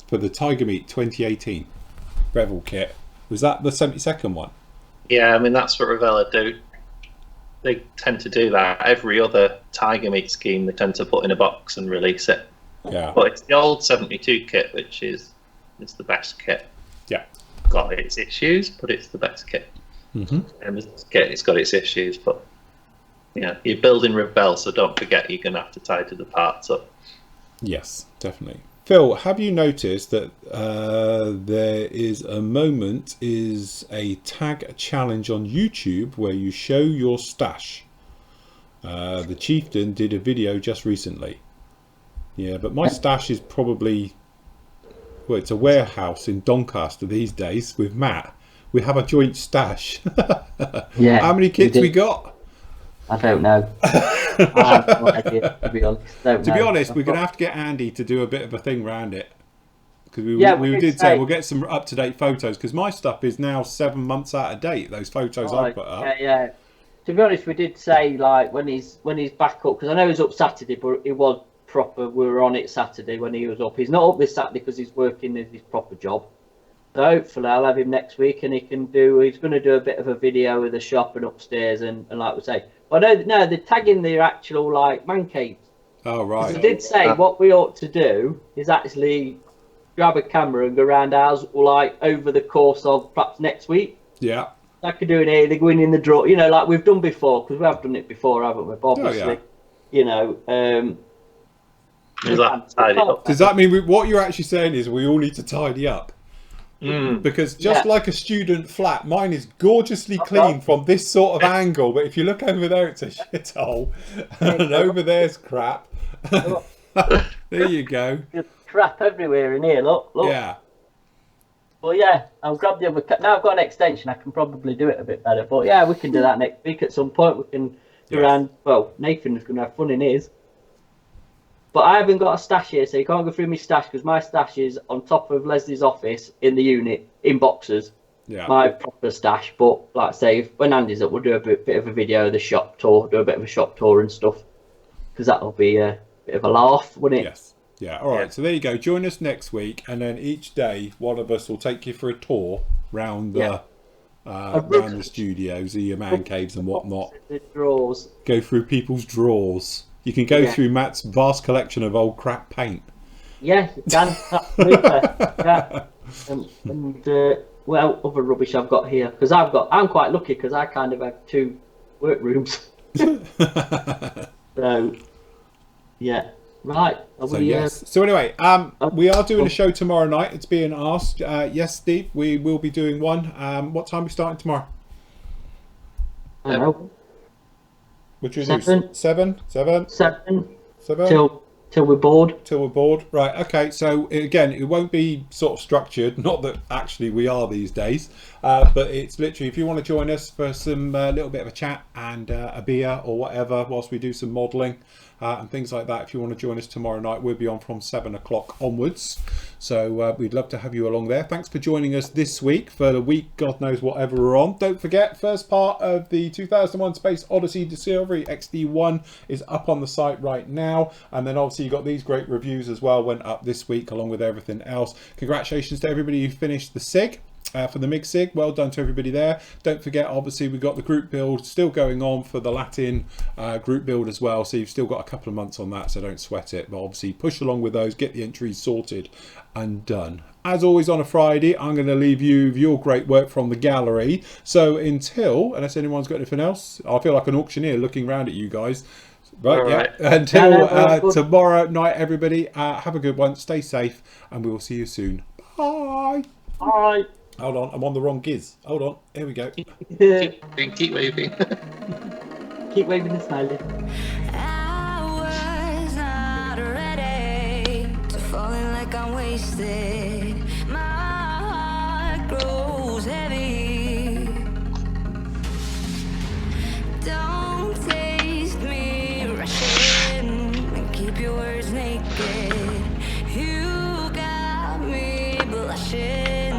For the Tiger Meat 2018 Revel kit. Was that the 72nd one? Yeah, I mean, that's what Revella do. They tend to do that. Every other Tiger Meat scheme, they tend to put in a box and release it. Yeah. But it's the old 72 kit, which is the best kit. Yeah. Got its issues, but it's the best kit. Mm-hmm. And it's got its issues, but yeah, you're building Rebel, so don't forget you're going to have to tidy the parts up. Yes, definitely. Phil, have you noticed that there is a tag challenge on YouTube where you show your stash? The Chieftain did a video just recently. Yeah, but my stash is probably, well, it's a warehouse in Doncaster these days with Matt. We have a joint stash. Yeah. How many kits we got? I don't know. I have no idea, to be honest. To be honest, we're going to have to get Andy to do a bit of a thing around it. Because we did say we'll get some up-to-date photos, because my stuff is now 7 months out of date, those photos I put up. Yeah. To be honest, we did say, like, when he's back up, because I know he's up Saturday, but it was proper. We were on it Saturday when he was up. He's not up this Saturday because he's working in his proper job. So hopefully I'll have him next week, and he's going to do a bit of a video with the shop and upstairs, and like we say. But no, they're tagging their actual, like, man caves. Oh, right. I did say what we ought to do is actually grab a camera and go around ours, like, over the course of perhaps next week. Yeah. Like I do in here, they're going in the draw, you know, like we've done before, because we have done it before, haven't we? But obviously, you know. Does that mean what you're actually saying is we all need to tidy up? Mm. Because just like a student flat, mine is gorgeously clean from this sort of angle, but if you look over there, it's a shithole, and over there's crap. There you go. There's crap everywhere in here, look. Yeah. Well, yeah, I'll grab the other. Now I've got an extension, I can probably do it a bit better. But yeah, we can do that next week at some point. We can do around. Well, Nathan's going to have fun in his. But I haven't got a stash here, so you can't go through my stash, because my stash is on top of Leslie's office in the unit, in boxes. Yeah. My proper stash. But like I say, when Andy's up, we'll do a bit of a video of the shop tour, do a bit of a shop tour and stuff, because that'll be a bit of a laugh, wouldn't it? Yes. Yeah. All right. So there you go. Join us next week, and then each day one of us will take you for a tour round the around the studios, your man caves and whatnot. The drawers. Go through people's drawers. You can go through Matt's vast collection of old crap paint. Yeah, Dan, absolutely. Yeah. And well, other rubbish I've got here, because I'm quite lucky because I kind of have 2 workrooms. So, yeah. Right. So anyway, we are doing a show tomorrow night. It's being asked. Yes, Steve, we will be doing one. What time are we starting tomorrow? I don't know. Which is 7. 7? 7? 7. 7? Till we're bored. Till we're bored. Right, okay. So again, it won't be sort of structured. Not that actually we are these days. But it's literally, if you want to join us for some little bit of a chat and a beer or whatever whilst we do some modelling and things like that, if you want to join us tomorrow night, we'll be on from 7 o'clock onwards. So we'd love to have you along there. Thanks for joining us this week for the week, God knows whatever we're on. Don't forget, first part of the 2001 Space Odyssey Discovery XD1 is up on the site right now. And then obviously you got these great reviews as well, went up this week along with everything else. Congratulations to everybody who finished the SIG. For the MIG SIG, well done to everybody there. Don't forget, obviously, we've got the group build still going on for the Latin group build as well, so you've still got a couple of months on that, so don't sweat it. But obviously, push along with those, get the entries sorted and done. As always on a Friday, I'm going to leave you with your great work from the gallery. So until, unless anyone's got anything else, I feel like an auctioneer looking around at you guys. Right. Until tomorrow night, everybody, have a good one, stay safe, and we will see you soon. Bye. Bye. Hold on, I'm on the wrong giz. Hold on, here we go. Keep waving. Keep waving and smiling. I was not ready to falling like I'm wasted. My heart grows heavy. Don't taste me rushing. Keep your words naked. You got me blushing.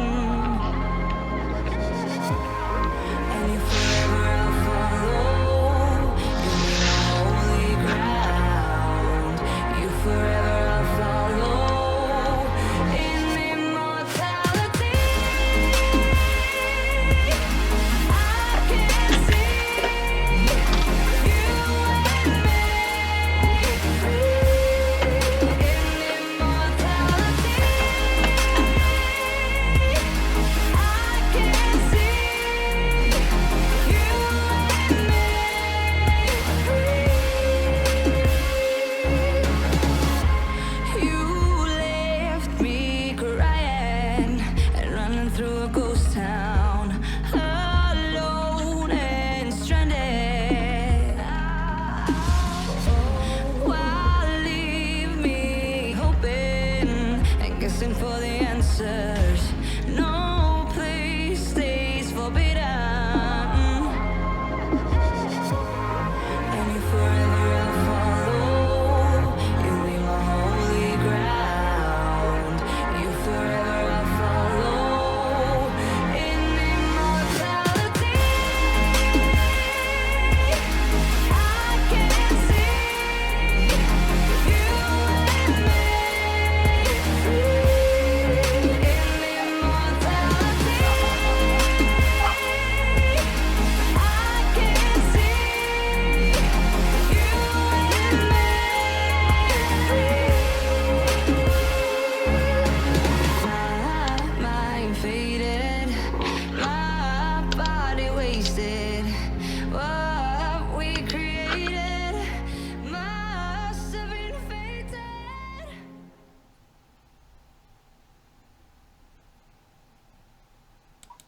Forever I'll follow in the out.